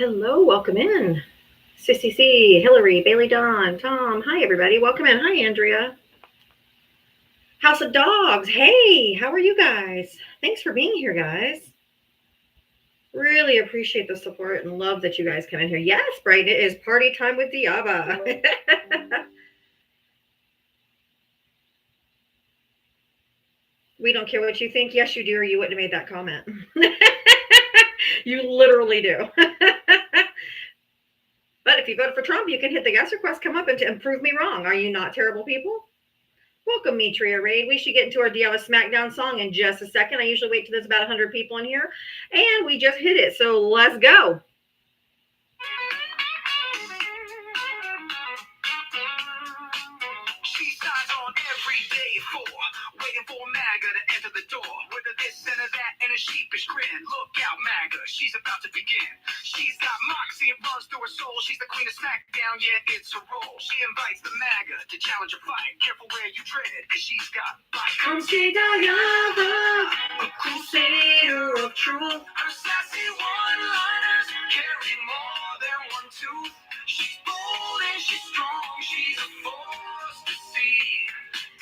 Hello, welcome in. Sissy C, Hillary, Bailey Dawn, Tom. Hi, everybody. Welcome in. Hi, Andrea. House of Dogs. Hey, how are you guys? Thanks for being here, guys. Really appreciate the support and love that you guys come in here. Yes, Bright, it is party time with Diaba. We don't care what you think. Yes, you do, or you wouldn't have made that comment. You literally do. But if you voted for Trump, you can hit the guest request, come up and prove me wrong. Are you not terrible people? Welcome, Mitria Raid. We should get into our Diava SmackDown song in just a second. I usually wait till there's about 100 people in here, and we just hit it. So let's go. She signs on every day waiting for MAGA to enter the door. With a this and a that and a sheepish grin. Look out, MAGA, she's about to begin. She's got moxie, it runs through her soul. She's the queen of SmackDown, yeah, it's her role. She invites the MAGA to challenge a fight. Careful where you tread, cause she's got bite. Come see Diana, a crusader of truth. Her sassy one-liners carry more than one tooth. She's bold and she's strong, she's a force to see.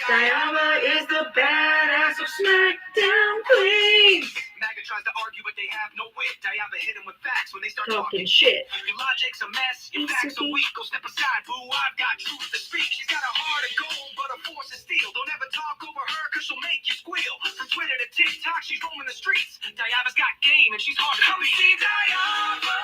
Diana is the badass of SmackDown Queen. MAGA tries to argue, but they have no wit. Diana hit him with facts when they start talking shit. Your logic's a mess, your facts are weak. Go step aside, boo, I've got truth to speak. She's got a heart of gold, but a force of steel. Don't ever talk over her, cause she'll make you squeal. From Twitter to TikTok, she's roaming the streets. Diana's got game, and she's hard to beat. Come see Diana,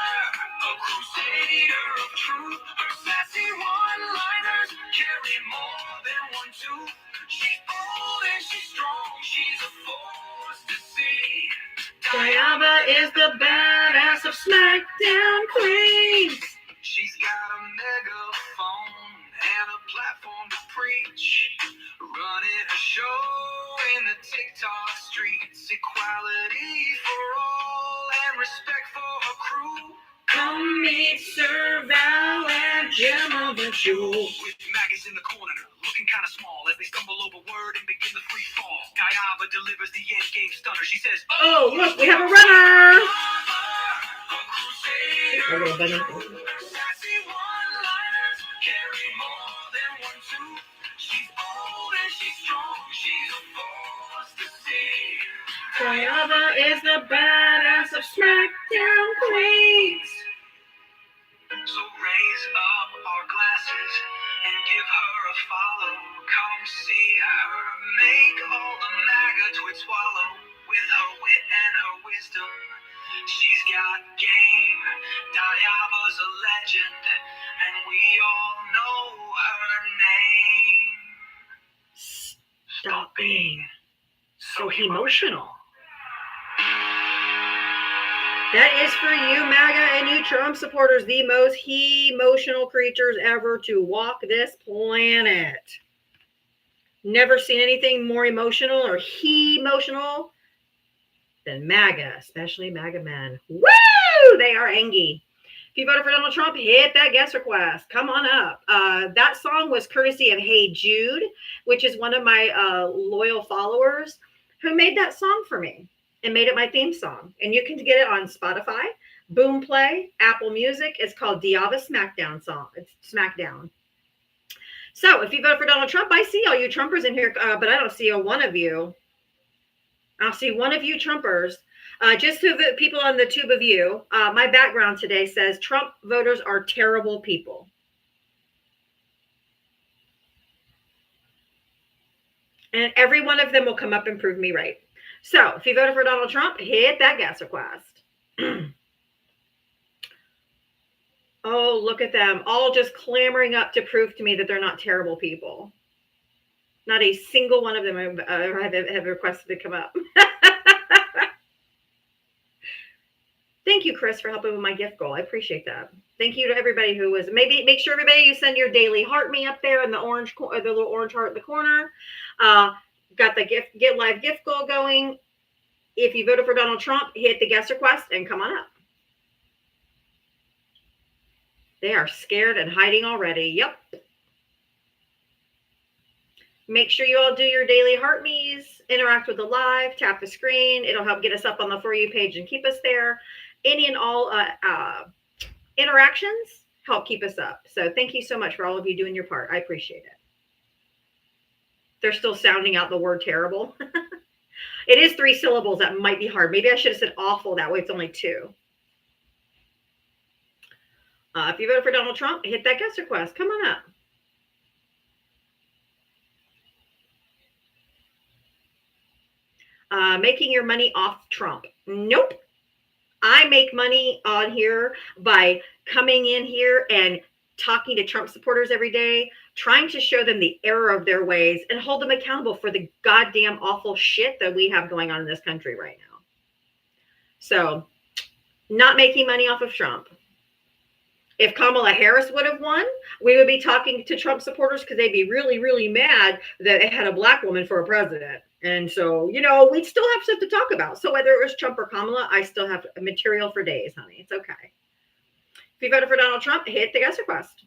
a crusader of truth. Her sassy one-liners carry more than one tooth. She's bold and she's strong, she's a force to see. Diana is the badass of SmackDown Queens. She's got a megaphone and a platform to preach. Running a show in the TikTok streets. Equality for all and respect for her crew. Come meet Sir Val and Gemma the Jewel. With maggots in the corner, looking kind of small as they stumble over word and begin the free fall. Diava delivers the end game stunner. She says, "Oh, look, we have a runner!" A little bunny. Sassy one-liners carry more than one tooth. She's bold and she's strong. She's a force to see. Diava is the badass of SmackDown Queens. So raise up our glasses and give her a follow. Come see her make all the MAGA twits swallow. With her wit and her wisdom, she's got game. Diava's a legend, and we all know her name. Stop being so emotional. That is for you, MAGA, and you Trump supporters, the most emotional creatures ever to walk this planet. Never seen anything more emotional or emotional than MAGA, especially MAGA men. Woo! They are angry. If you voted for Donald Trump, hit that guest request. Come on up. That song was courtesy of Hey Jude, which is one of my loyal followers who made that song for me and made it my theme song. And you can get it on Spotify, Boomplay, Apple Music. It's called Diava SmackDown song. It's SmackDown. So if you vote for Donald Trump, I see all you Trumpers in here, but I don't see one of you. I'll see one of you Trumpers. Just to the people on the tube of you, my background today says Trump voters are terrible people. And every one of them will come up and prove me right. So if you voted for Donald Trump, hit that gas request. Oh, look at them. All just clamoring up to prove to me that they're not terrible people. Not a single one of them have requested to come up. Thank you, Chris, for helping with my gift goal. I appreciate that. Thank you to everybody who was. Maybe make sure everybody you send your daily heart me up there in the orange, the little orange heart in the corner. Got the get live gift goal going. If you voted for Donald Trump, hit the guest request and come on up. They are scared and hiding already. Yep. Make sure you all do your daily heart me's, interact with the live, tap the screen. It'll help get us up on the For You page and keep us there. Any and all interactions help keep us up. So thank you so much for all of you doing your part. I appreciate it. They're still sounding out the word terrible. It is 3 syllables. That might be hard. Maybe I should have said awful. That way it's only 2. If you voted for Donald Trump, hit that guest request. Come on up. Making your money off Trump. Nope. I make money on here by coming in here and talking to Trump supporters every day, trying to show them the error of their ways and hold them accountable for the goddamn awful shit that we have going on in this country right now. So, not making money off of Trump. If Kamala Harris would have won, we would be talking to Trump supporters because they'd be really, really mad that they had a black woman for a president. And so, we'd still have stuff to talk about. So whether it was Trump or Kamala, I still have material for days, honey. It's okay. If you voted for Donald Trump, hit the guest request.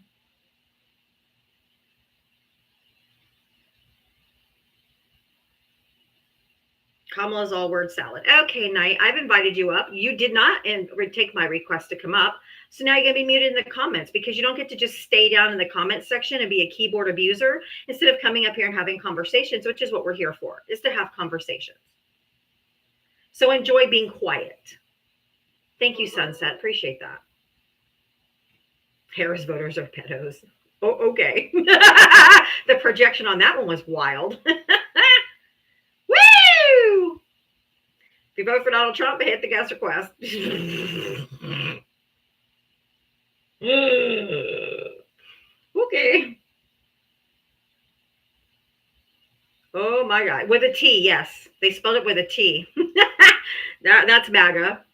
Kamala's all word salad. Okay, Knight, I've invited you up. You did not take my request to come up. So now you're going to be muted in the comments because you don't get to just stay down in the comments section and be a keyboard abuser instead of coming up here and having conversations, which is what we're here for, is to have conversations. So enjoy being quiet. Thank you, Sunset. Appreciate that. Harris voters are pedos. Oh, okay. The projection on that one was wild. Woo! If you vote for Donald Trump, hit the guest request. Okay. Oh my God. With a T, yes. They spelled it with a T. That's MAGA.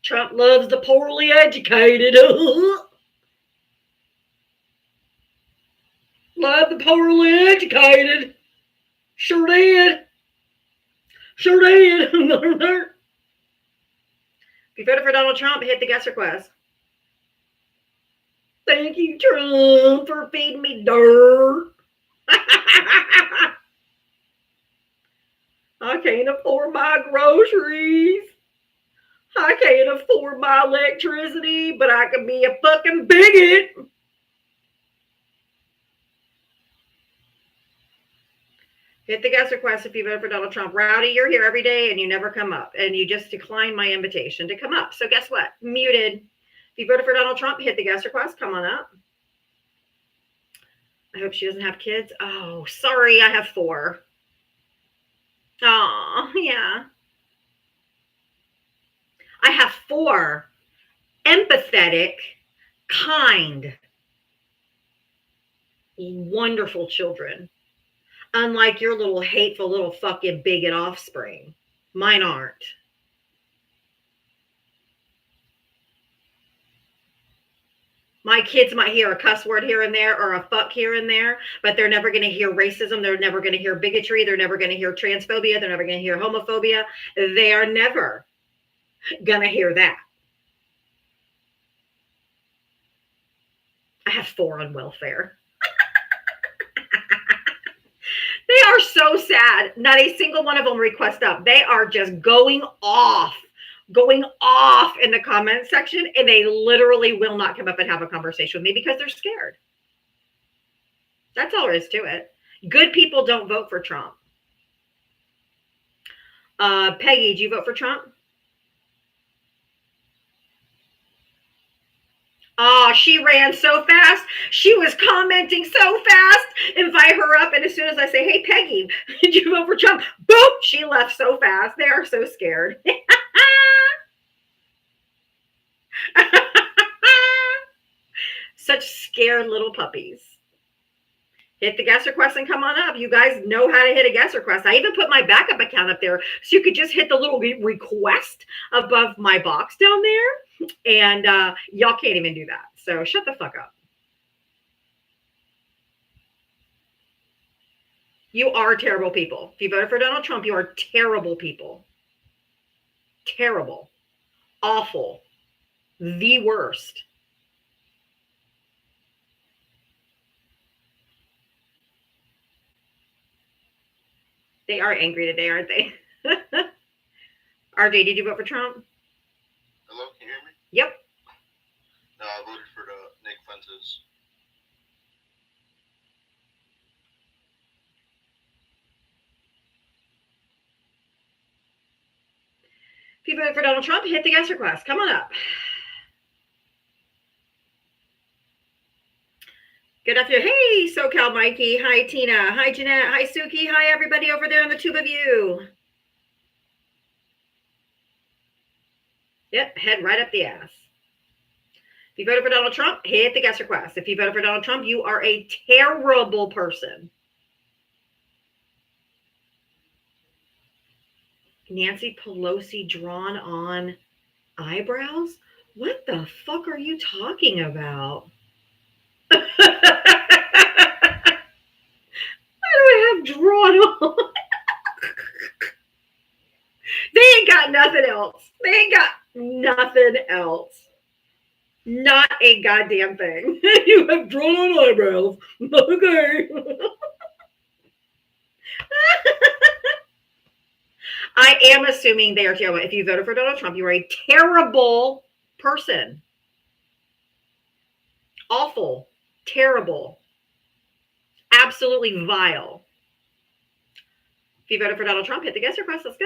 Trump loves the poorly educated. Love the poorly educated. Sure did. Sure did. If you voted for Donald Trump, hit the guest request. Thank you, Trump, for feeding me dirt. I can't afford my groceries. I can't afford my electricity, but I can be a fucking bigot. Hit the guest request if you vote for Donald Trump. Rowdy, you're here every day and you never come up. And you just declined my invitation to come up. So guess what? Muted. If you voted for Donald Trump, hit the guest request. Come on up. I hope she doesn't have kids. Oh, sorry. I have 4. Oh, yeah. I have 4 empathetic, kind, wonderful children. Unlike your little hateful little fucking bigot offspring. Mine aren't. My kids might hear a cuss word here and there or a fuck here and there, but they're never going to hear racism. They're never going to hear bigotry. They're never going to hear transphobia. They're never going to hear homophobia. They are never going to hear that. I have 4 on welfare. They are so sad. Not a single one of them request up. They are just going off in the comment section, and they literally will not come up and have a conversation with me because they're scared. That's all there is to it. Good people don't vote for Trump. Peggy, do you vote for Trump? Oh, she ran so fast. She was commenting so fast. Invite her up. And as soon as I say, hey, Peggy, did you vote for Trump? Boop, she left so fast. They are so scared. Such scared little puppies. Hit the guest request and come on up. You guys know how to hit a guest request. I even put my backup account up there so you could just hit the little request above my box down there. And y'all can't even do that. So shut the fuck up. You are terrible people. If you voted for Donald Trump, you are terrible people. Terrible. Awful. The worst. They are angry today, aren't they? RJ, did you vote for Trump? Hello, can you hear me? Yep. Kansas. If you voted for Donald Trump, hit the guest request. Come on up. Good afternoon. Hey, SoCal Mikey. Hi, Tina. Hi, Jeanette. Hi, Suki. Hi, everybody over there on the tube of you. Yep, head right up the ass. If you voted for Donald Trump, hit the guest request. If you voted for Donald Trump, you are a terrible person. Nancy Pelosi drawn on eyebrows? What the fuck are you talking about? What do I have drawn on? They ain't got nothing else. They ain't got nothing else. Not a goddamn thing. You have drawn on eyebrows. Okay. I am assuming they are terrible. If you voted for Donald Trump, you are a terrible person. Awful. Terrible. Absolutely vile. If you voted for Donald Trump, hit the guest request. Let's go.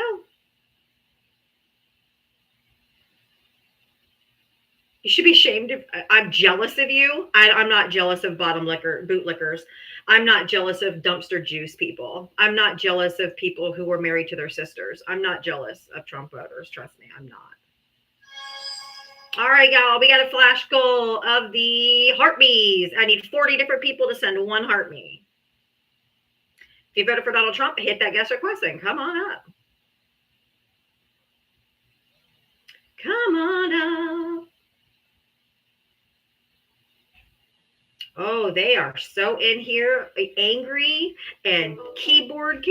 You should be ashamed of. I'm jealous of you. I'm not jealous of bootlickers. I'm not jealous of dumpster juice people. I'm not jealous of people who were married to their sisters. I'm not jealous of Trump voters. Trust me, I'm not. All right, y'all. We got a flash goal of the heartbees. I need 40 different people to send one heart me. If you voted for Donald Trump, hit that guest request and come on up. Come on up. Oh, they are so in here, angry and keyboard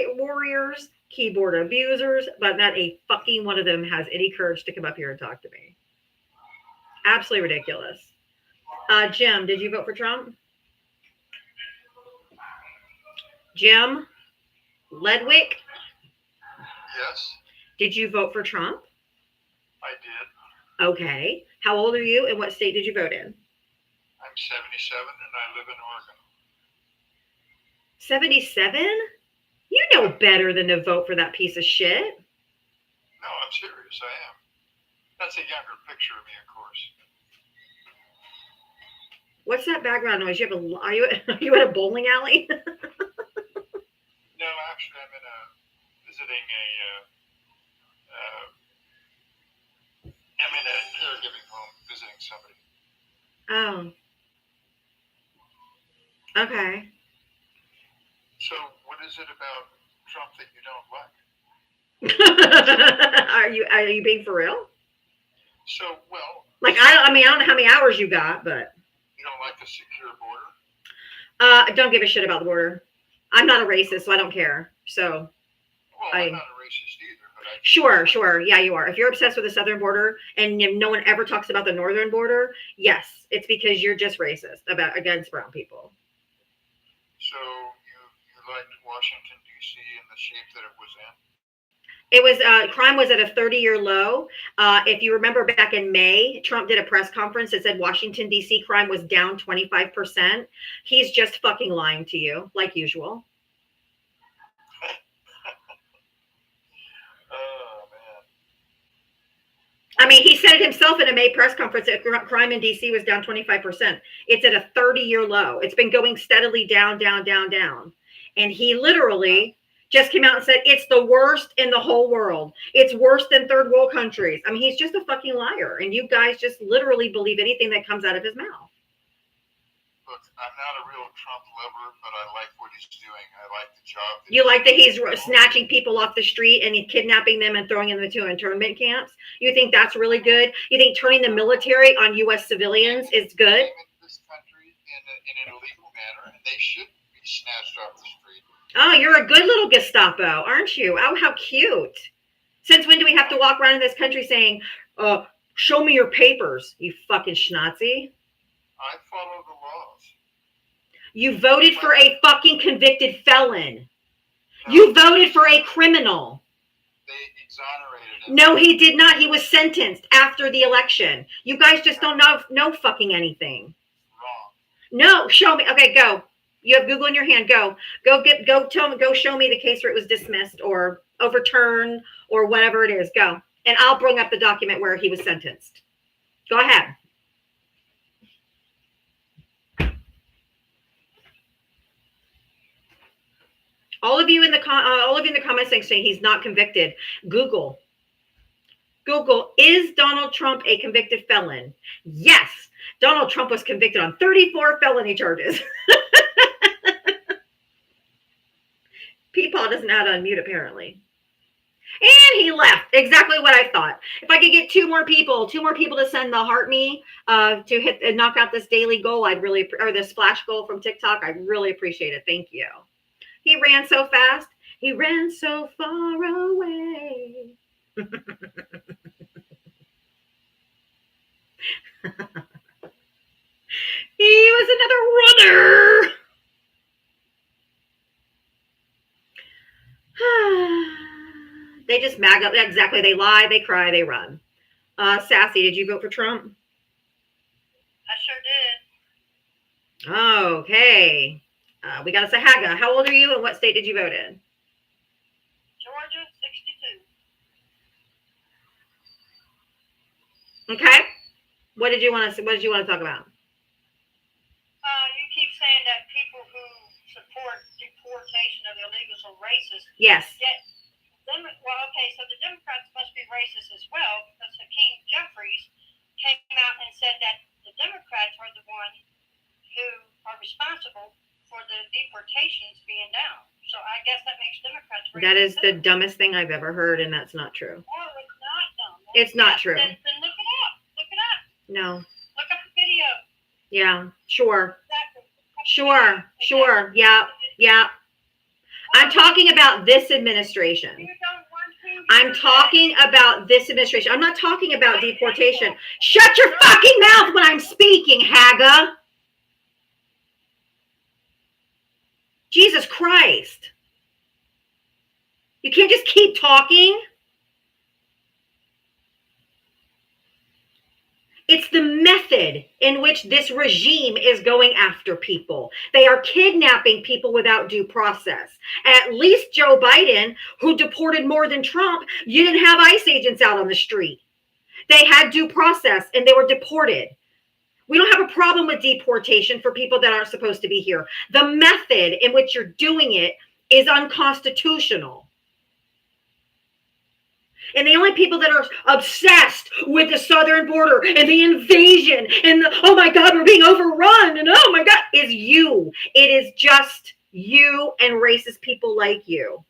warriors, keyboard abusers, but not a fucking one of them has any courage to come up here and talk to me. Absolutely ridiculous. Jim, did you vote for Trump? Jim Ledwick? Yes. Did you vote for Trump? I did. Okay. How old are you and what state did you vote in? I'm 77 and I live in Oregon. 77? You know better than to vote for that piece of shit. No, I'm serious. I am. That's a younger picture of me, of course. What's that background noise? Are you at a bowling alley? No, actually, I'm visiting I'm in a caregiving home visiting somebody. Oh. Okay. So, what is it about Trump that you don't like? Are you being for real? So, well. Like I don't know how many hours you got, but you don't like the secure border? I don't give a shit about the border. I'm not a racist, so I don't care. So. Well, I'm not a racist either. Sure. Yeah, you are. If you're obsessed with the southern border and no one ever talks about the northern border, yes, it's because you're just racist against brown people. So you liked Washington, D.C. in the shape that it was in? It was crime was at a 30-year low. If you remember back in May, Trump did a press conference that said Washington, D.C. crime was down 25%. He's just fucking lying to you, like usual. I mean, he said it himself in a May press conference that crime in D.C. was down 25%. It's at a 30-year low. It's been going steadily down. And he literally just came out and said, it's the worst in the whole world. It's worse than third world countries. I mean, he's just a fucking liar. And you guys just literally believe anything that comes out of his mouth. Look, I'm not a real Trump lover, but I like what he's doing. I like the job. You like that he's snatching people off the street and he's kidnapping them and throwing them into internment camps? You think that's really good? You think turning the military on U.S. civilians is good? This country in an illegal manner, and they should be snatched off the street. Oh, you're a good little Gestapo, aren't you? Oh, how cute. Since when do we have to walk around in this country saying, show me your papers, you fucking schnazi? I follow the laws. You voted for a fucking convicted felon. You voted for a criminal. They exonerated him. No, he did not. He was sentenced after the election. You guys just don't know fucking anything. No, show me. Okay, go. You have Google in your hand. Go. Go show me the case where it was dismissed or overturned or whatever it is. Go. And I'll bring up the document where he was sentenced. Go ahead. All of you in the comments saying he's not convicted. Google, is Donald Trump a convicted felon? Yes, Donald Trump was convicted on 34 felony charges. Peepaw doesn't know how to unmute, apparently. And he left. Exactly what I thought. If I could get two more people to send the heart me to hit and knock out this daily goal, or this flash goal from TikTok, I'd really appreciate it. Thank you. He ran so fast. He ran so far away. He was another runner. They just mag up. Exactly. They lie, they cry, they run. Sassy, did you vote for Trump? I sure did. Okay. We got a Sahaga. How old are you and what state did you vote in? Georgia, 62. Okay. What did you want to talk about? You keep saying that people who support deportation of illegals are racist. Yes. Yet, so the Democrats must be racist as well, because Hakeem Jeffries came out and said that the Democrats are the ones who are responsible for the deportations being down. So I guess that makes Democrats racist. That is the dumbest thing I've ever heard, and that's not true. No, it's not dumb. It's not true. Then look it up. Look it up. No. Look up the video. Yeah. Sure. Exactly. Sure. Yeah. I'm talking about this administration. You don't want to. I'm talking about this administration. I'm not talking about deportation. Shut your fucking mouth when I'm speaking, Haga. Jesus Christ. You can't just keep talking. It's the method in which this regime is going after people. They are kidnapping people without due process. At least Joe Biden, who deported more than Trump, you didn't have ICE agents out on the street. They had due process and they were deported. We don't have a problem with deportation for people that aren't supposed to be here. The method in which you're doing it is unconstitutional. And the only people that are obsessed with the southern border and the invasion and oh my God, we're being overrun and oh my God, is you. It is just you and racist people like you.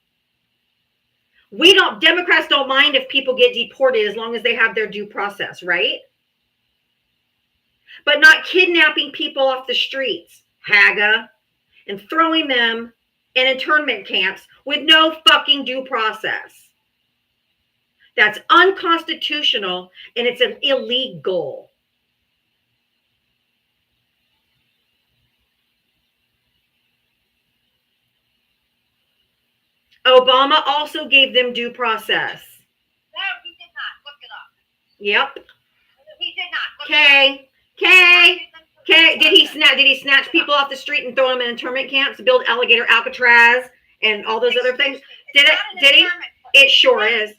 Democrats don't mind if people get deported as long as they have their due process, right? But not kidnapping people off the streets, Haga, and throwing them in internment camps with no fucking due process. That's unconstitutional and it's an illegal. Obama also gave them due process. No, he did not. Look it up. Yep. He did not. Okay. Did he snatch people off the street and throw them in internment camps, build alligator Alcatraz and all those other things? Did he? It sure is.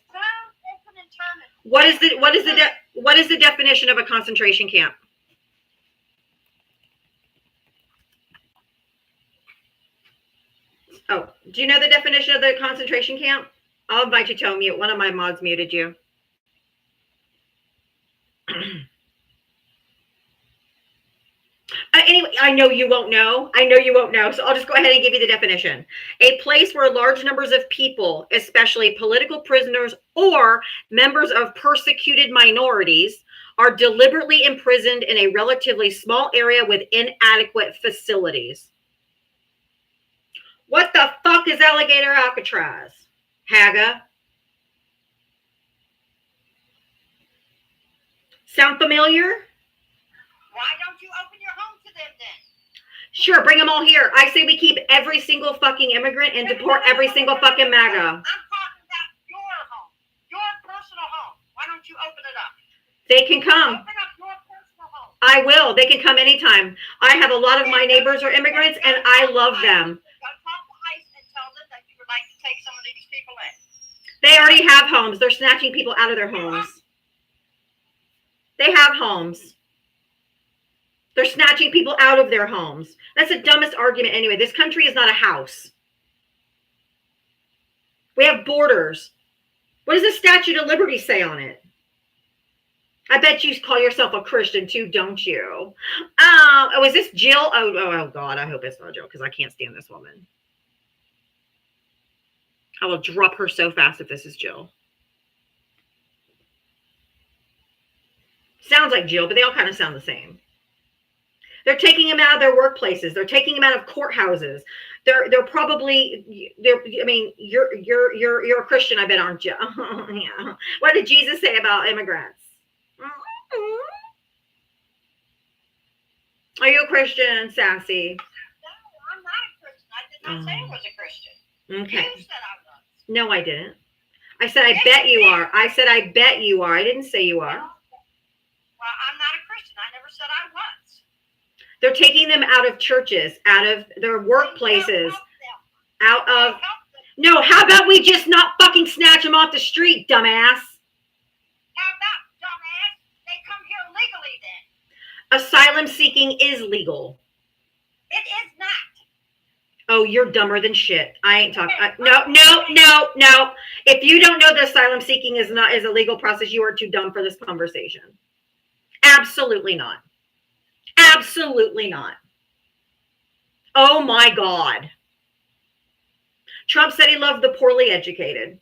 What is the definition of a concentration camp? Oh, do you know the definition of the concentration camp? I'll invite you to unmute. One of my mods muted you. Anyway, I know you won't know. So I'll just go ahead and give you the definition. A place where large numbers of people, especially political prisoners or members of persecuted minorities, are deliberately imprisoned in a relatively small area with inadequate facilities. What the fuck is alligator Alcatraz, Haga? Sound familiar? Why don't you open your home to them then? Sure, bring them all here. I say we keep every single fucking immigrant and deport every single fucking MAGA. I'm talking about your home, your personal home. Why don't you open it up? They can come. Open up your personal home. I will. They can come anytime. I have a lot of my neighbors are immigrants, and I love them. Go talk to ICE and tell them that you would like to take some of these people in. They already have homes. They're snatching people out of their homes. They have homes. They're snatching people out of their homes. That's the dumbest argument anyway. This country is not a house. We have borders. What does the Statue of Liberty say on it? I bet you call yourself a Christian too, don't you? Oh, is this Jill? Oh God, I hope it's not Jill because I can't stand this woman. I will drop her so fast if this is Jill. Sounds like Jill, but they all kind of sound the same. They're taking them out of their workplaces. They're taking them out of courthouses. They're probably, I mean, you're a Christian, I bet, aren't you? Yeah. What did Jesus say about immigrants? Are you a Christian, Sassy? No, I'm not a Christian. I did not say I was a Christian. Okay. You said I was. No, I didn't. I said, I bet you are. I said, I bet you are. I didn't say you are. Well, I'm not a Christian. I never said I was. They're taking them out of churches, out of their workplaces, out of... No, how about we just not fucking snatch them off the street, dumbass? How about, dumbass? They come here legally then. Asylum seeking is legal. It is not. Oh, you're dumber than shit. I ain't talking. No. If you don't know that asylum seeking is a legal process, you are too dumb for this conversation. Absolutely not. Absolutely not. Oh my God. Trump said he loved the poorly educated.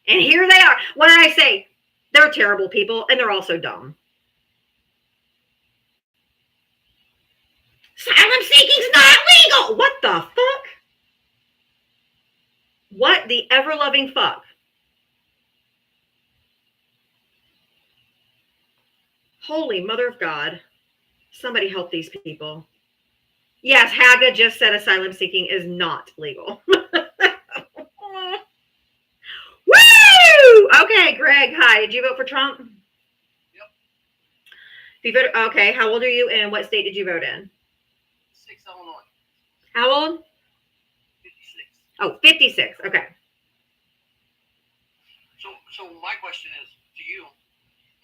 And here they are. What did I say? They're terrible people and they're also dumb. Asylum seeking's not legal. What the fuck? What the ever-loving fuck? Holy mother of God. Somebody help these people. Yes, Haga just said asylum seeking is not legal. Woo! Okay, Greg, hi. Did you vote for Trump? Yep. You voted, okay, how old are you and what state did you vote in? 6 Illinois. How old? 56. Oh, 56. Okay. So my question is to you,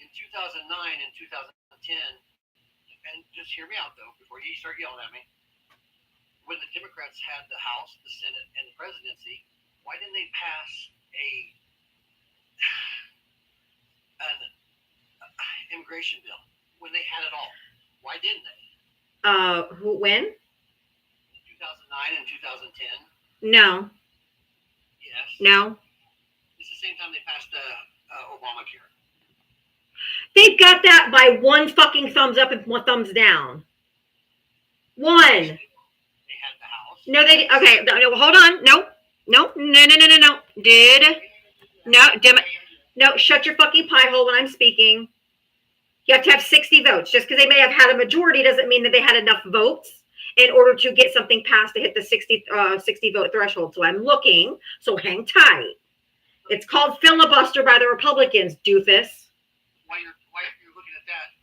in 2009 and 2010, and just hear me out though, before you start yelling at me, when the Democrats had the House, the Senate, and the presidency, why didn't they pass an immigration bill when they had it all? Why didn't they? When? 2009 and 2010. No. Yes. No. It's the same time they passed Obamacare. They've got that by one fucking thumbs up and one thumbs down. One. They had the House. No, they did. Okay, no, hold on. No. No, shut your fucking pie hole when I'm speaking. You have to have 60 votes. Just because they may have had a majority doesn't mean that they had enough votes in order to get something passed to hit the 60 vote threshold. So I'm looking, so hang tight. It's called filibuster by the Republicans, doofus. While you're looking at that,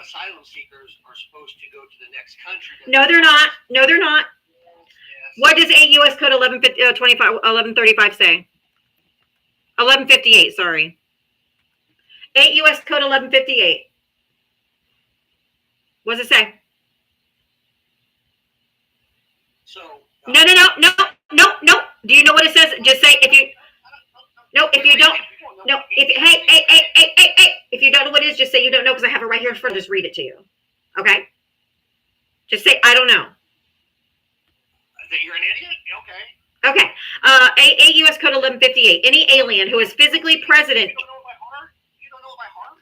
asylum seekers are supposed to go to the next country. No, they're not. No, they're not. Yes. What does 8 U.S. Code 1135 say? 1158, sorry. 8 U.S. Code 1158. What does it say? So. No. Do you know what it says? Just say if you. No, if you don't. No, hey. If you don't know what it is, just say you don't know because I have it right here in front. Just read it to you. Okay? Just say, I don't know. That you're an idiot? Okay. Okay. 8 U.S. Code 1158. Any alien who is physically present. You don't know it by heart? You don't know it by heart?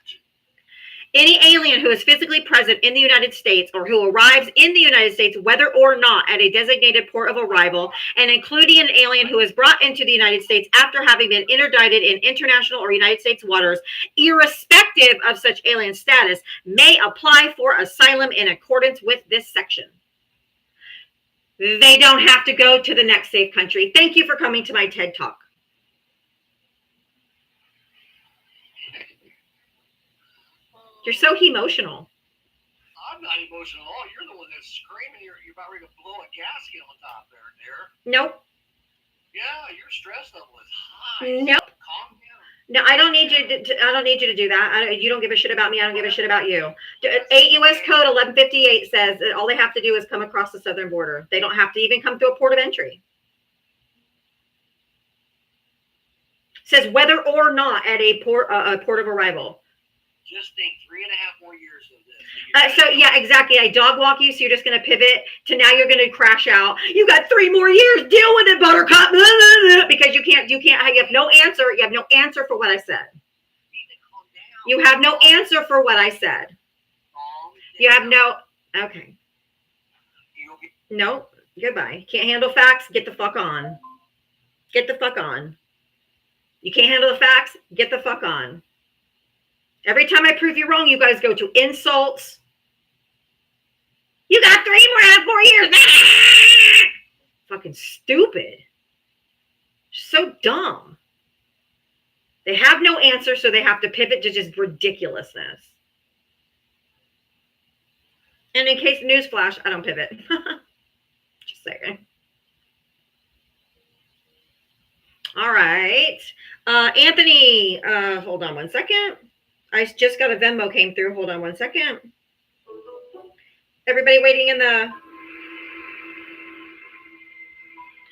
Any alien who is physically present in the United States or who arrives in the United States, whether or not at a designated port of arrival, and including an alien who is brought into the United States after having been interdicted in international or United States waters, irrespective of such alien status, may apply for asylum in accordance with this section. They don't have to go to the next safe country. Thank you for coming to my TED Talk. You're so emotional. I'm I'm not emotional at all. You're the one that's screaming. You're about ready to blow a gasket on top there, dear. Nope. Yeah, your stress level is high. Nope. Calm down. No, I don't need you to. I don't need you to do that. You don't give a shit about me. I don't give a shit about you. 8 U.S. Code 1158 says that all they have to do is come across the southern border. They don't have to even come through a port of entry. Says whether or not at a port of arrival. Just think 3.5 more years of this. So yeah, exactly. I dog walk you, so you're just going to pivot to now you're going to crash out. You got 3 more years. Deal with it, Buttercup. Blah, blah, blah, because you can't. You have no answer. You have no answer for what I said. You have no answer for what I said. You have no. Okay. No. Goodbye. Can't handle facts. Get the fuck on. Get the fuck on. You can't handle the facts. Get the fuck on. Every time I prove you wrong, you guys go to insults. You got 3 more years. Fucking stupid. So dumb. They have no answer, so they have to pivot to just ridiculousness. And in case newsflash, I don't pivot. Just saying. All right. Anthony, hold on 1 second. I just got a Venmo came through. Hold on 1 second. Everybody waiting in the...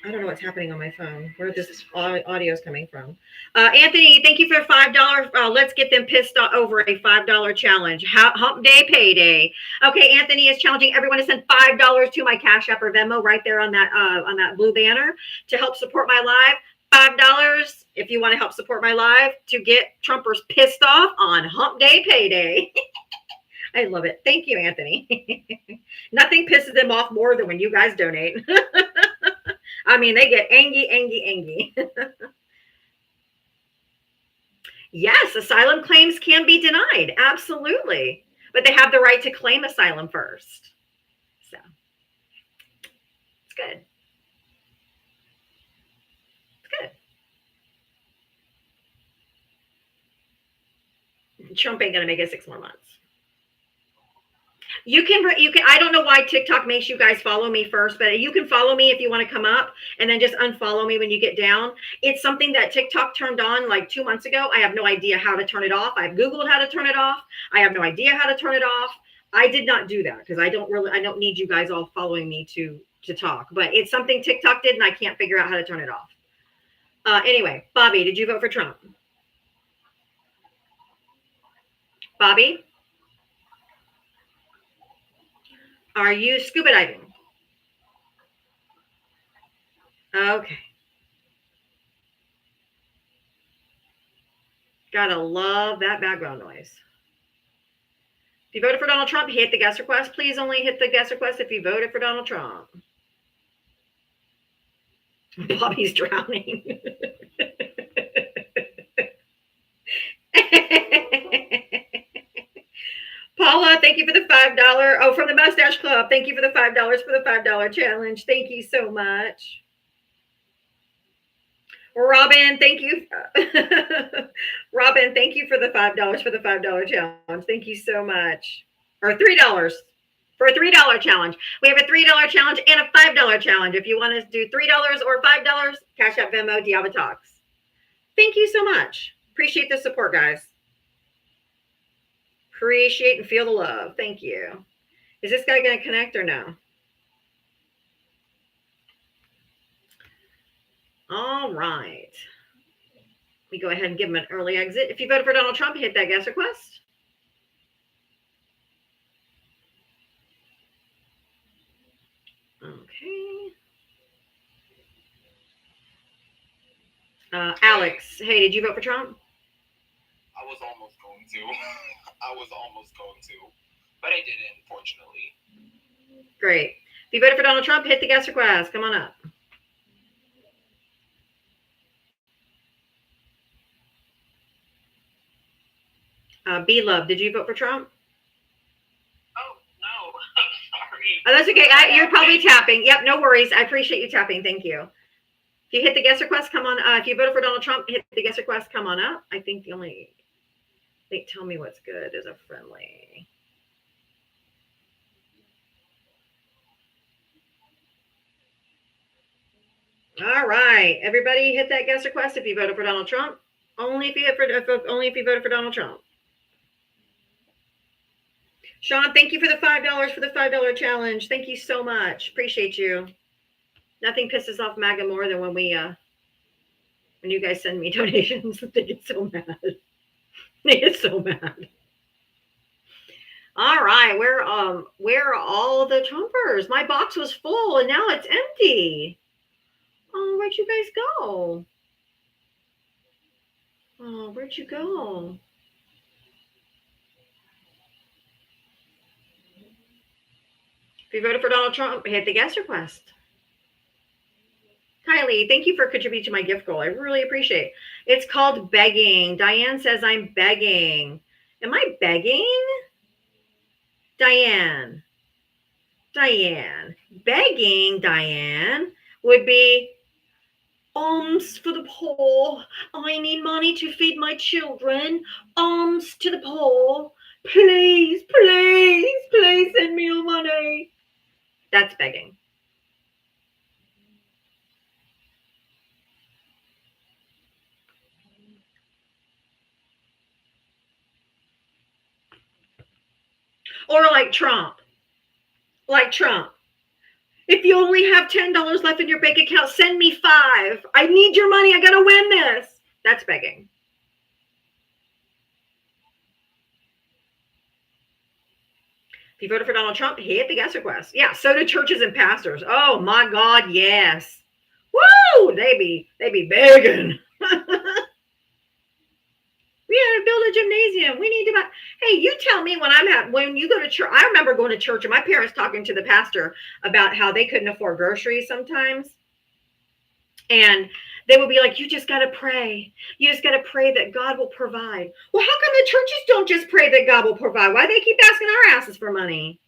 I don't know what's happening on my phone. Where this audio is coming from. Anthony, thank you for $5. Let's get them pissed over a $5 challenge. Hump day payday. Okay, Anthony is challenging everyone to send $5 to my Cash App or Venmo right there on that blue banner to help support my live. $5 if you want to help support my live to get Trumpers pissed off on Hump Day Payday. I love it. Thank you, Anthony. Nothing pisses them off more than when you guys donate. I mean, they get angry. Yes, asylum claims can be denied. Absolutely. But they have the right to claim asylum first. So it's good. Trump ain't gonna make it 6 more months. You can. I don't know why TikTok makes you guys follow me first, but you can follow me if you want to come up, and then just unfollow me when you get down. It's something that TikTok turned on like 2 months ago. I have no idea how to turn it off. I've Googled how to turn it off. I have no idea how to turn it off. I did not do that because I don't need you guys all following me to talk. But it's something TikTok did, and I can't figure out how to turn it off. Anyway, Bobby, did you vote for Trump? Bobby, are you scuba diving? Okay. Gotta love that background noise. If you voted for Donald Trump, hit the guest request. Please only hit the guest request if you voted for Donald Trump. Bobby's drowning. Paula, thank you for the $5. Oh, from the Mustache Club. Thank you for the $5 for the $5 challenge. Thank you so much. Robin, thank you. Robin, thank you for the $5 for the $5 challenge. Thank you so much. Or $3 for a $3 challenge. We have a $3 challenge and a $5 challenge. If you want to do $3 or $5, Cash App, Venmo, Diava Talks. Thank you so much. Appreciate the support, guys. Appreciate and feel the love. Thank you. Is this guy going to connect or no? All right. We go ahead and give him an early exit. If you voted for Donald Trump, hit that guest request. Okay. Alex, hey, did you vote for Trump? I was almost going to. But I didn't, fortunately. Great. If you voted for Donald Trump, hit the guest request. Come on up. B-Love, did you vote for Trump? Oh, no. I'm sorry. Oh, that's okay. You're probably tapping. Yep, no worries. I appreciate you tapping. Thank you. If you hit the guest request, come on. If you voted for Donald Trump, hit the guest request, come on up. I think tell me what's good is a friendly. All right, everybody, hit that guest request if you voted for Donald Trump. Only if you voted for Donald Trump. Sean, thank you for the $5 for the $5 challenge. Thank you so much. Appreciate you. Nothing pisses off MAGA more than when you guys send me donations. They get so mad. They get so mad. All right, where are all the Trumpers? My box was full and now it's empty. Oh, where'd you guys go? Oh, where'd you go? If you voted for Donald Trump, hit the guest request. Kylie, thank you for contributing to my gift goal. I really appreciate it. It's called begging. Diane says I'm begging. Am I begging? Diane. Begging, Diane, would be alms for the poor. I need money to feed my children. Alms to the poor. Please send me your money. That's begging. Or like Trump. If you only have $10 left in your bank account, send me $5. I need your money. I got to win this. That's begging. If you voted for Donald Trump, hit the guest request. Yeah, so do churches and pastors. Oh my God, yes. Woo! They be begging. We had to build a gymnasium. We need to buy. Hey, you tell me when you go to church. I remember going to church and my parents talking to the pastor about how they couldn't afford groceries sometimes. And they would be like, you just got to pray. You just got to pray that God will provide. Well, how come the churches don't just pray that God will provide? Why do they keep asking our asses for money?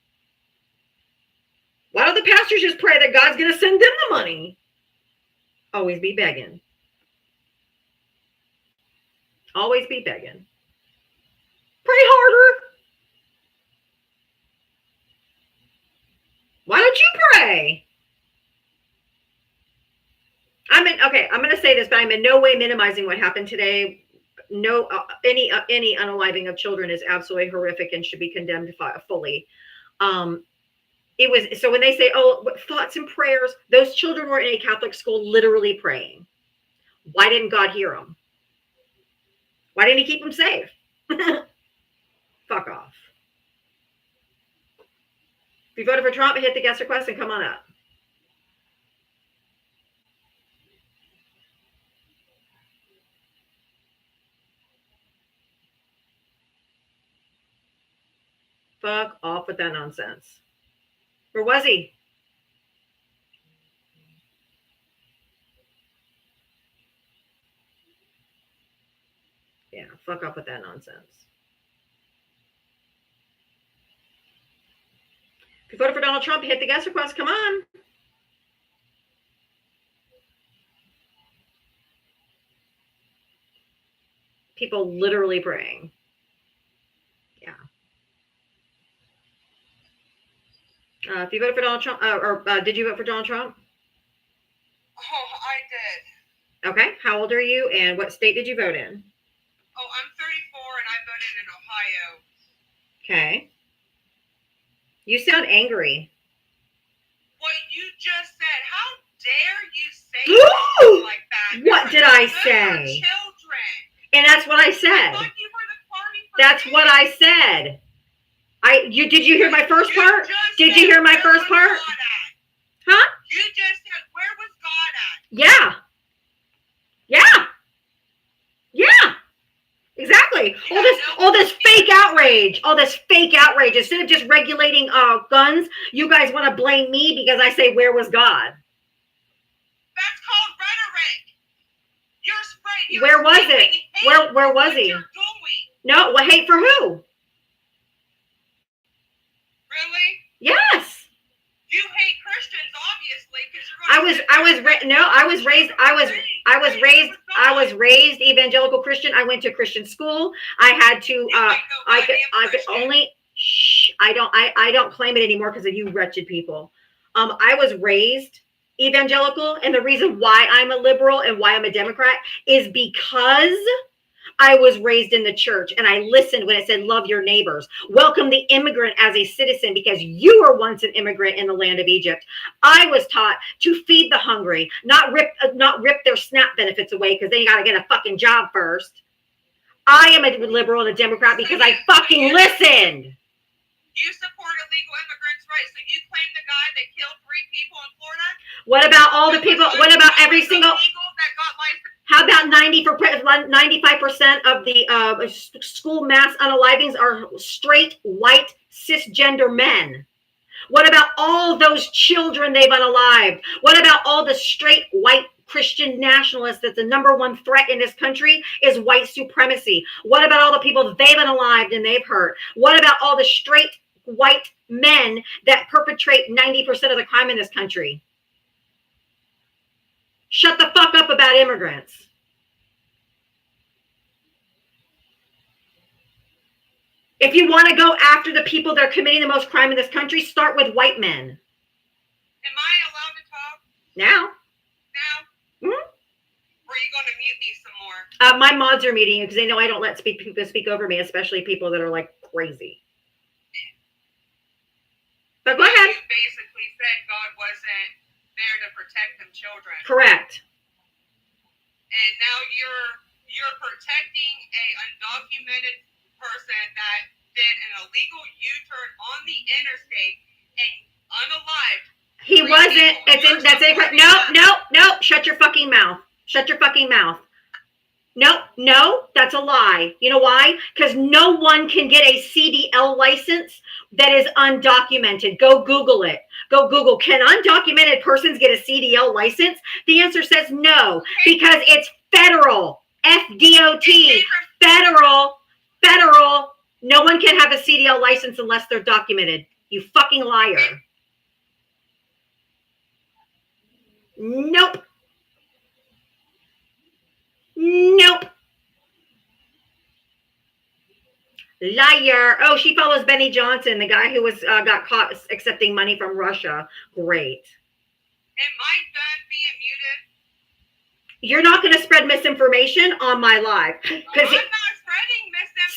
Why don't the pastors just pray that God's going to send them the money? Always be begging. Always be begging. Pray harder. Why don't you pray? I'm going to say this, but I'm in no way minimizing what happened today. No, any unaliving of children is absolutely horrific and should be condemned fully. It was, so when they say, oh, thoughts and prayers, those children were in a Catholic school literally praying. Why didn't God hear them? Why didn't he keep them safe? Fuck off. If you voted for Trump, hit the guest request and come on up. Fuck off with that nonsense. Where was he? Yeah, fuck off with that nonsense. If you voted for Donald Trump, hit the guest request. Come on. People literally praying. Yeah. If you voted for Donald Trump, did you vote for Donald Trump? Oh, I did. Okay. How old are you and what state did you vote in? Oh, I'm 34 and I voted in Ohio. Okay. You sound angry. What you just said, how dare you say something like that? What did I say? Children. And that's what I said. I thought you were the party for That's kids. what I said. Did you hear my first part? Did you hear my first part? Huh? You just said, where was God at? Yeah. Exactly. All this fake outrage. Instead of just regulating guns, you guys want to blame me because I say, where was God? That's called rhetoric. You're spraying. Where was it? Where was he? You're doing. No, well, hate for who? Really? Yes. You hate Christians, obviously, because I was raised evangelical Christian. I went to Christian school. I had to I don't claim it anymore because of you wretched people. I was raised evangelical, and the reason why I'm a liberal and why I'm a Democrat is because I was raised in the church and I listened when it said, love your neighbors. Welcome the immigrant as a citizen because you were once an immigrant in the land of Egypt. I was taught to feed the hungry, not rip their SNAP benefits away because then you got to get a fucking job first. I am a liberal and a Democrat because I fucking listened. You support illegal immigrants, right? So you claim the guy that killed 3 people in Florida? What about all the people? What about every single? Illegal that got life? How about 95% of the school mass unalivings are straight, white, cisgender men? What about all those children they've unalived? What about all the straight, white Christian nationalists that the number one threat in this country is white supremacy? What about all the people they've unalived and they've hurt? What about all the straight, white men that perpetrate 90% of the crime in this country? Shut the fuck up about immigrants. If you want to go after the people that are committing the most crime in this country, start with white men. Am I allowed to talk Now? now? Hmm? Or are you going to mute me some more? My mods are meeting you because they know I don't let people speak over me, especially people that are like crazy. But go ahead. You basically said God wasn't there to protect them children. Correct. And now you're protecting a undocumented person that did an illegal U-turn on the interstate and unalived. He wasn't. That's incorrect. No. Shut your fucking mouth. Shut your fucking mouth. No, that's a lie. You know why? Because no one can get a CDL license that is undocumented. Go Google it. Go Google, can undocumented persons get a CDL license? The answer says no, because it's federal. FDOT. Federal. No one can have a CDL license unless they're documented. You fucking liar. Nope. Liar. Oh, she follows Benny Johnson, the guy who was got caught accepting money from Russia. Great. Am I done being muted? You're not going to spread misinformation on my live. I'm not spreading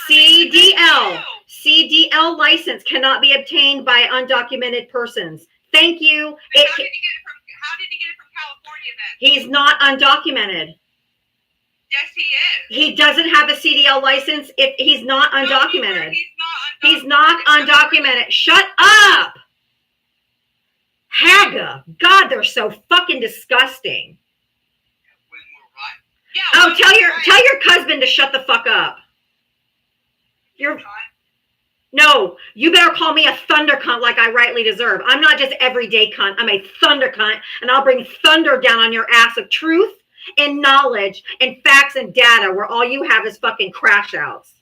misinformation. CDL license cannot be obtained by undocumented persons. Thank you. How did he get it from California then? He's not undocumented. Yes, he is. He doesn't have a CDL license if he's not undocumented. He's not undocumented. Shut up. Haga. God, they're so fucking disgusting. When we're right. Yeah. Tell your husband to shut the fuck up. No, you better call me a thunder cunt like I rightly deserve. I'm not just everyday cunt. I'm a thunder cunt, and I'll bring thunder down on your ass of truth and knowledge and facts and data where all you have is fucking crash outs.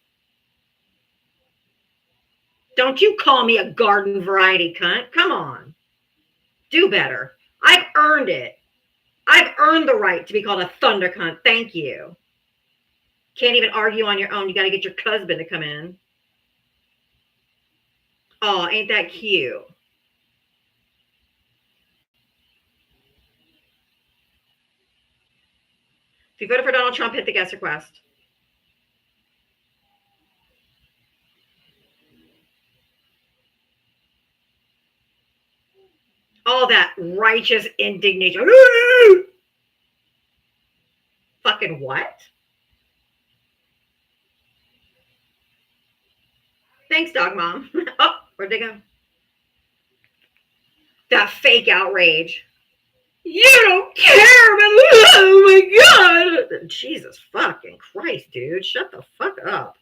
Don't you call me a garden variety cunt. Come on. Do better. I've earned it. I've earned the right to be called a thunder cunt. Thank you. Can't even argue on your own. You got to get your husband to come in. Oh, ain't that cute? If you voted for Donald Trump, hit the guest request. All that righteous indignation. Fucking what? Thanks, dog mom. Oh, where'd they go? That fake outrage. You don't care, but oh my God. Jesus fucking Christ, dude. Shut the fuck up.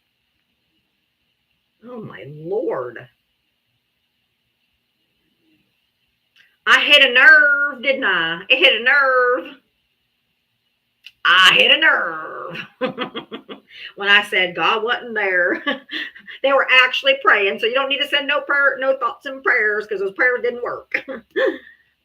Oh my Lord. I hit a nerve, didn't I? It hit a nerve. I hit a nerve. When I said God wasn't there, they were actually praying. So you don't need to send no prayer, no thoughts and prayers because those prayers didn't work.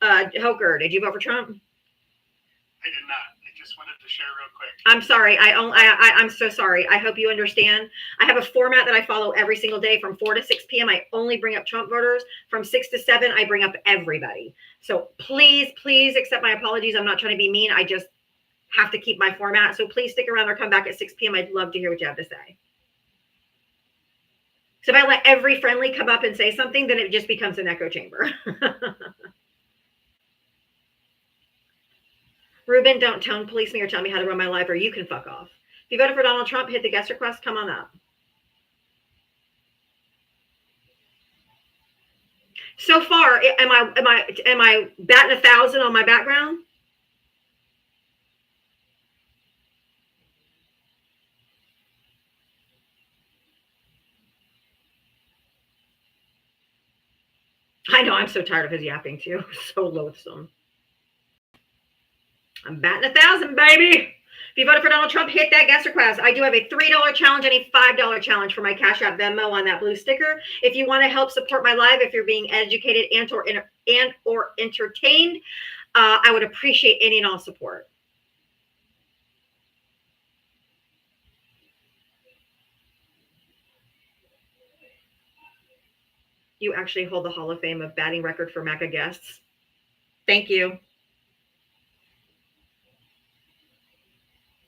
Hoker, did you vote for Trump? I did not. I just just wanted to share real quick. I'm sorry. I'm so sorry. I hope you understand. I have a format that I follow every single day from 4 to 6 p.m. I only bring up Trump voters. From 6 to 7, I bring up everybody. So please, please accept my apologies. I'm not trying to be mean. I just have to keep my format. So please stick around or come back at 6 p.m. I'd love to hear what you have to say. So if I let every friendly come up and say something, then it just becomes an echo chamber. Ruben, don't tone police me or tell me how to run my life, or you can fuck off. If you voted for Donald Trump, hit the guest request. Come on up. So far, am I batting 1,000 on my background? I know, I'm so tired of his yapping too. So loathsome. I'm batting 1,000, baby. If you voted for Donald Trump, hit that guest request. I do have a $3 challenge and a $5 challenge for my Cash App Venmo on that blue sticker. If you want to help support my live, if you're being educated and or entertained, I would appreciate any and all support. You actually hold the Hall of Fame of batting record for MAGA guests. Thank you.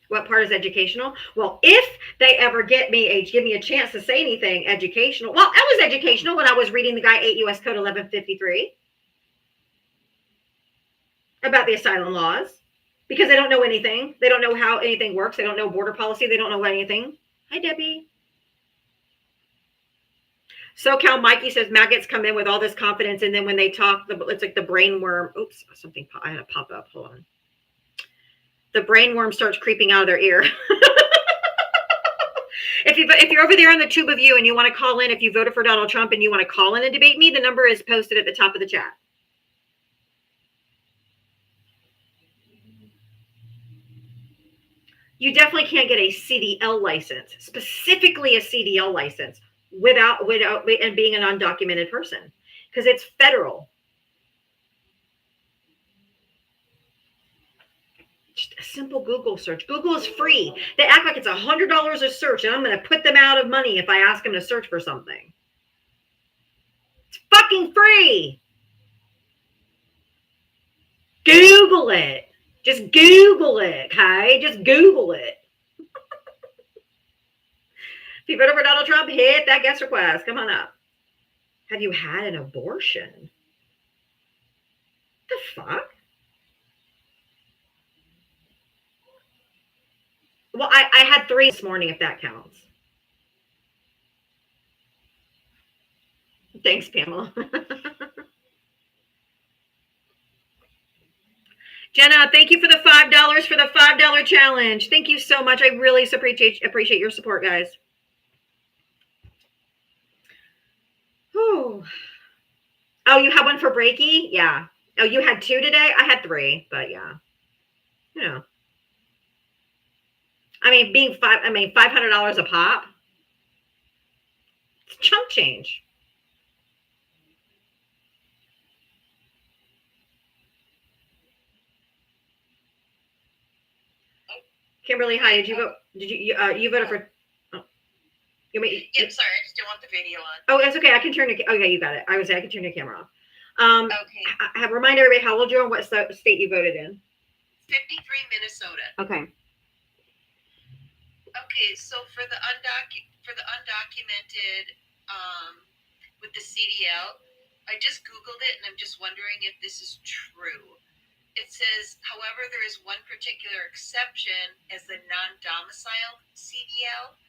What part is educational? Well, if they ever give me a chance to say anything educational, well, that was educational when I was reading the guy 8 U.S. Code 1153 about the asylum laws, because they don't know anything. They don't know how anything works. They don't know border policy. They don't know anything. Hi, Debbie. SoCal Mikey says maggots come in with all this confidence, and then when they talk, it's like the brain worm. Oops, something. I had a pop up. Hold on. The brain worm starts creeping out of their ear. If you're over there on the tube of you and you want to call in, if you voted for Donald Trump and you want to call in and debate me, the number is posted at the top of the chat. You definitely can't get a CDL license, specifically a CDL license, without and being an undocumented person, because it's federal. Just a simple Google search. Google is free. They act like it's $100 a search, and I'm going to put them out of money if I ask them to search for something. It's fucking free. Google it. Just Google it, okay? Just Google it. If you voted for Donald Trump, hit that guest request. Come on up. Have you had an abortion? The fuck? Well, I had 3 this morning, if that counts. Thanks, Pamela. Jenna, thank you for the $5 for the $5 challenge. Thank you so much. I really appreciate your support, guys. Whew. Oh, you had one for Breaky? Yeah. Oh, you had 2 today? I had 3, but yeah. You know. I mean, $500 a pop. It's chump change. Kimberly, hi. Did you vote? You voted for? Oh, Yep, sorry, I just didn't want the video on. Oh, that's okay. I can turn it. Okay, you got it. I can turn your camera off. Okay. I have remind everybody how old you are and what state you voted in. 53 Minnesota. Okay. Okay, so for the undocumented, with the CDL, I just Googled it and I'm just wondering if this is true. It says, however, there is one particular exception as the non-domiciled CDL,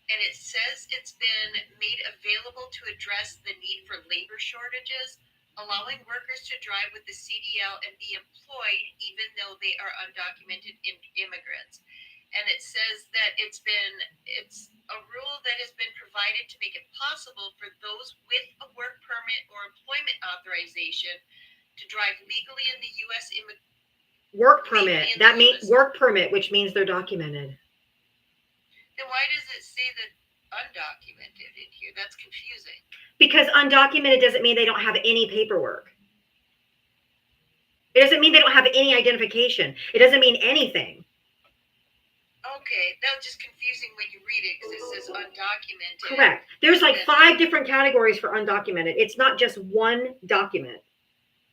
and it says it's been made available to address the need for labor shortages, allowing workers to drive with the CDL and be employed even though they are undocumented immigrants. And it says that it's a rule that has been provided to make it possible for those with a work permit or employment authorization to drive legally in the U.S. Work permit. That means work permit, which means they're documented. Then why does it say that undocumented in here? That's confusing. Because undocumented doesn't mean they don't have any paperwork. It doesn't mean they don't have any identification. It doesn't mean anything. Okay, that was just confusing when you read it because it says undocumented. Correct. There's like 5 different categories for undocumented. It's not just one document.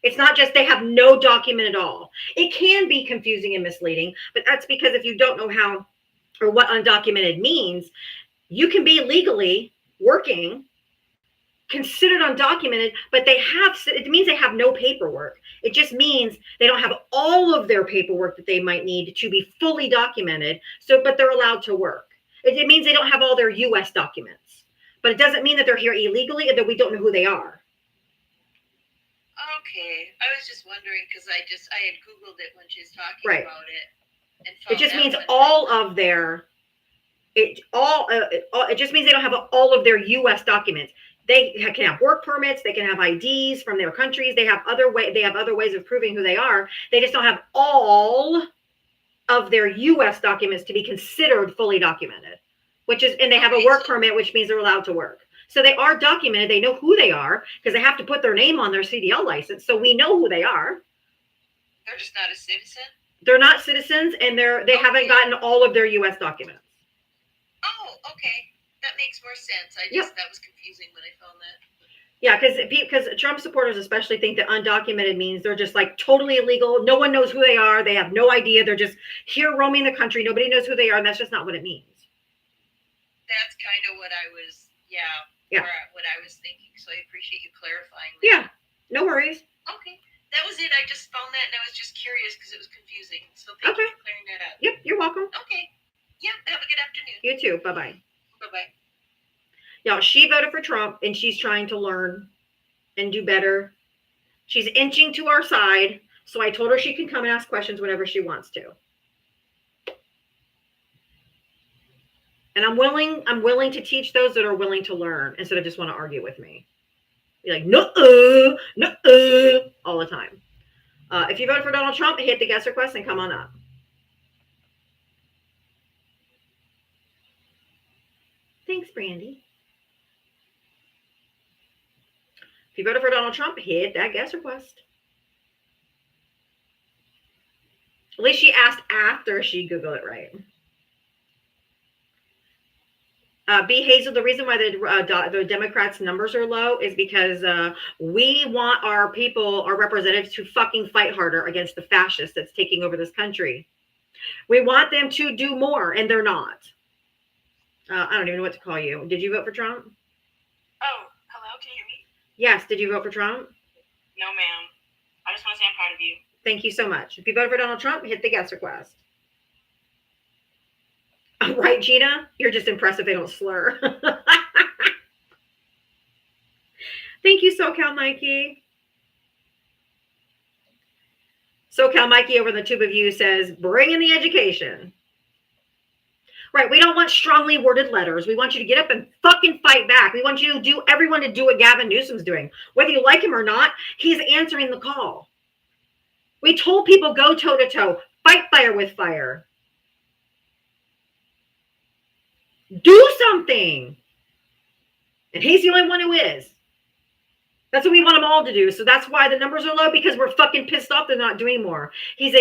It's not just they have no document at all. It can be confusing and misleading, but that's because if you don't know how or what undocumented means, you can be legally working, considered undocumented, but it means they have no paperwork. It just means they don't have all of their paperwork that they might need to be fully documented. But they're allowed to work. It means they don't have all their US documents, but it doesn't mean that they're here illegally and that we don't know who they are. Okay, I was just wondering because I had Googled it when she was talking Right. about it. And It just found means out that- all of their, it just means they don't have all of their US documents. They can have work permits, they can have IDs from their countries, they have other ways of proving who they are. They just don't have all of their US documents to be considered fully documented, and they have a work permit, which means they're allowed to work. So they are documented, they know who they are because they have to put their name on their CDL license, so we know who they are. They're just not a citizen? They're not citizens, and they haven't gotten all of their US documents. Oh, okay. That makes more sense. That was confusing when I found that. Yeah, because Trump supporters especially think that undocumented means they're just like totally illegal. No one knows who they are. They have no idea. They're just here roaming the country. Nobody knows who they are, and that's just not what it means. That's kind of what I was, what I was thinking. So I appreciate you clarifying that. Yeah, no worries. Okay. That was it. I just found that and I was just curious because it was confusing. So thank you for clearing that up. Yep, you're welcome. Okay. Yep. Have a good afternoon. You too. Bye-bye. Bye-bye. Y'all, she voted for Trump, and she's trying to learn and do better. She's inching to our side, so I told her she can come and ask questions whenever she wants to. And I'm willing to teach those that are willing to learn instead of just want to argue with me. Be like, no, all the time. If you vote for Donald Trump, hit the guest request and come on up. Thanks, Brandy. If you voted for Donald Trump, hit that guest request. At least she asked after she Googled it right. B. Hazel, the reason why the Democrats' numbers are low is because we want our people, our representatives, to fucking fight harder against the fascists that's taking over this country. We want them to do more, and they're not. I don't even know what to call you. Did you vote for Trump? Oh, hello, can you hear me? Yes. Did you vote for Trump? No, ma'am. I just want to say I'm proud of you. Thank you so much. If you voted for Donald Trump, hit the guest request. Right, Gina? You're just impressed if they don't slur. Thank you, SoCal Mikey. SoCal Mikey over the tube of you says, bring in the education. Right, we don't want strongly worded letters. We want you to get up and fucking fight back. We want everyone to do what Gavin Newsom's doing. Whether you like him or not, he's answering the call. We told people go toe to toe, fight fire with fire. Do something. And he's the only one who is. That's what we want them all to do. So that's why the numbers are low, because we're fucking pissed off they're not doing more. He's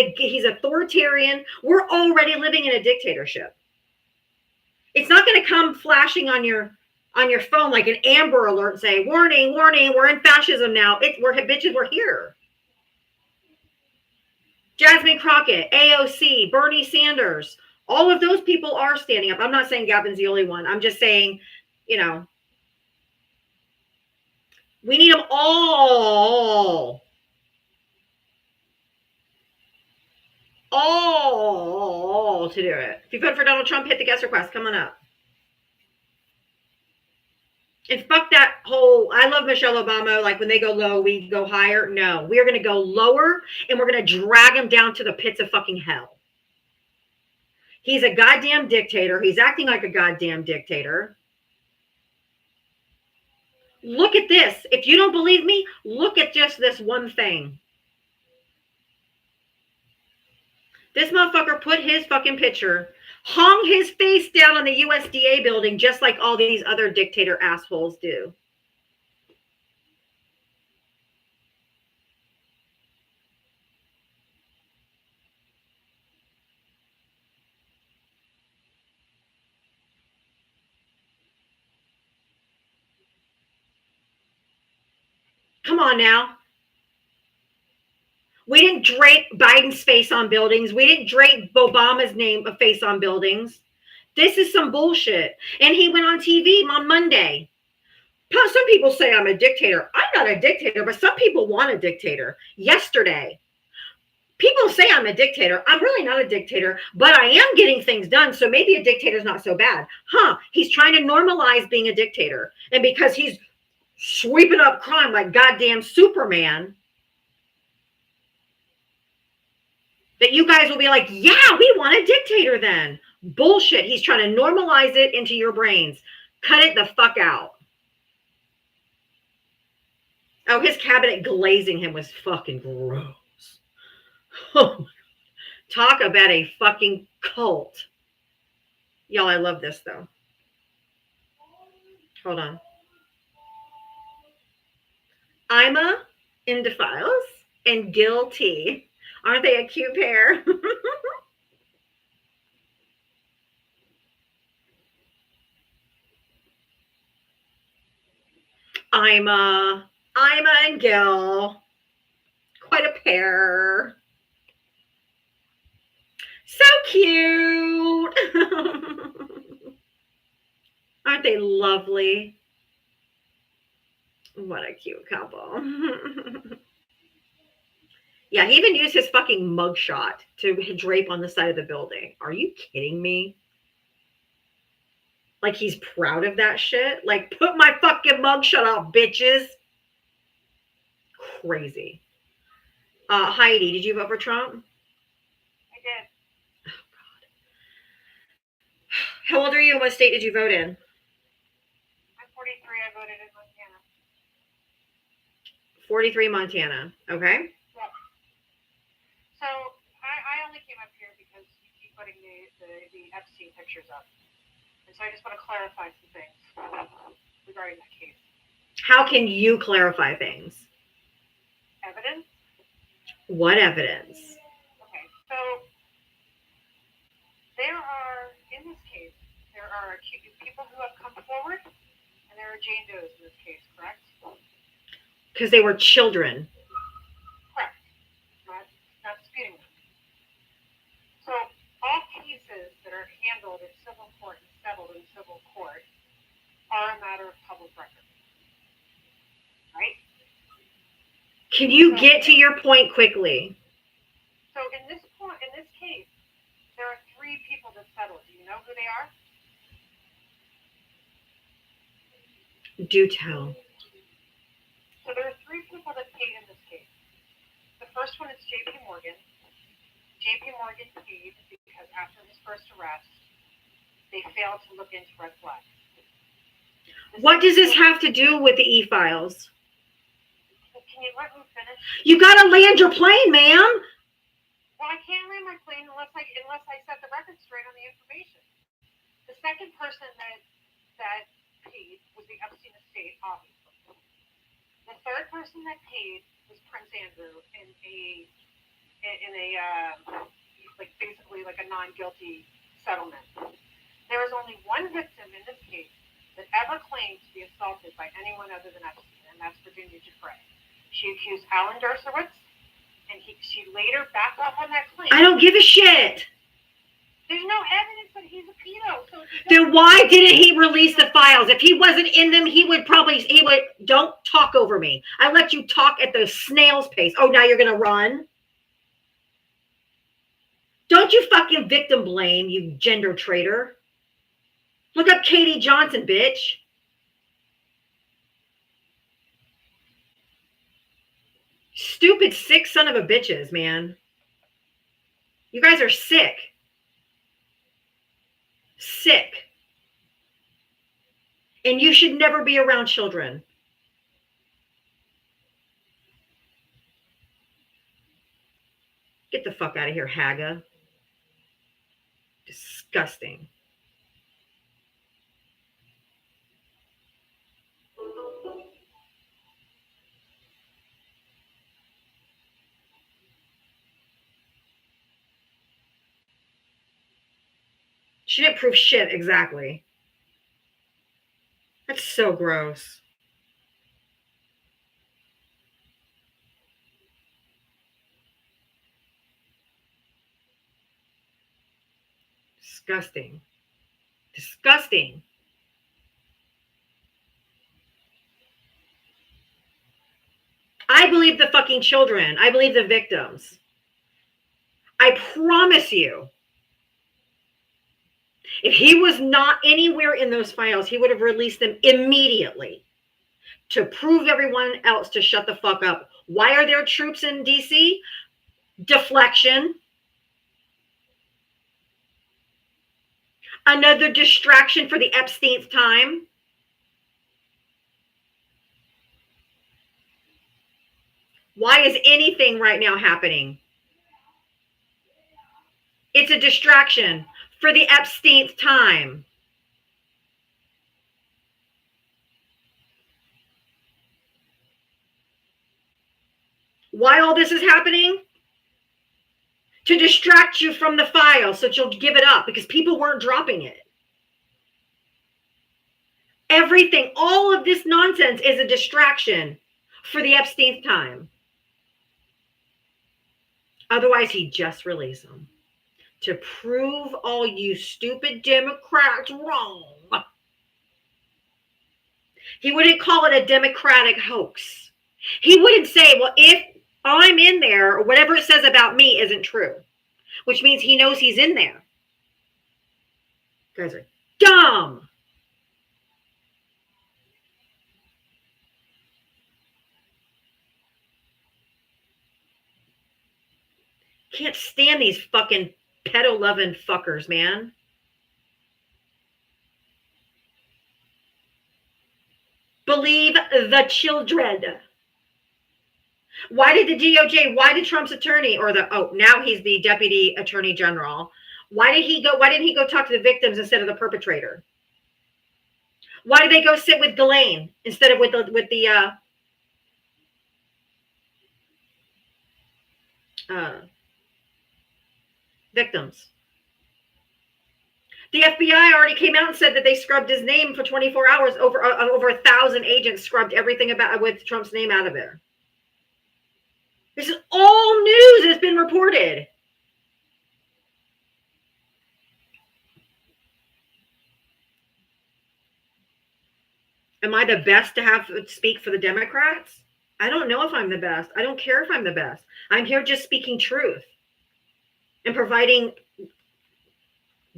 authoritarian. We're already living in a dictatorship. It's not going to come flashing on your phone like an Amber Alert saying, warning, warning, we're in fascism now. We're here. Jasmine Crockett, AOC, Bernie Sanders, all of those people are standing up. I'm not saying Gavin's the only one. I'm just saying, we need them all to do it. If you vote for Donald Trump, hit the guest request. Come on up. And fuck that whole, I love Michelle Obama, like when they go low, we go higher. No, we are going to go lower, and we're going to drag him down to the pits of fucking hell. He's a goddamn dictator. He's acting like a goddamn dictator. Look at this. If you don't believe me, look at just this one thing. This motherfucker put his fucking picture, hung his face down on the USDA building, just like all these other dictator assholes do. Come on now. We didn't drape Biden's face on buildings. We didn't drape Obama's name of face on buildings. This is some bullshit. And he went on TV on Monday. Some people say I'm a dictator. I'm not a dictator, but some people want a dictator. Yesterday, people say I'm a dictator. I'm really not a dictator, but I am getting things done. So maybe a dictator is not so bad. He's trying to normalize being a dictator. And because he's sweeping up crime like goddamn Superman, that you guys will be like, yeah, we want a dictator then. Bullshit. He's trying to normalize it into your brains. Cut it the fuck out. Oh, his cabinet glazing him was fucking gross. Oh my God. Talk about a fucking cult. Y'all, I love this though. Hold on. Ima into files and guilty. Aren't they a cute pair? Ima and Gil. Quite a pair. So cute. Aren't they lovely? What a cute couple. Yeah, he even used his fucking mugshot to drape on the side of the building. Are you kidding me? Like he's proud of that shit? Like, put my fucking mugshot out, bitches. Crazy. Heidi, did you vote for Trump? I did. Oh, God. How old are you and what state did you vote in? I'm 43. I voted in Montana. 43 Montana. Okay. Yeah. So I only came up here because you keep putting the Epstein pictures up. And so I just want to clarify some things regarding that case. How can you clarify things? Evidence? What evidence? Okay, so there are, in this case, there are people who have come forward, and there are Jane Does in this case, correct? Because they were children. Correct. Not disputing that. So all cases that are handled in civil court and settled in civil court are a matter of public record. Right? Can you get to your point quickly? So in this case, there are 3 people that settled. Do you know who they are? Do tell. So there are 3 people that paid in this case. The first one is J.P. Morgan. J.P. Morgan paid because after his first arrest, they failed to look into red flags. What does this have to do with the e-files? Can you let me finish? You gotta land your plane, ma'am. Well, I can't land my plane unless I set the record straight on the information. The second person that paid was the Epstein estate, obviously. The third person that paid was Prince Andrew in a like basically like a non-guilty settlement. There is only one victim in this case that ever claimed to be assaulted by anyone other than Epstein, and that's Virginia Giuffre. She accused Alan Dershowitz, and she later backed up on that claim. I don't give a shit. There's no evidence that he's a pedo. So Then why didn't he release the files? If he wasn't in them, he would, don't talk over me. I let you talk at the snail's pace. Oh, now you're going to run? Don't you fucking victim blame, you gender traitor. Look up Katie Johnson, bitch. Stupid, sick son of a bitches, man. You guys are sick. Sick. And you should never be around children. Get the fuck out of here, Haga. Disgusting. She didn't prove shit, exactly. That's so gross. Disgusting. Disgusting. I believe the fucking children. I believe the victims. I promise you, if he was not anywhere in those files, he would have released them immediately to prove everyone else to shut the fuck up. Why are there troops in DC? Deflection. Another distraction for the Epstein's time. Why is anything right now happening? It's a distraction for the Epstein's time. Why all this is happening? To distract you from the file so that you'll give it up because people weren't dropping it. Everything, all of this nonsense is a distraction for the Epstein's time. Otherwise, he'd just release them to prove all you stupid Democrats wrong. He wouldn't call it a Democratic hoax. He wouldn't say, well, if I'm in there, or whatever it says about me isn't true, which means he knows he's in there. You guys are dumb. Can't stand these fucking pedo-loving fuckers, man. Believe the children. Why did the DOJ, why did Trump's attorney, or now he's the deputy attorney general. Why didn't he go talk to the victims instead of the perpetrator? Why did they go sit with Ghislaine instead of with the victims? The FBI already came out and said that they scrubbed his name for 24 hours. Over 1,000 agents scrubbed everything with Trump's name out of there. This is all news that's been reported. Am I the best to speak for the Democrats? I don't know if I'm the best. I don't care if I'm the best. I'm here just speaking truth and providing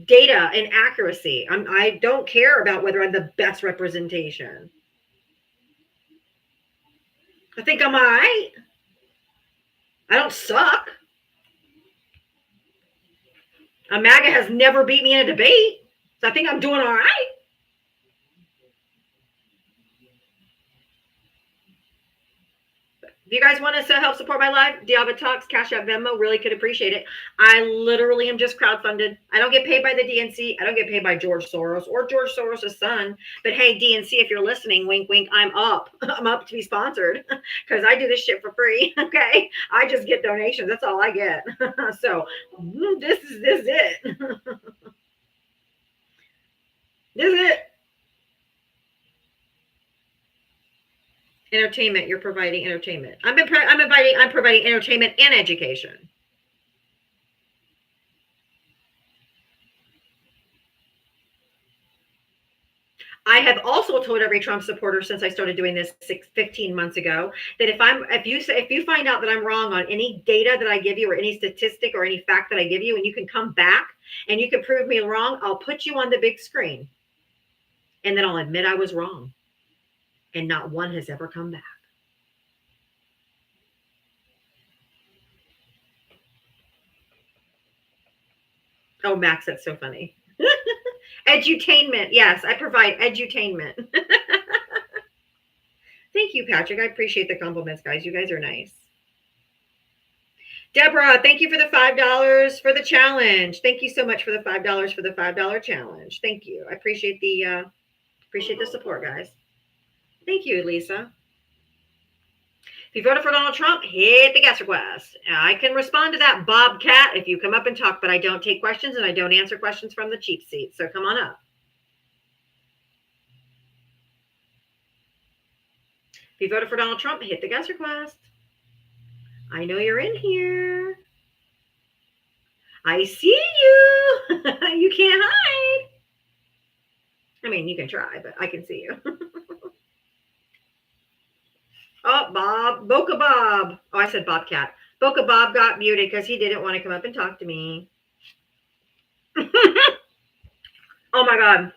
data and accuracy. I don't care about whether I'm the best representation. I think I'm all right. I don't suck. A MAGA has never beat me in a debate, so I think I'm doing all right. If you guys want us to help support my live, Diablo Talks, Cash App, Venmo, really could appreciate it. I literally am just crowdfunded. I don't get paid by the DNC. I don't get paid by George Soros or George Soros' son. But hey, DNC, if you're listening, wink, wink, I'm up. I'm up to be sponsored because I do this shit for free. Okay. I just get donations. That's all I get. So this is it. This is it. Entertainment. You're providing entertainment. I'm providing entertainment and education. I have also told every Trump supporter since I started doing this 15 months ago that if you find out that I'm wrong on any data that I give you or any statistic or any fact that I give you, and you can come back and you can prove me wrong, I'll put you on the big screen, and then I'll admit I was wrong. And not one has ever come back. Oh, Max, that's so funny. Edutainment. Yes, I provide edutainment. Thank you, Patrick. I appreciate the compliments, guys. You guys are nice. Deborah, thank you for the $5 for the challenge. Thank you so much for the $5 for the $5 challenge. Thank you. I appreciate the support, guys. Thank you, Lisa. If you voted for Donald Trump, hit the guest request. I can respond to that, Bobcat, if you come up and talk, but I don't take questions and I don't answer questions from the cheap seat. So come on up. If you voted for Donald Trump, hit the guest request. I know you're in here. I see you. You can't hide. I mean, you can try, but I can see you. Oh, Bob, Boca Bob. Oh, I said Bobcat. Boca Bob got muted because he didn't want to come up and talk to me. Oh my God.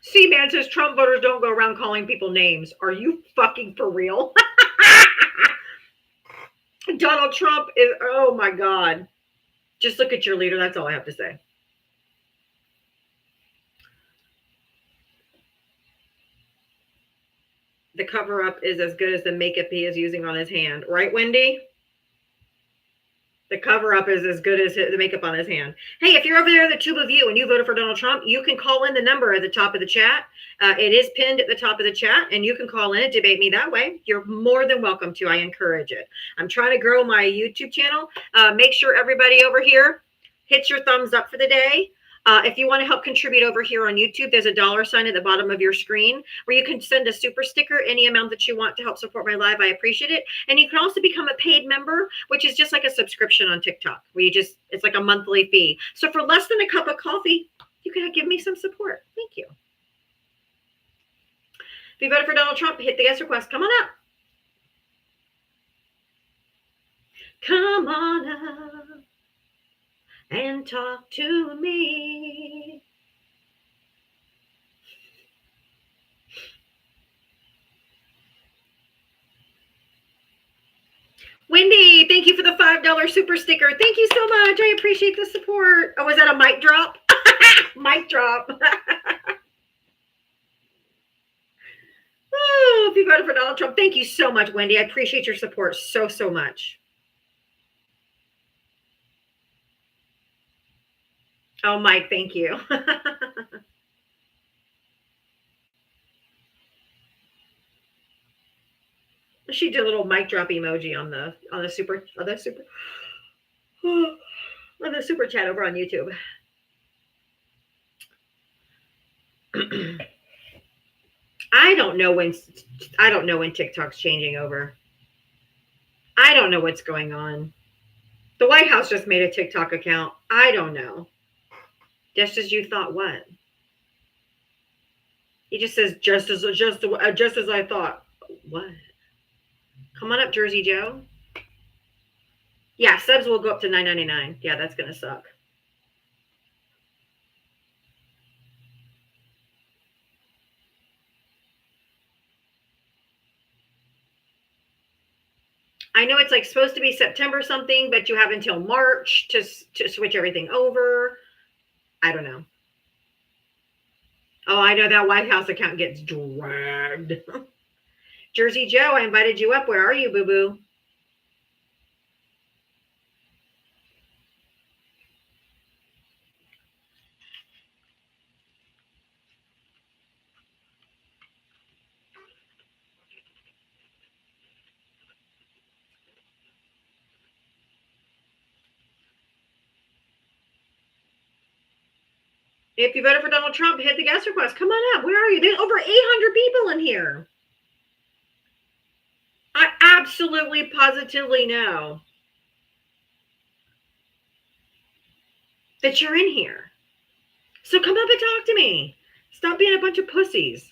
C-Man says Trump voters don't go around calling people names. Are you fucking for real? Donald Trump is, oh my God. Just look at your leader. That's all I have to say. The cover up is as good as the makeup he is using on his hand. Right, Wendy? The cover up is as good as the makeup on his hand. Hey, if you're over there in the tube of you and you voted for Donald Trump, you can call in the number at the top of the chat. It is pinned at the top of the chat, and you can call in and debate me that way. You're more than welcome to. I encourage it. I'm trying to grow my YouTube channel. Make sure everybody over here hits your thumbs up for the day. If you want to help contribute over here on YouTube, there's a $sign at the bottom of your screen where you can send a super sticker, any amount that you want to help support my live. I appreciate it. And you can also become a paid member, which is just like a subscription on TikTok, where it's like a monthly fee. So for less than a cup of coffee, you can give me some support. Thank you. If you voted for Donald Trump, hit the guest request. Come on up. Come on up and talk to me. Wendy, thank you for the $5 super sticker. Thank you so much. I appreciate the support. Oh, was that a mic drop? Mic drop. Oh, if you voted for Donald Trump, thank you so much, Wendy. I appreciate your support so, so much. Oh, Mike, thank you. She did a little mic drop emoji on the super chat over on YouTube. I don't know when TikTok's changing over. I don't know what's going on. The White House just made a TikTok account. I don't know. Just as you thought, what? He just says just as I thought. What? Come on up, Jersey Joe. Yeah, subs will go up to $9.99. Yeah, that's gonna suck. I know it's like supposed to be September something, but you have until March to switch everything over. I don't know. Oh, I know that White House account gets dragged. Jersey Joe, I invited you up. Where are you, boo-boo? If you voted for Donald Trump, hit the guest request. Come on up. Where are you? There's over 800 people in here. I absolutely, positively know that you're in here. So come up and talk to me. Stop being a bunch of pussies.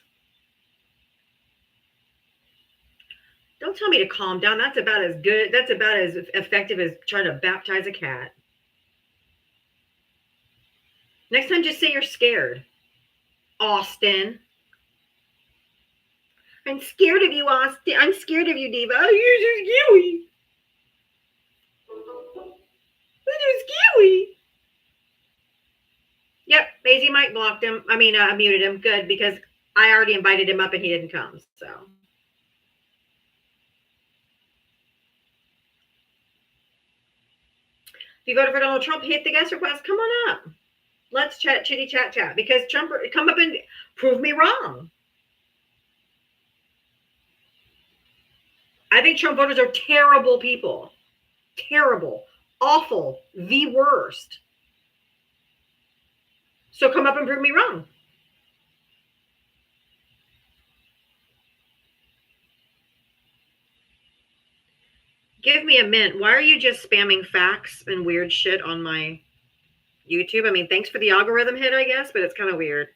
Don't tell me to calm down. That's about as good. That's about as effective as trying to baptize a cat. Next time, just say you're scared. Austin. I'm scared of you, Austin. I'm scared of you, Diva. Oh, you're so scary. You're scary. Yep, Maisie Mike blocked him. I mean, muted him. Good, because I already invited him up and he didn't come. So. If you voted for Donald Trump, hit the guest request. Come on up. Let's chat, chitty chat chat. Because Trump, come up and prove me wrong. I think Trump voters are terrible people. Terrible. Awful. The worst. So come up and prove me wrong. Give me a mint. Why are you just spamming facts and weird shit on my YouTube? I mean, thanks for the algorithm hit, I guess, but it's kind of weird.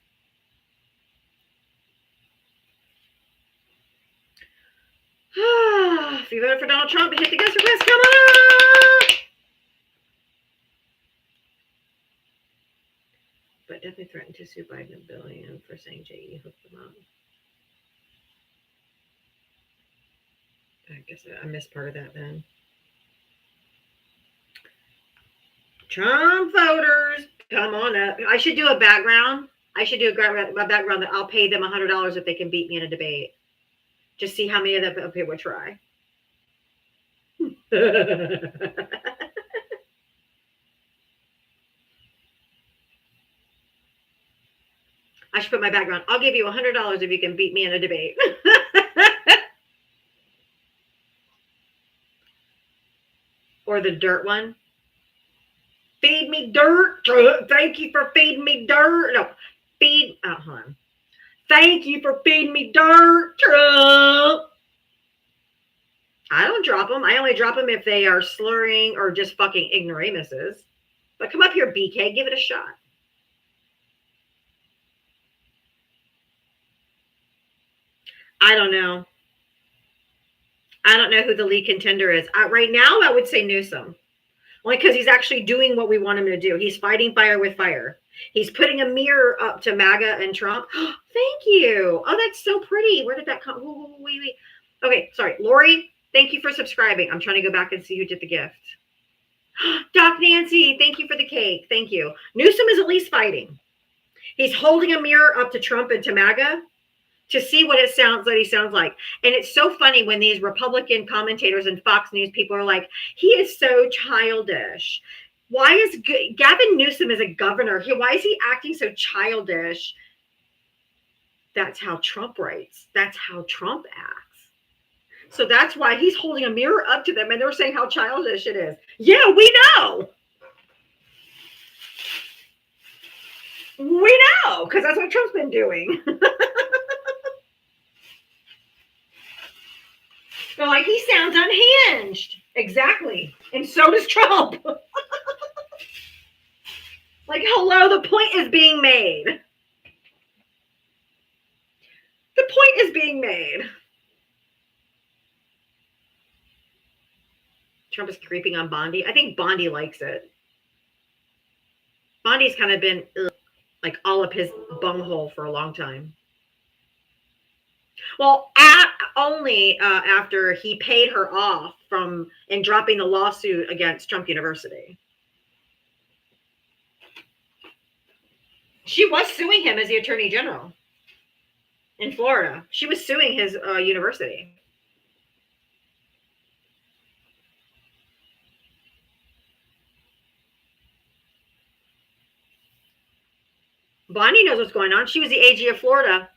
If you voted for Donald Trump, hit the guest request. Come on! But definitely threatened to sue Biden $1 billion for saying JE hooked them up. I guess I missed part of that then. Trump voters, come on up. I should do a background. I should do a background that I'll pay them $100 if they can beat me in a debate. Just see how many of them would try. I should put my background. I'll give you $100 if you can beat me in a debate. Or the dirt one. Feed me dirt. Thank you for feeding me dirt. No, hold on. Thank you for feeding me dirt, Trump. I don't drop them. I only drop them if they are slurring or just fucking ignoramuses. But come up here, BK. Give it a shot. I don't know. I don't know who the lead contender is. Right now, I would say Newsom. Only because he's actually doing what we want him to do. He's fighting fire with fire. He's putting a mirror up to MAGA and Trump. Thank you. Oh, that's so pretty. Where did that come? Wait. Okay, sorry. Lori, thank you for subscribing. I'm trying to go back and see who did the gift. Doc Nancy, thank you for the cake. Thank you. Newsom is at least fighting. He's holding a mirror up to Trump and to MAGA to see what he sounds like. And it's so funny when these Republican commentators and Fox News people are like, he is so childish. Why is Gavin Newsom is a governor? Why is he acting so childish? That's how Trump writes. That's how Trump acts. So that's why he's holding a mirror up to them and they're saying how childish it is. Yeah, we know. We know, because that's what Trump's been doing. They're like, he sounds unhinged. Exactly. And so does Trump. Like, hello, the point is being made. The point is being made. Trump is creeping on Bondi. I think Bondi likes it. Bondi's kind of been like all up his bunghole for a long time. Well, only after he paid her off in dropping the lawsuit against Trump University. She was suing him as the attorney general in Florida. She was suing his university. Bonnie knows what's going on. She was the AG of Florida.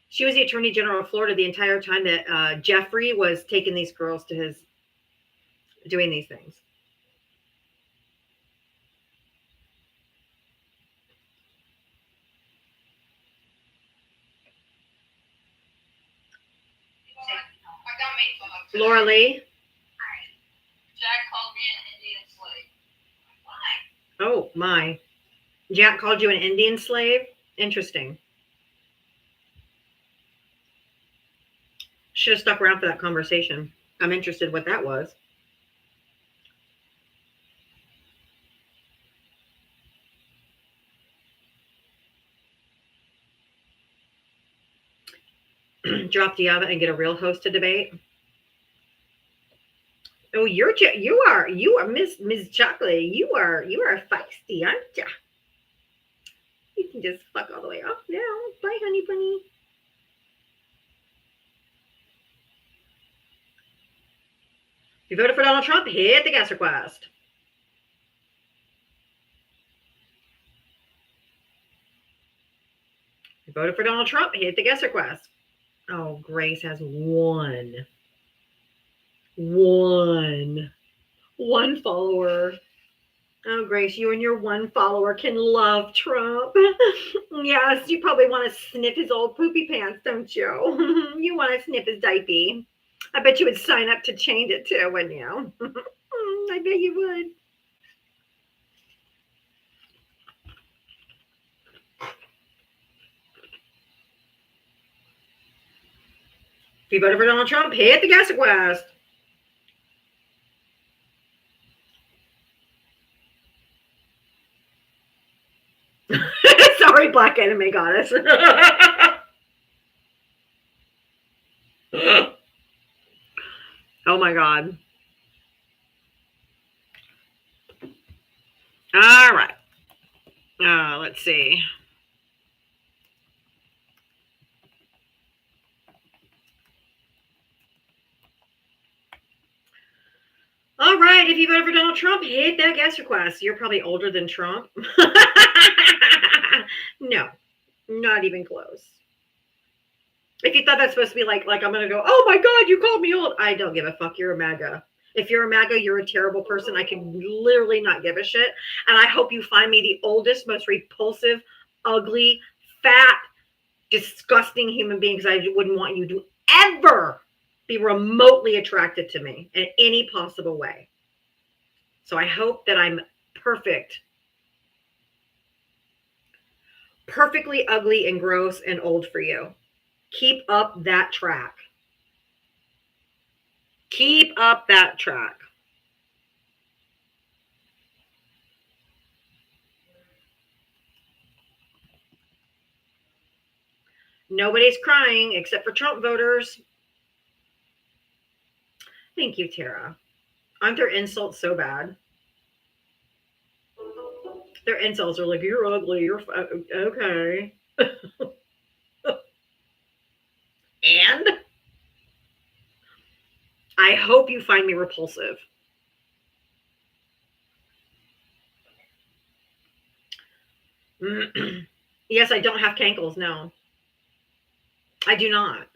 She was the attorney general of Florida the entire time that Jeffrey was taking these girls to doing these things. Laura Lee. Jack called me an Indian slave. Why? Oh my. Jack called you an Indian slave? Interesting. Should have stuck around for that conversation. I'm interested what that was. Drop Diava and get a real host to debate. Oh, you are Miss Chocolate. You are feisty, aren't ya? You can just fuck all the way off now. Bye, honey bunny. If you voted for Donald Trump, hit the guest request. If you voted for Donald Trump, hit the guest request. Oh, Grace has one. One follower. Oh, Grace, you and your one follower can love Trump. Yes, you probably want to sniff his old poopy pants, don't you? You want to sniff his diaper. I bet you would sign up to change it too, wouldn't you? I bet you would. If you voted for Donald Trump, hit the gas request. Sorry, Black Anime Goddess. Oh my God. All right. Let's see. All right. If you voted for Donald Trump, hit that guest request. You're probably older than Trump. No, not even close. If you thought that's supposed to be like I'm going to go, oh my God, you called me old. I don't give a fuck. You're a MAGA. If you're a MAGA, you're a terrible person. I can literally not give a shit. And I hope you find me the oldest, most repulsive, ugly, fat, disgusting human being, because I wouldn't want you to ever be remotely attracted to me in any possible way. So I hope that I'm perfect. Perfectly ugly and gross and old for you. Keep up that track. Keep up that track. Nobody's crying except for Trump voters. Thank you, Tara. Aren't their insults so bad? Their insults are like, you're ugly, you're okay. And I hope you find me repulsive. Yes, I don't have cankles. No, I do not.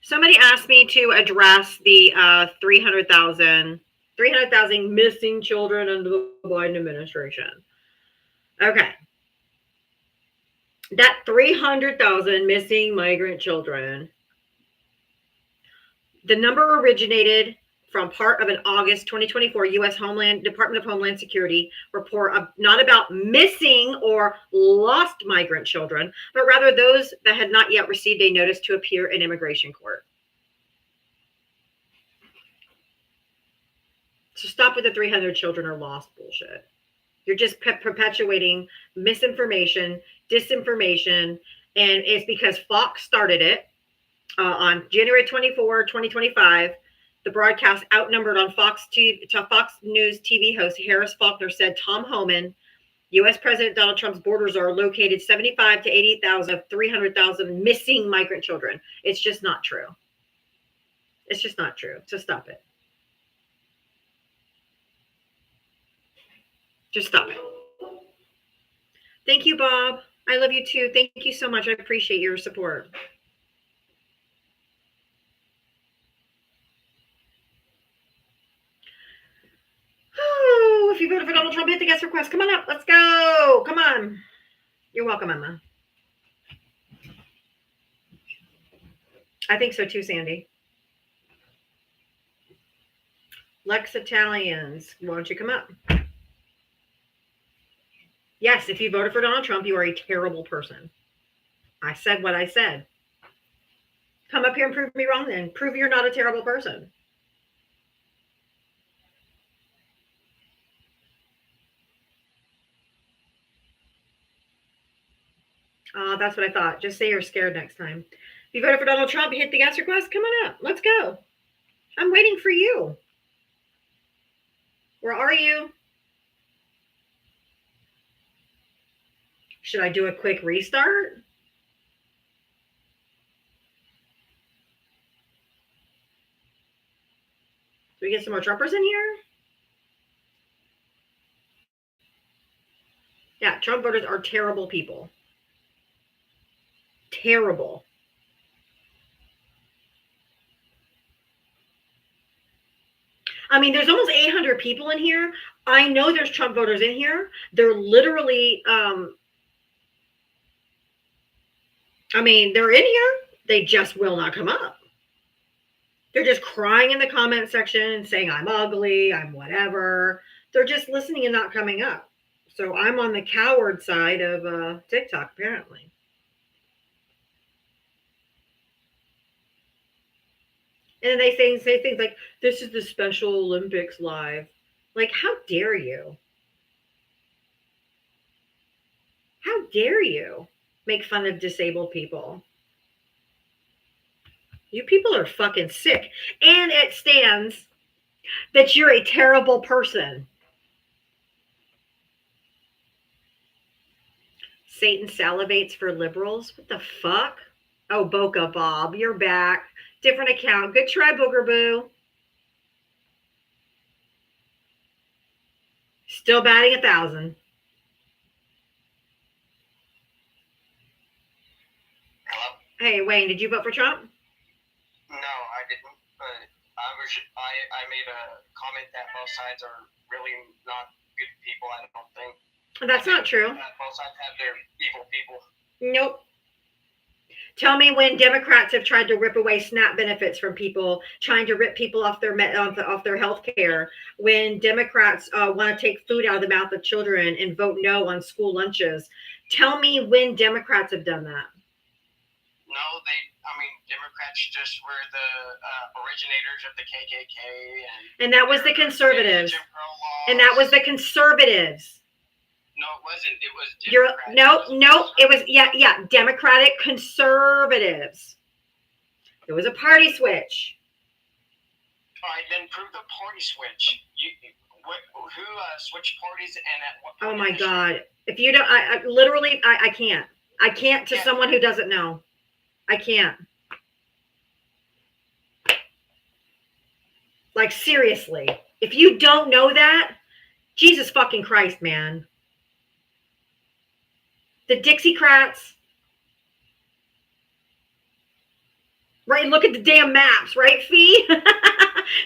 Somebody asked me to address the 300,000 missing children under the Biden administration. Okay. That 300,000 missing migrant children, the number originated from part of an August 2024 U.S. Department of Homeland Security report not about missing or lost migrant children, but rather those that had not yet received a notice to appear in immigration court. So stop with the 300 children are lost bullshit. You're just perpetuating misinformation, disinformation, and it's because Fox started it on January 24, 2025. The broadcast outnumbered on Fox News TV host Harris Faulkner said Tom Homan, U.S. President Donald Trump's borders are located 75 to 80,000 of 300,000 missing migrant children. It's just not true. It's just not true. So stop it. Just stop it. Thank you, Bob. I love you too. Thank you so much. I appreciate your support. Oh, if you voted for Donald Trump, hit the guest request. Come on up. Let's go. Come on. You're welcome, Emma. I think so too, Sandy. Lex Italians, why don't you come up? Yes, if you voted for Donald Trump, you are a terrible person. I said what I said. Come up here and prove me wrong then. Prove you're not a terrible person. That's what I thought. Just say you're scared next time. If you voted for Donald Trump, hit the guest request. Come on up. Let's go. I'm waiting for you. Where are you? Should I do a quick restart? we get some more Trumpers in here? Yeah, Trump voters are terrible people. Terrible. I mean, there's almost 800 people in here. I know there's Trump voters in here. They're literally, I mean, they're in here. They just will not come up. They're just crying in the comment section and saying, I'm ugly, I'm whatever. They're just listening and not coming up. So I'm on the coward side of TikTok, apparently. And they say things like, this is the Special Olympics live. Like, how dare you? How dare you make fun of disabled people? You people are fucking sick. And it stands that you're a terrible person. Satan salivates for liberals. What the fuck? Oh, Boca Bob, you're back. Different account. Good try, Booger Boo. Still batting 1,000. Hello? Hey, Wayne, did you vote for Trump? No, I didn't. But I made a comment that both sides are really not good people. I don't think. That's not true. Both sides have their evil people. Nope. Tell me when Democrats have tried to rip away SNAP benefits from people, trying to rip people off their health care, when Democrats want to take food out of the mouth of children and vote no on school lunches. Tell me when Democrats have done that. No, Democrats just were the originators of the KKK. And that was the conservatives. And that was the conservatives. No, it wasn't. It was Democrats. No, it was, yeah, Democratic conservatives. It was a party switch. All right, then prove the party switch. Who switched parties and at what point? Oh my God. If you don't, I literally, I can't. I can't to someone who doesn't know. I can't. Like, seriously. If you don't know that, Jesus fucking Christ, man. The Dixiecrats. Right, look at the damn maps, right, Fee? Look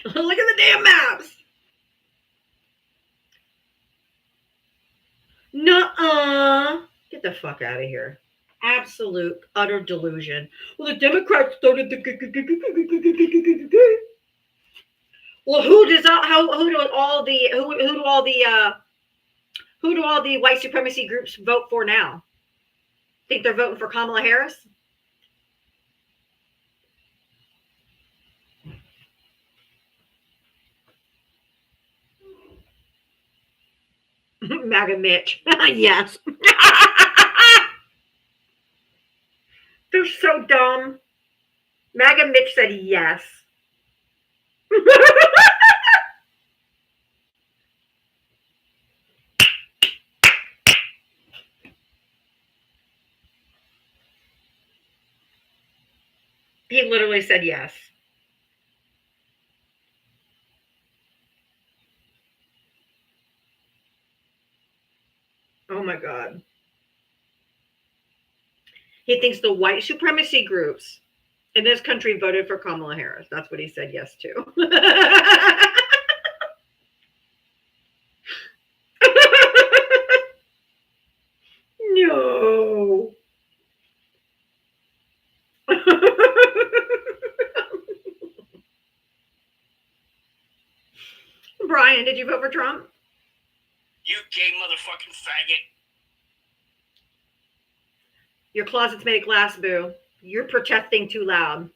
at the damn maps. Nuh-uh. Get the fuck out of here. Absolute, utter delusion. Well, the Democrats started the... Well, who do all the white supremacy groups vote for now? Think they're voting for Kamala Harris? MAGA Mitch. Yes. They're so dumb. MAGA Mitch said yes. He literally said yes. Oh my God. He thinks the white supremacy groups in this country voted for Kamala Harris. That's what he said yes to. No. Brian, did you vote for Trump? You gay motherfucking faggot. Your closet's made of glass, boo. You're protesting too loud.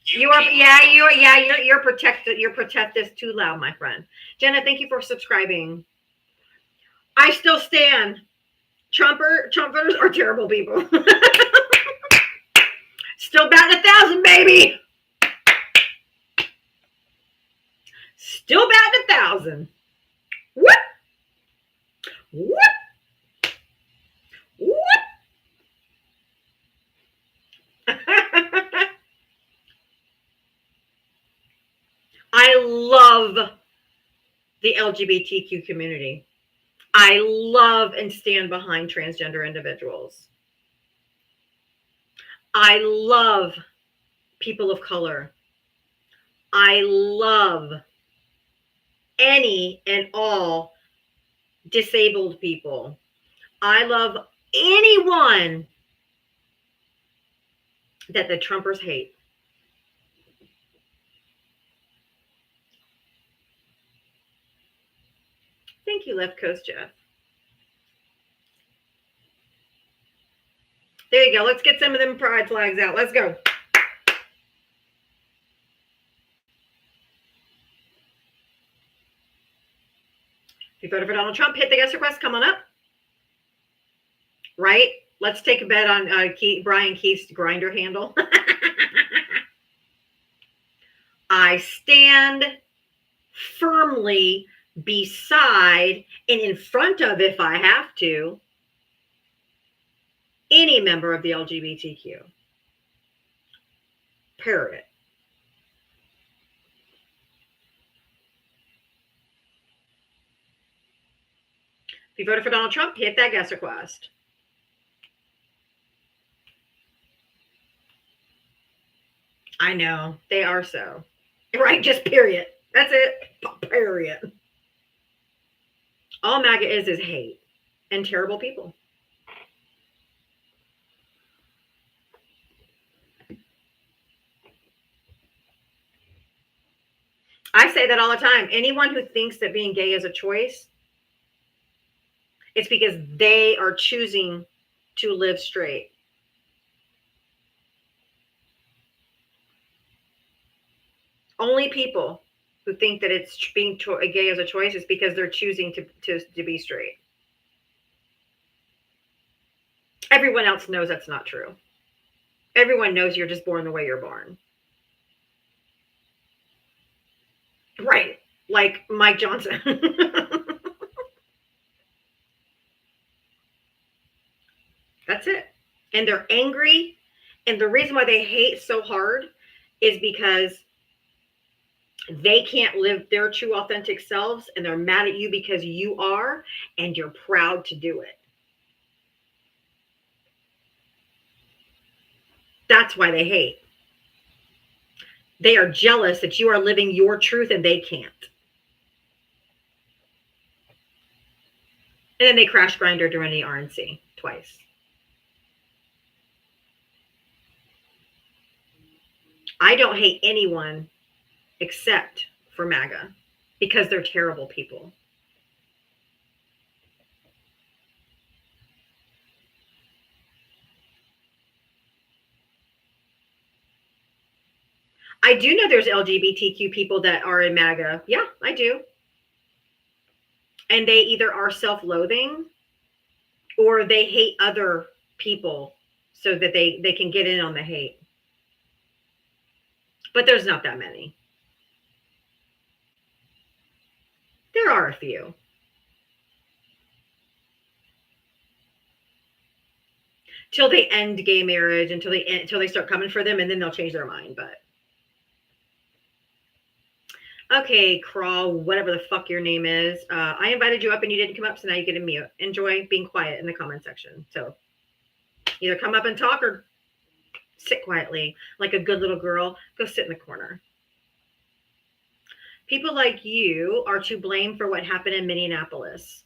You're protesting too loud, my friend. Jenna, thank you for subscribing. I still stand. Trump voters are terrible people. Still batting 1,000, baby. Still batting 1,000. Whoop. Whoop. Whoop. I love the LGBTQ community. I love and stand behind transgender individuals. I love people of color. I love any and all disabled people. I love anyone that the Trumpers hate. Thank you, Left Coast Jeff. There you go. Let's get some of them pride flags out. Let's go. If you voted for Donald Trump, hit the guest request. Come on up. Right? Let's take a bet on Brian Keith's grinder handle. I stand firmly beside and in front of, if I have to, any member of the LGBTQ. Period. If you voted for Donald Trump, hit that guest request. I know, they are so. Right, just period. That's it. Period. All MAGA is hate and terrible people. I say that all the time. Anyone who thinks that being gay is a choice, it's because they are choosing to live straight. Only people who think that it's being gay as a choice is because they're choosing to be straight. Everyone else knows that's not true. Everyone knows you're just born the way you're born. Right. Like Mike Johnson. That's it. And they're angry. And the reason why they hate so hard is because they can't live their true authentic selves, and they're mad at you because you are, and you're proud to do it. That's why they hate. They are jealous that you are living your truth and they can't. And then they crash Grindr during the RNC twice. I don't hate anyone except for MAGA because they're terrible people. I do know there's LGBTQ people that are in MAGA. Yeah, I do. And they either are self-loathing or they hate other people so that they can get in on the hate. But there's not that many. There are a few. Till they end gay marriage, until they start coming for them, and then they'll change their mind. But okay, Crawl, whatever the fuck your name is. I invited you up and you didn't come up, so now you get a mute. Enjoy being quiet in the comment section. So either come up and talk or sit quietly like a good little girl. Go sit in the corner. People like you are to blame for what happened in Minneapolis.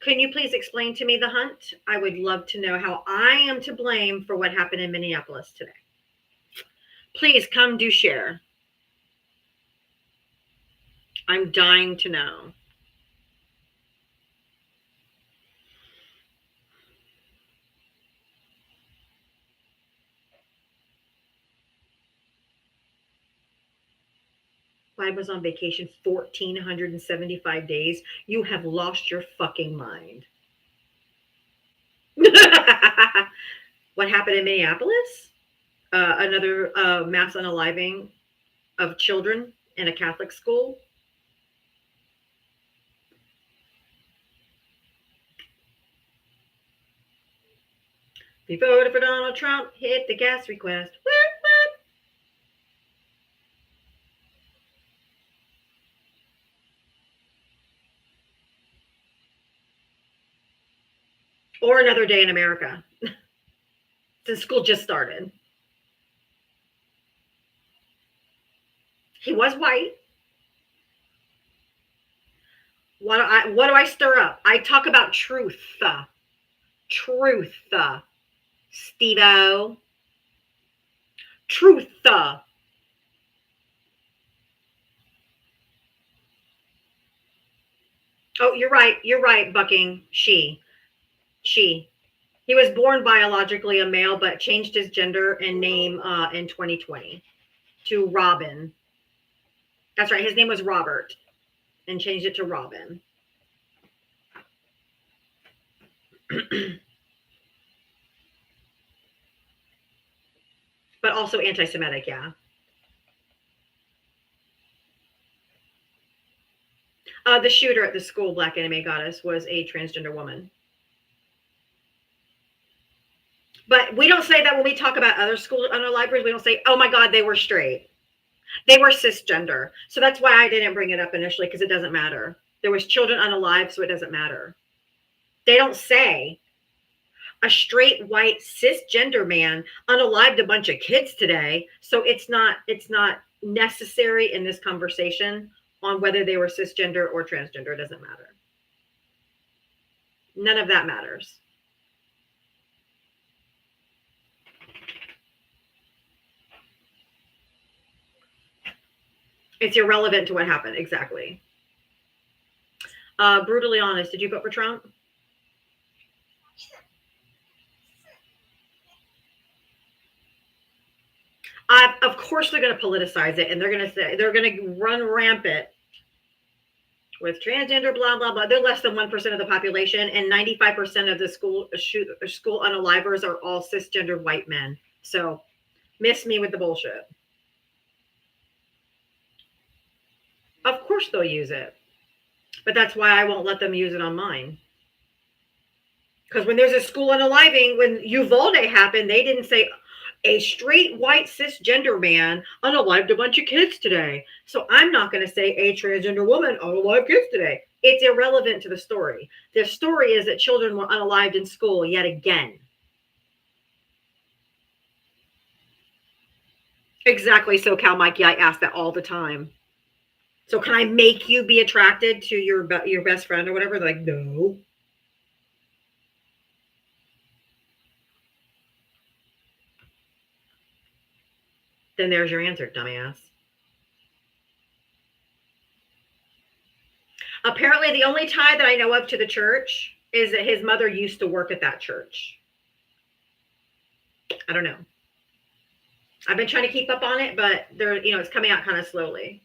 Can you please explain to me, The Hunt? I would love to know how I am to blame for what happened in Minneapolis today. Please come do share. I'm dying to know. I was on vacation 1,475 days. You have lost your fucking mind. What happened in Minneapolis? Another mass unaliving of children in a Catholic school. If you voted for Donald Trump, hit the gas request. Whoop, whoop. Or Another Day in America. Since school just started. He was white. What do I stir up? I talk about truth. Truth. Steve-O. Truth. Oh, you're right, Bucking. She. He was born biologically a male, but changed his gender and name in 2020 to Robin. That's right. His name was Robert and changed it to Robin. But also anti-Semitic, yeah. The shooter at the school, Black Anime Goddess, was a transgender woman. But we don't say that when we talk about other school unalivers. We don't say, oh my God, they were straight. They were cisgender. So that's why I didn't bring it up initially, because it doesn't matter. There was children unalived, so it doesn't matter. They don't say a straight white cisgender man unalived a bunch of kids today. So it's not necessary in this conversation on whether they were cisgender or transgender. It doesn't matter. None of that matters. It's irrelevant to what happened. Exactly. Brutally honest. Did you vote for Trump? Of course they're going to politicize it, and they're going to run rampant with transgender, blah, blah, blah. They're less than 1% of the population, and 95% of the school unalivers are all cisgender white men. So miss me with the bullshit. Of course they'll use it. But that's why I won't let them use it on mine. Because when there's a school unaliving, when Uvalde happened, they didn't say a straight white cisgender man unalived a bunch of kids today. So I'm not going to say a transgender woman unalived kids today. It's irrelevant to the story. The story is that children were unalived in school yet again. Exactly. So Cal Mikey, I ask that all the time. So can I make you be attracted to your best friend or whatever? They're like, no. Then there's your answer, dumbass. Apparently, the only tie that I know of to the church is that his mother used to work at that church. I don't know. I've been trying to keep up on it, but it's coming out kind of slowly.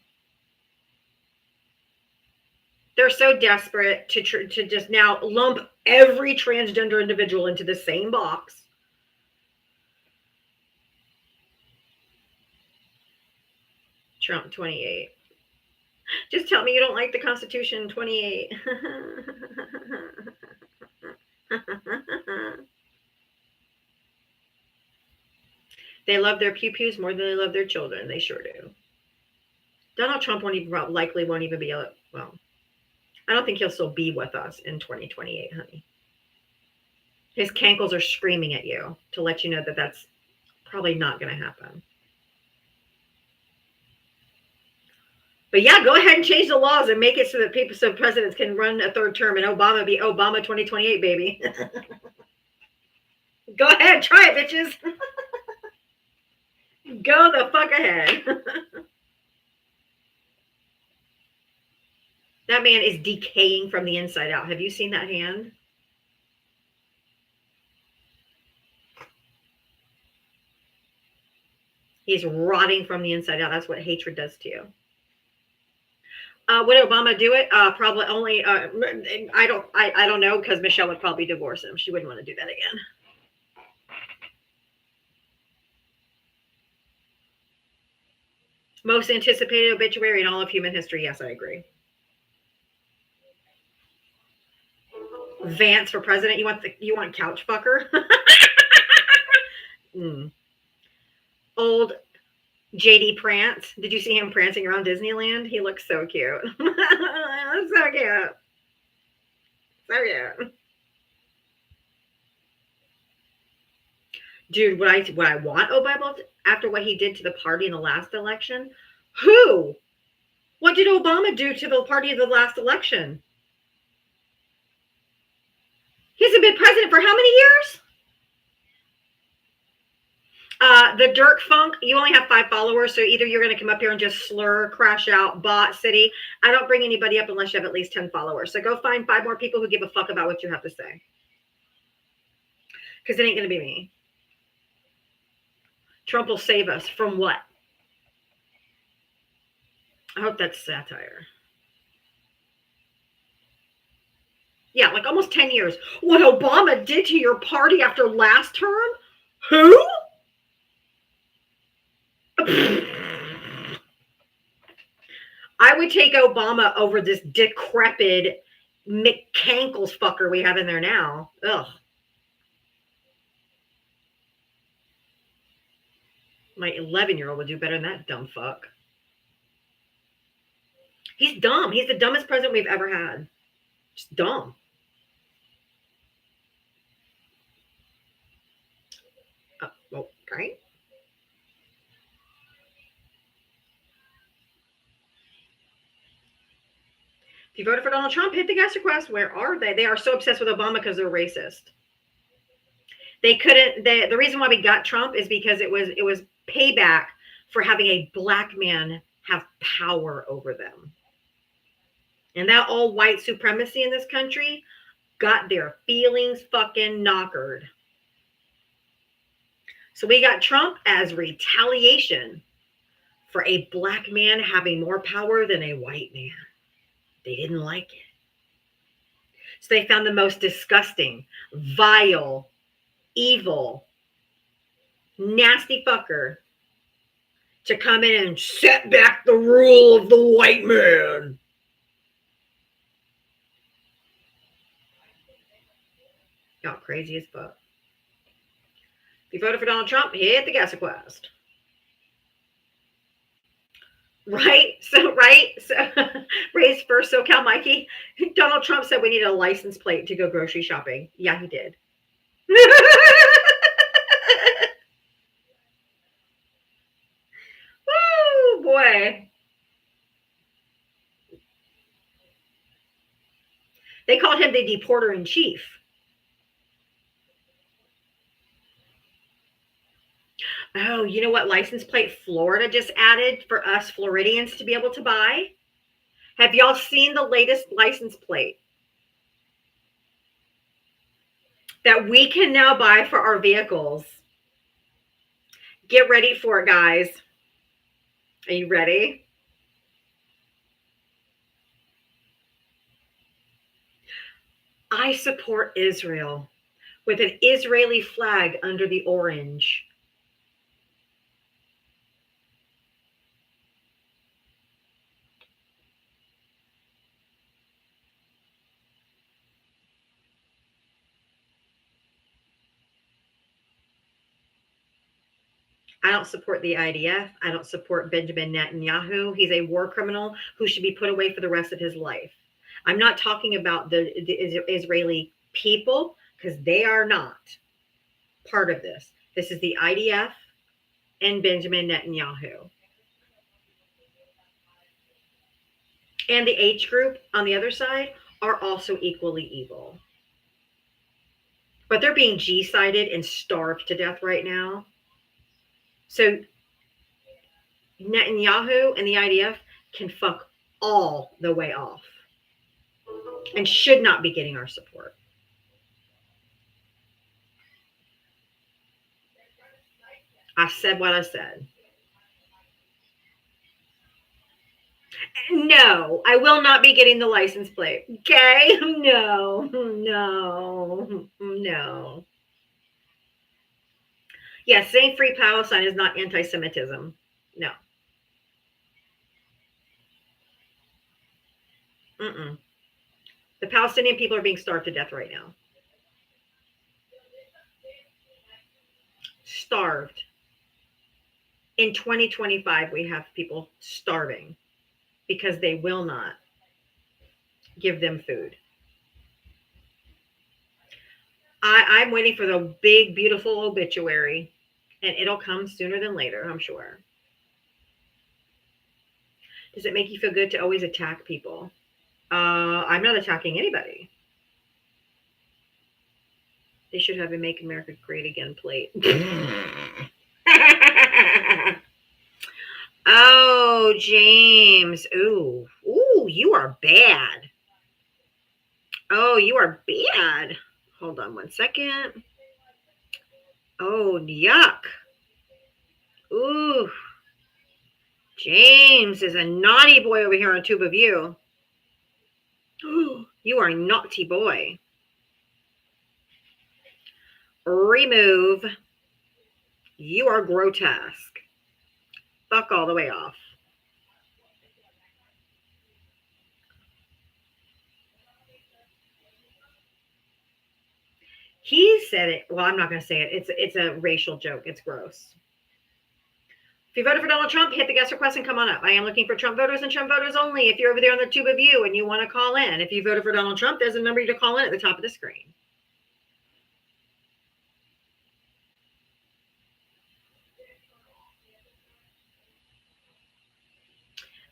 They're so desperate to just now lump every transgender individual into the same box. Trump 28. Just tell me you don't like the Constitution 28. They love their pew-pews more than they love their children. They sure do. Donald Trump won't even be, well, I don't think he'll still be with us in 2028, honey. His cankles are screaming at you to let you know that that's probably not going to happen. But yeah, go ahead and change the laws and make it so that so presidents can run a third term and Obama be Obama 2028, baby. Go ahead, try it, bitches. Go the fuck ahead. That man is decaying from the inside out. Have you seen that hand? He's rotting from the inside out. That's what hatred does to you. Would Obama do it? Probably only. I don't know, because Michelle would probably divorce him. She wouldn't want to do that again. Most anticipated obituary in all of human history. Yes, I agree. Vance for president. You want couch fucker? Old JD Prance. Did you see him prancing around Disneyland? He looks so cute. So cute. So cute. Dude, would I want Obama after what he did to the party in the last election? Who? What did Obama do to the party of the last election? He hasn't been president for how many years? The Dirk Funk, you only have 5 followers, so either you're going to come up here and just slur, crash out, bot city. I don't bring anybody up unless you have at least 10 followers. So go find 5 more people who give a fuck about what you have to say. Because it ain't going to be me. Trump will save us from what? I hope that's satire. Yeah, like almost 10 years. What Obama did to your party after last term? Who? I would take Obama over this decrepit McCankles fucker we have in there now. Ugh. My 11-year-old would do better than that dumb fuck. He's dumb. He's the dumbest president we've ever had. Just dumb. Okay. If you voted for Donald Trump, hit the guest request. Where are they? They are so obsessed with Obama because they're racist. They couldn't. The reason why we got Trump is because it was payback for having a black man have power over them. And that all white supremacy in this country got their feelings fucking knockered. So we got Trump as retaliation for a black man having more power than a white man. They didn't like it. So they found the most disgusting, vile, evil, nasty fucker to come in and set back the rule of the white man. Y'all crazy as fuck. If you voted for Donald Trump, hit the guest request. Right? So raise first SoCal Mikey. Donald Trump said we need a license plate to go grocery shopping. Yeah, he did. Oh boy. They called him the deporter in chief. Oh, you know what license plate Florida just added for us Floridians to be able to buy? Have y'all seen the latest license plate that we can now buy for our vehicles? Get ready for it, guys. Are you ready? I support Israel with an Israeli flag under the orange. I don't support the IDF. I don't support Benjamin Netanyahu. He's a war criminal who should be put away for the rest of his life. I'm not talking about the Israeli people because they are not part of this. This is the IDF and Benjamin Netanyahu. And the H group on the other side are also equally evil. But they're being G-sided and starved to death right now. So Netanyahu and the IDF can fuck all the way off and should not be getting our support. I said what I said. No, I will not be getting the license plate. Okay? No. Yes, saying free Palestine is not anti-Semitism. No. The Palestinian people are being starved to death right now. Starved. In 2025, we have people starving because they will not give them food. I'm waiting for the big, beautiful obituary, and it'll come sooner than later, I'm sure. Does it make you feel good to always attack people? I'm not attacking anybody. They should have a Make America Great Again plate. Oh, James. Ooh, you are bad. Oh, you are bad. Hold on one second. Oh, yuck. Ooh. James is a naughty boy over here on Tube of You. You are a naughty boy. Remove. You are grotesque. Fuck all the way off. He said it. Well, I'm not going to say it. It's a racial joke. It's gross. If you voted for Donald Trump, hit the guest request and come on up. I am looking for Trump voters and Trump voters only. If you're over there on the Tube of You and you want to call in, if you voted for Donald Trump, there's a number to call in at the top of the screen.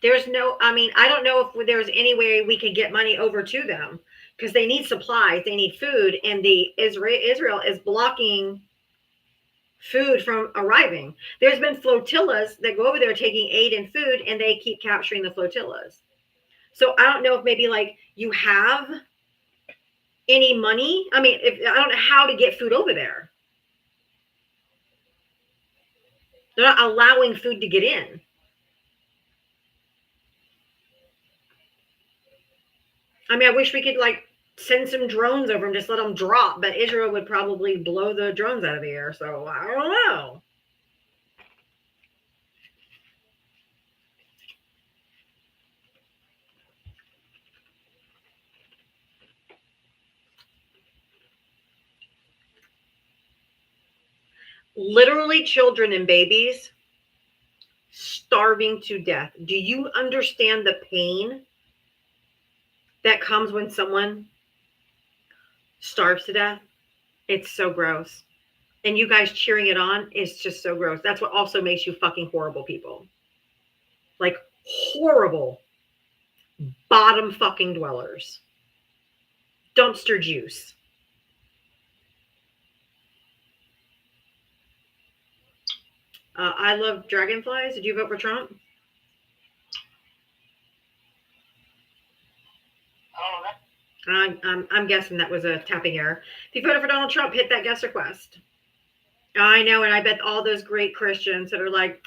There's no, I mean, I don't know if there's any way we could get money over to them because they need supplies, they need food, and Israel is blocking food from arriving. There's been flotillas that go over there taking aid and food, and they keep capturing the flotillas. So I don't know if maybe like you have any money. I mean, I don't know how to get food over there. They're not allowing food to get in. I mean, I wish we could like send some drones over and just let them drop, but Israel would probably blow the drones out of the air. So I don't know. Literally children and babies starving to death. Do you understand the pain that comes when someone starves to death? It's so gross. And you guys cheering it on is just so gross. That's what also makes you fucking horrible people. Like horrible bottom fucking dwellers. Dumpster juice. I love dragonflies. Did you vote for Trump? I'm guessing that was a tapping error. If you voted for Donald Trump, hit that guest request. I know, and I bet all those great Christians that are like,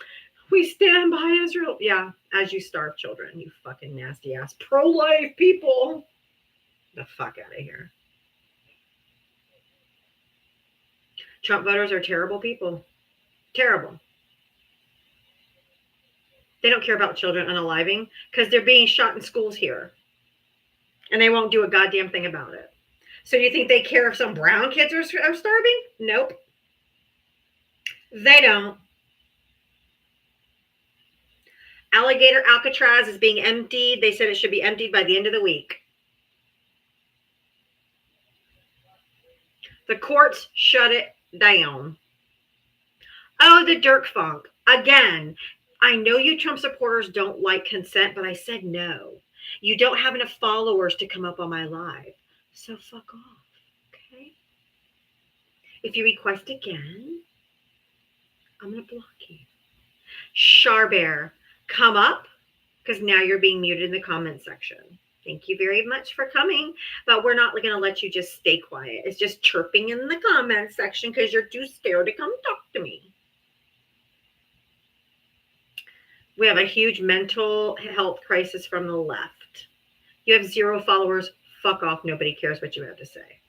we stand by Israel. Yeah, as you starve children, you fucking nasty ass pro-life people. The fuck out of here. Trump voters are terrible people. Terrible. They don't care about children unaliving because they're being shot in schools here. And they won't do a goddamn thing about it. So you think they care if some brown kids are starving? Nope. They don't. Alligator Alcatraz is being emptied. They said it should be emptied by the end of the week. The courts shut it down. Oh, the Dirk Funk. Again, I know you Trump supporters don't like consent, but I said no. You don't have enough followers to come up on my live. So fuck off, okay? If you request again, I'm going to block you. Charbear, come up, because now you're being muted in the comment section. Thank you very much for coming, but we're not going to let you just stay quiet. It's just chirping in the comment section because you're too scared to come talk to me. We have a huge mental health crisis from the left. You have 0 followers. Fuck off. Nobody cares what you have to say.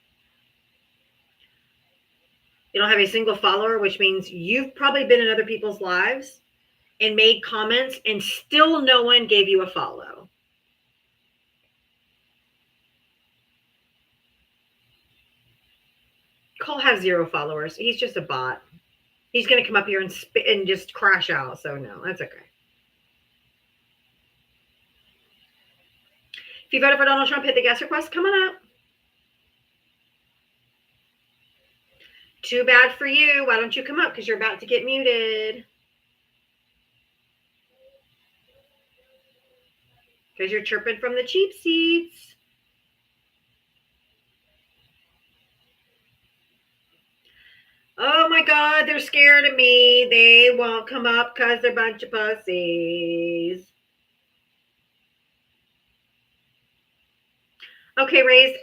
You don't have a single follower, which means you've probably been in other people's lives and made comments and still no one gave you a follow. Cole has 0 followers. He's just a bot. He's going to come up here and just crash out. So no, that's okay. If you voted for Donald Trump, hit the guest request. Come on up. Too bad for you. Why don't you come up? Because you're about to get muted. Because you're chirping from the cheap seats. Oh my God, they're scared of me. They won't come up because they're a bunch of pussies. Okay, Raised.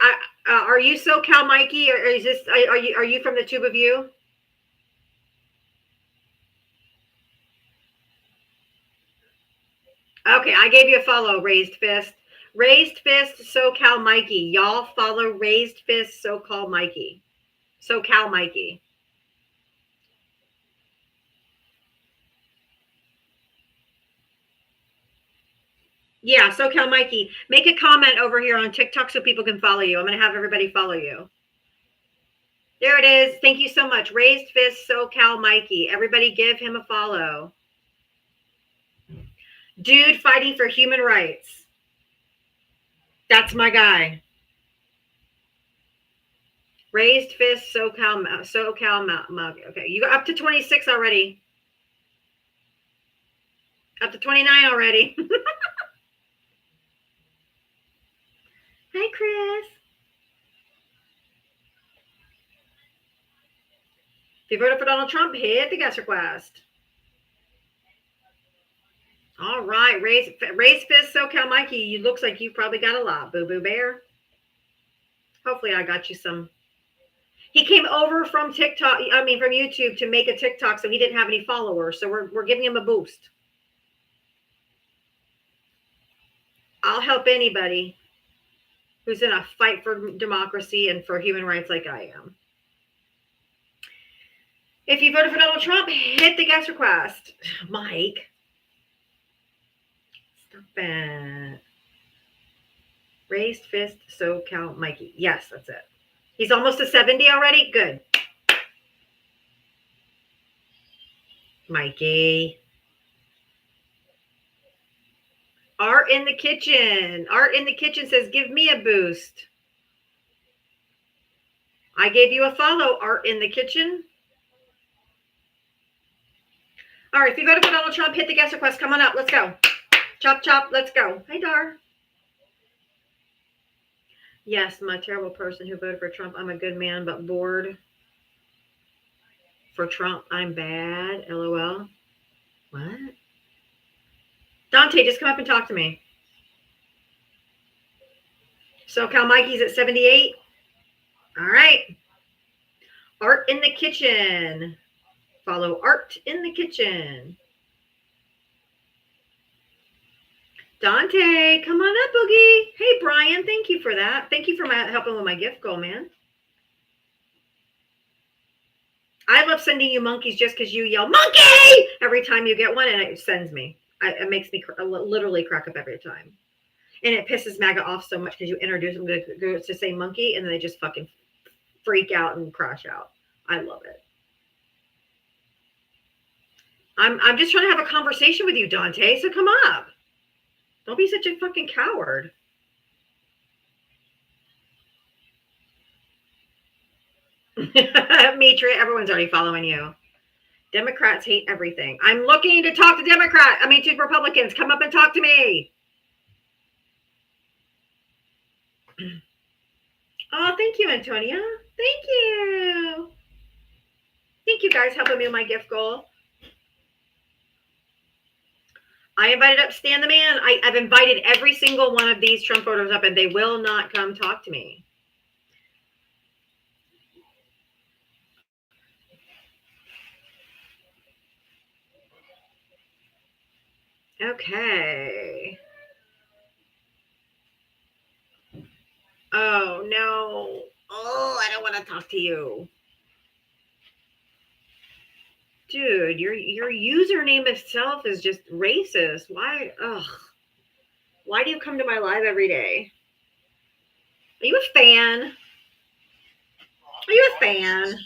Are you SoCal Mikey, or is this? Are you from the tube of you? Okay, I gave you a follow, Raised Fist. Raised Fist, SoCal Mikey. Y'all follow Raised Fist, SoCal Mikey. SoCal Mikey. Yeah, SoCal Mikey. Make a comment over here on TikTok so people can follow you. I'm going to have everybody follow you. There it is. Thank you so much. Raised Fist, SoCal Mikey. Everybody give him a follow. Dude fighting for human rights. That's my guy. Raised Fist, SoCal. Okay, you got up to 26 already. Up to 29 already. Hi, Chris. If you voted for Donald Trump, hit the guest request. All right, raise Fist, SoCal Mikey. You looks like you probably got a lot, Boo Boo Bear. Hopefully, I got you some. He came over from TikTok. I mean, from YouTube to make a TikTok, so he didn't have any followers. So we're giving him a boost. I'll help anybody who's in a fight for democracy and for human rights like I am. If you voted for Donald Trump, hit the guest request. Mike. Stop it. Raised Fist, SoCal Mikey. Yes, that's it. He's almost to 70 already? Good. Mikey. Art in the Kitchen. Art in the Kitchen says, give me a boost. I gave you a follow, Art in the Kitchen. All right, if you voted for Donald Trump, hit the guest request. Come on up. Let's go. Chop, chop. Let's go. Hey, Dar. Yes, I'm a terrible person who voted for Trump. I'm a good man, but bored. For Trump, I'm bad. LOL. What? Dante, just come up and talk to me. SoCal Mikey's at 78. All right. Art in the Kitchen. Follow Art in the Kitchen. Dante, come on up, Boogie. Hey, Brian, thank you for that. Thank you for helping with my gift goal, man. I love sending you monkeys just because you yell, monkey, every time you get one, and it sends me. It makes me literally crack up every time. And it pisses MAGA off so much because you introduce them to say monkey, and then they just fucking freak out and crash out. I love it. I'm just trying to have a conversation with you, Dante, so come up. Don't be such a fucking coward. Mitra, everyone's already following you. Democrats hate everything. I'm looking to talk to to Republicans. Come up and talk to me. Oh, thank you, Antonia. Thank you. Thank you guys helping me with my gift goal. I invited up Stan the Man. I've invited every single one of these Trump voters up, and they will not come talk to me. Okay. Oh, no. Oh, I don't want to talk to you. Dude, your username itself is just racist. Why? Ugh. Why do you come to my live every day? Are you a fan? Are you a fan?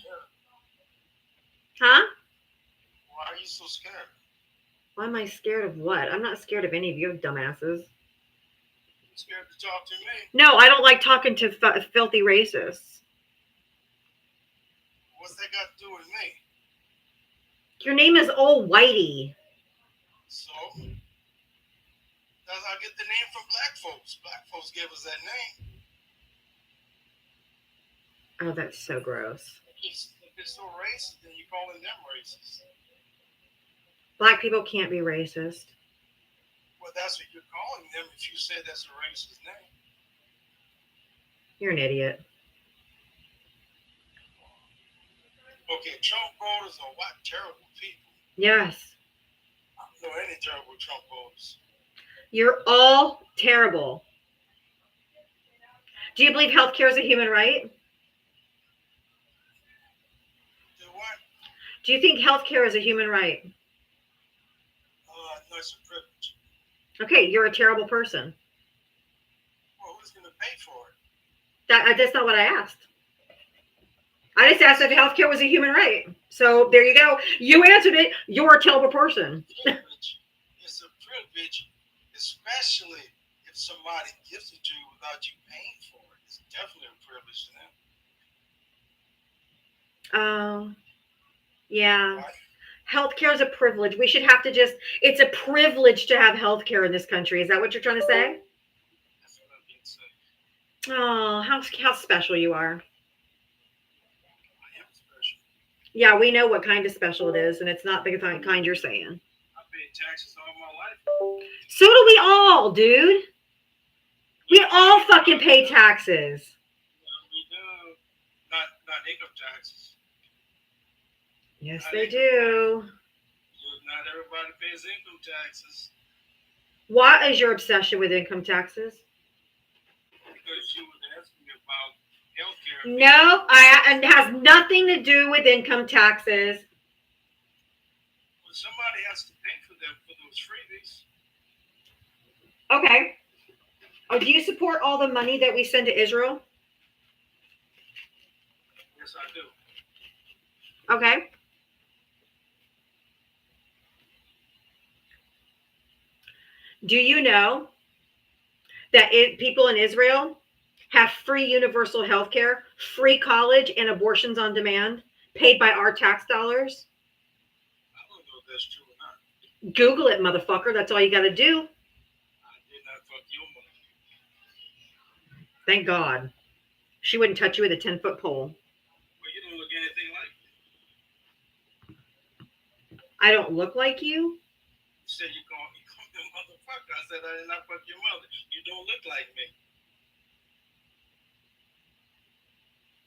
Huh? Why are you so scared? Why am I scared of what? I'm not scared of any of you dumbasses. I'm scared to talk to me. No, I don't like talking to filthy racists. What's that got to do with me? Your name is Old Whitey. So, that's how I get the name from black folks. Black folks gave us that name. Oh, that's so gross. If it's so racist, then you're calling them racist. Black people can't be racist. Well, that's what you're calling them if you say that's a racist name. You're an idiot. Okay, Trump voters are what? Terrible people. Yes. I don't know any terrible Trump voters. You're all terrible. Do you believe healthcare is a human right? Do what? Do you think healthcare is a human right? No, it's a privilege. Okay, you're a terrible person. Well, who's going to pay for it? That's not what I asked. I just asked if healthcare was a human right. So there you go. You answered it. You're a terrible person. Privilege. It's a privilege, especially if somebody gives it to you without you paying for it. It's definitely a privilege to them. Oh, yeah. Right? Healthcare is a privilege. We should have to it's a privilege to have healthcare in this country. Is that what you're trying to say? That's what I'm going to say. Oh, how special you are. I am special. Yeah, we know what kind of special it is, and it's not the kind you're saying. I paid taxes all my life. So do we all, dude. We all fucking pay taxes. We do. Not income taxes. Yes, they do. Not everybody pays income taxes. What is your obsession with income taxes? Because you would ask me about healthcare. No, it has nothing to do with income taxes. Well, somebody has to pay for them for those freebies. Okay. Oh, do you support all the money that we send to Israel? Yes, I do. Okay. Do you know that people in Israel have free universal health care, free college, and abortions on demand, paid by our tax dollars? I don't know if that's true or not. Google it, motherfucker. That's all you got to do. I did not fuck your mother. Thank God. She wouldn't touch you with a 10-foot pole. Well, you don't look anything like me. I don't look like you? You said you called me a motherfucker. I said I did not fuck your mother. You don't look like me.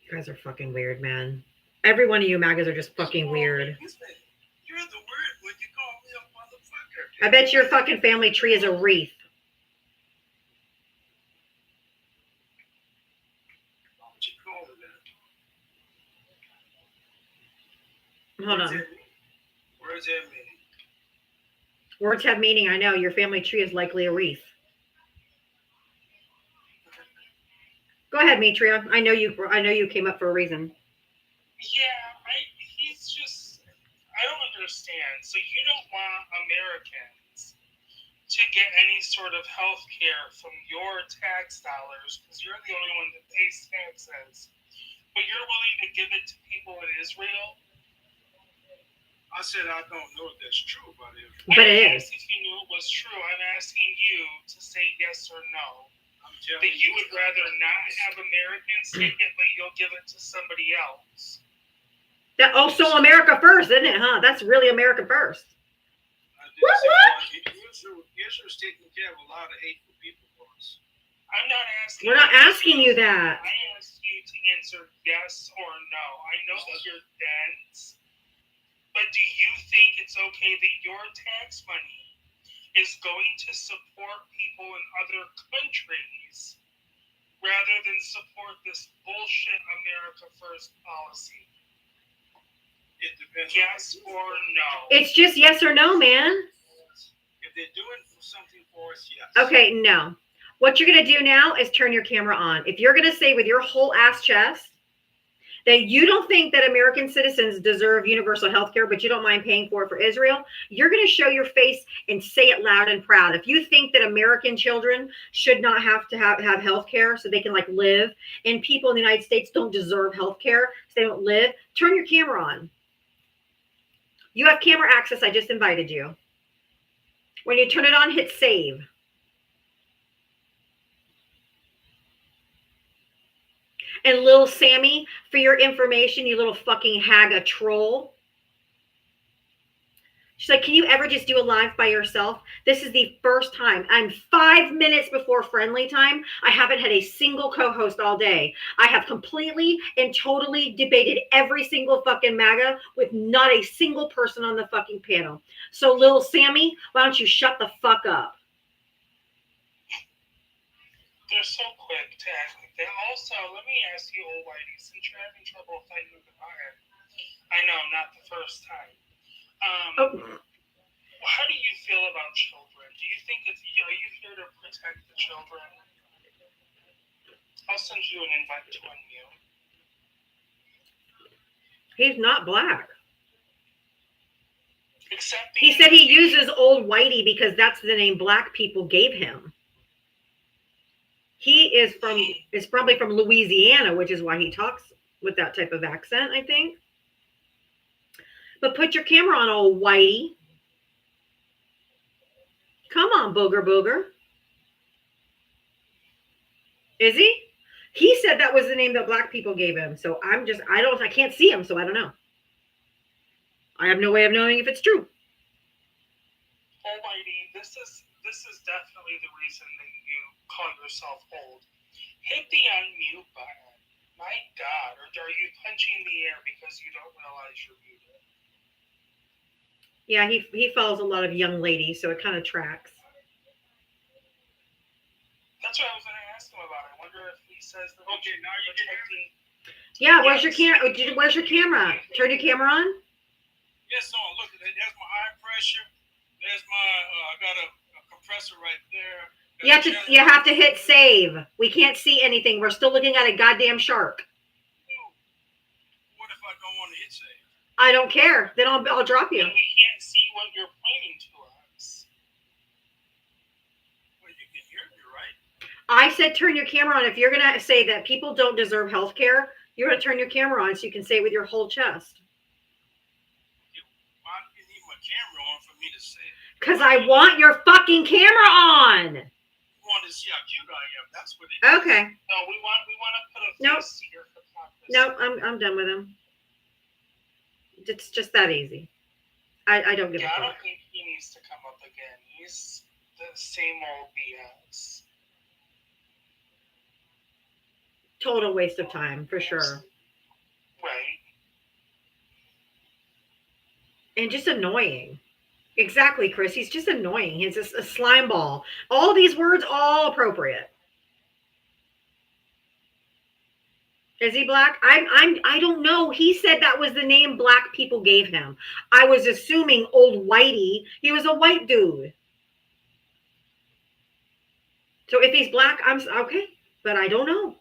You guys are fucking weird, man. Every one of you MAGAs are just fucking weird. You're the weird when you call me a motherfucker. I bet your fucking family tree is a wreath. Why would you call it that? Hold on. Words have meaning. Words have meaning. I know your family tree is likely a wreath. Go ahead, Mitria. I know you came up for a reason. Yeah, he's just, I don't understand. So you don't want Americans to get any sort of health care from your tax dollars because you're the only one that pays taxes, but you're willing to give it to people in Israel? I said I don't know if that's true about it. But it is. If you knew it was true, I'm asking you to say yes or no. I'm telling That you would rather not have Americans take it, but you'll give it to somebody else. So America first, isn't it, huh? That's really America first. Israel's taking care of a lot of hateful people for us. I'm not asking. We're not asking you that. I asked you to answer yes or no. I know that you're dense, but do you think it's okay that your tax money is going to support people in other countries rather than support this bullshit America First policy? It depends. Yes or no? It's just yes or no, man. If they're doing something for us, yes. Okay, no. What you're going to do now is turn your camera on. If you're going to say with your whole ass chest that you don't think that American citizens deserve universal health care, but you don't mind paying for it for Israel, you're going to show your face and say it loud and proud. If you think that American children should not have to have health care so they can like live, and people in the United States don't deserve health care so they don't live, turn your camera on. You have camera access. I just invited you. When you turn it on, hit save. And little Sammy, for your information, you little fucking hag, troll. She's like, can you ever just do a live by yourself? This is the first time. I'm 5 minutes before friendly time. I haven't had a single co-host all day. I have completely and totally debated every single fucking MAGA with not a single person on the fucking panel. So little Sammy, why don't you shut the fuck up? They're so quick to act like that. Also, let me ask you, old lady, since you're having trouble fighting with the fire, I know, not the first time. How do you feel about children? Do you think are you here to protect the children? I'll send you an invite to unmute. He's not black. Except he said he uses old whitey because that's the name black people gave him. He is probably from Louisiana, which is why he talks with that type of accent, I think. But put your camera on, old whitey. Come on, booger booger. Is he? He said that was the name that black people gave him. So I can't see him, so I don't know. I have no way of knowing if it's true. Almighty, this is definitely the reason that you call yourself old. Hit the unmute button. My God, or are you punching the air because you don't realize you're muted? Yeah, he follows a lot of young ladies, so it kind of tracks. That's what I was going to ask him about. I wonder if he says that. Okay, now you can hear me. Yeah, where's your camera? Where's your camera? Turn your camera on. Yes, on. Look, there's my high pressure. There's my. I got a compressor right there. You have to hit save. We can't see anything. We're still looking at a goddamn shark. What if I don't want to hit save? I don't care. Then I'll drop you. And we can't see what you're pointing to us. Well, you can hear me, right? I said turn your camera on. If you're going to say that people don't deserve health care, you're going to turn your camera on so you can say it with your whole chest. Why do you need my camera on for me to say it? Because I want your fucking camera on. You want to see how cute I am. That's what it is. Okay. No, we want to put a Nope. face to your hypocrisy. No, I'm done with him. It's just that easy. I don't give a I fuck. don't think he needs to come up again. He's the same old BS. Total waste of time, for sure. Right. And just annoying. Exactly, Chris. He's just annoying. He's just a slime ball. All these words, all appropriate. Is he black? I don't know. He said that was the name black people gave him. I was assuming old whitey. He was a white dude. So if he's black, I'm okay, but I don't know.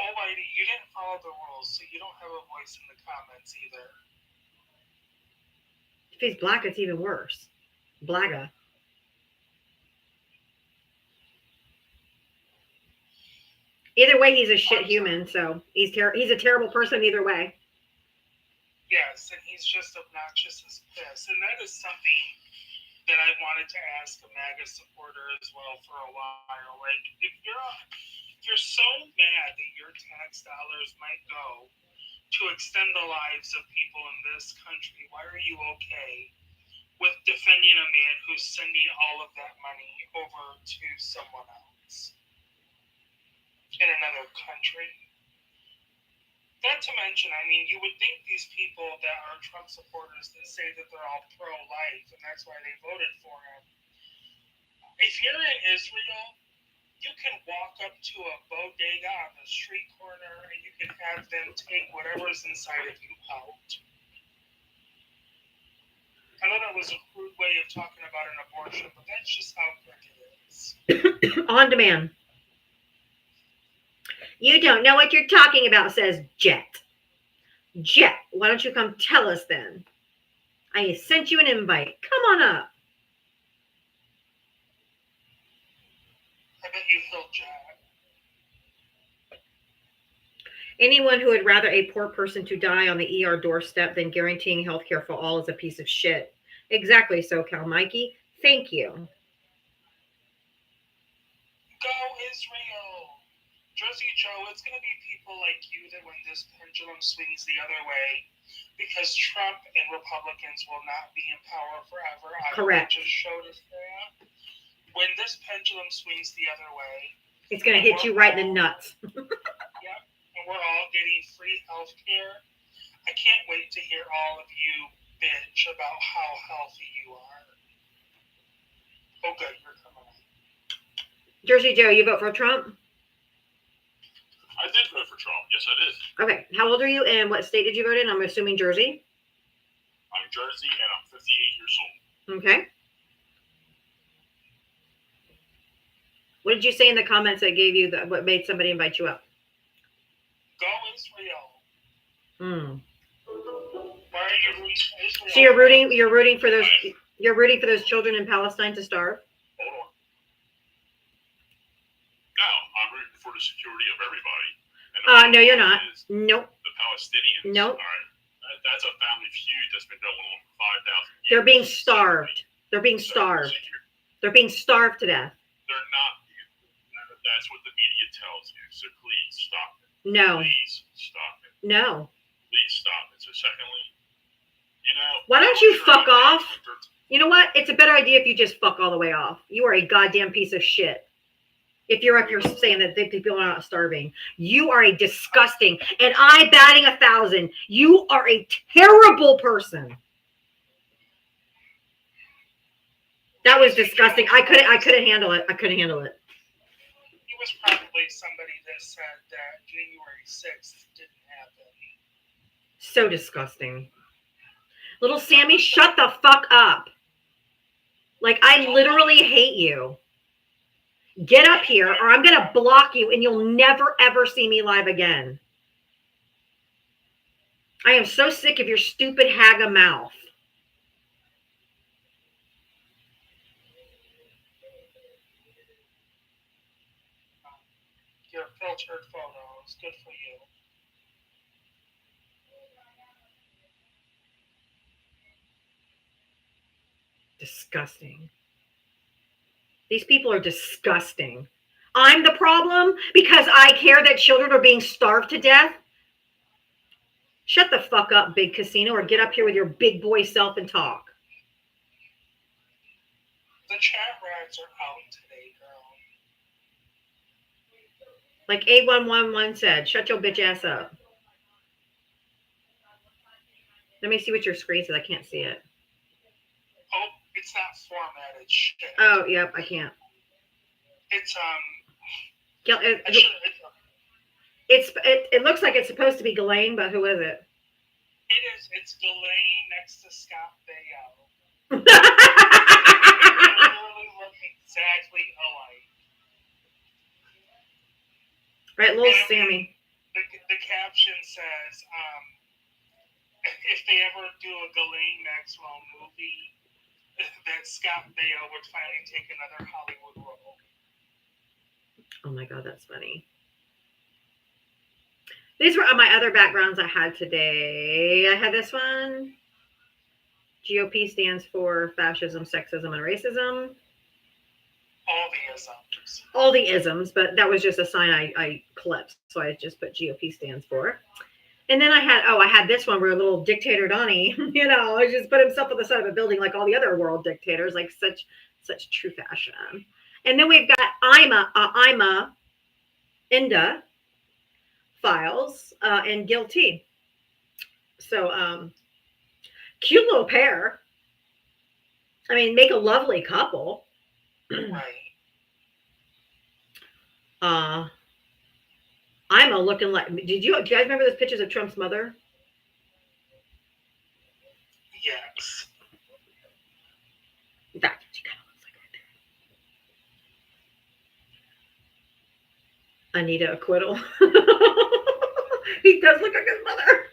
Almighty, you didn't follow the rules, so you don't have a voice in the comments either. If he's black, it's even worse. Blaga. Either way, he's a shit human, so he's a terrible person either way. Yes, and he's just obnoxious as piss. And that is something that I wanted to ask a MAGA supporter as well for a while. Like, if you're so mad that your tax dollars might go to extend the lives of people in this country, why are you okay with defending a man who's sending all of that money over to someone else in another country? Not to mention, I mean, you would think these people that are Trump supporters that say that they're all pro-life and that's why they voted for him. If you're in Israel, you can walk up to a bodega on the street corner and you can have them take whatever's inside of you out. I know that was a crude way of talking about an abortion, but that's just how quick it is. On demand. You don't know what you're talking about, says Jet. Jet, why don't you come tell us then? I sent you an invite. Come on up. I bet you he'll Jack. Anyone who would rather a poor person to die on the ER doorstep than guaranteeing health care for all is a piece of shit. Exactly, SoCal Mikey. Thank you. Go Israel! Jersey Joe, it's going to be people like you that when this pendulum swings the other way, because Trump and Republicans will not be in power forever. Correct. I just showed us that. When this pendulum swings the other way, It's going to hit you right in the nuts. yep, and we're all getting free health care. I can't wait to hear all of you bitch about how healthy you are. Oh, good, you're coming on. Jersey Joe, you vote for Trump? I did vote for Trump. Yes, I did. Okay. How old are you and what state did you vote in? I'm assuming Jersey. I'm Jersey and I'm 58 years old. Okay. What did you say in the comments that gave you what made somebody invite you up? Go Israel. Hmm. Why are you rooting for Israel? So you're rooting for those children in Palestine to starve? Hold on. No, I'm rooting for the security of everybody. And No, you're not. is Nope. The Palestinians. Nope. All right. That's a family feud that's been going on for 5,000 years. They're being starved. They're being starved. They're being starved to death. They're not. That's what the media tells you. So please stop it. No. Please stop it. No. Please stop it. So secondly, Why don't you fuck off? You know what? It's a better idea if you just fuck all the way off. You are a goddamn piece of shit. If you're up here saying that people are not starving, you are a disgusting, and I batting 1,000. You are a terrible person. That was disgusting. I couldn't handle it. I couldn't handle it. He was probably somebody that said that January 6th didn't happen. So disgusting. Little Sammy, shut the fuck up. Like, I literally hate you. Get up here or I'm going to block you and you'll never, ever see me live again. I am so sick of your stupid Haga mouth. Your filtered photos. Good for you. Disgusting. These people are disgusting. I'm the problem because I care that children are being starved to death. Shut the fuck up, big casino, or get up here with your big boy self and talk. The chat rats are out today, girl. Like A111 said, shut your bitch ass up. Let me see what your screen says. I can't see it. Oh, it's not formatted shit. Oh, yep, I can't. It's It looks like it's supposed to be Ghislaine, but who is it? It is. It's Ghislaine next to Scott Baio. They literally look exactly alike. Right, little Sammy. The caption says, if they ever do a Ghislaine Maxwell movie, that Scott Baio would finally take another Hollywood role. Oh my God, that's funny. These were my other backgrounds I had today. I had this one. GOP stands for fascism, sexism, and racism. All the isms. All the isms, but that was just a sign I clipped. So I just put GOP stands for. And then I had this one where a little dictator Donnie, just put himself on the side of a building like all the other world dictators, like such true fashion. And then we've got Ima Inda files and guilty. So cute little pair. I mean, make a lovely couple. Right. Ima looking like. Do you guys remember those pictures of Trump's mother? Yes. That's what she kind of looks like right Anita acquittal. He does look like his mother.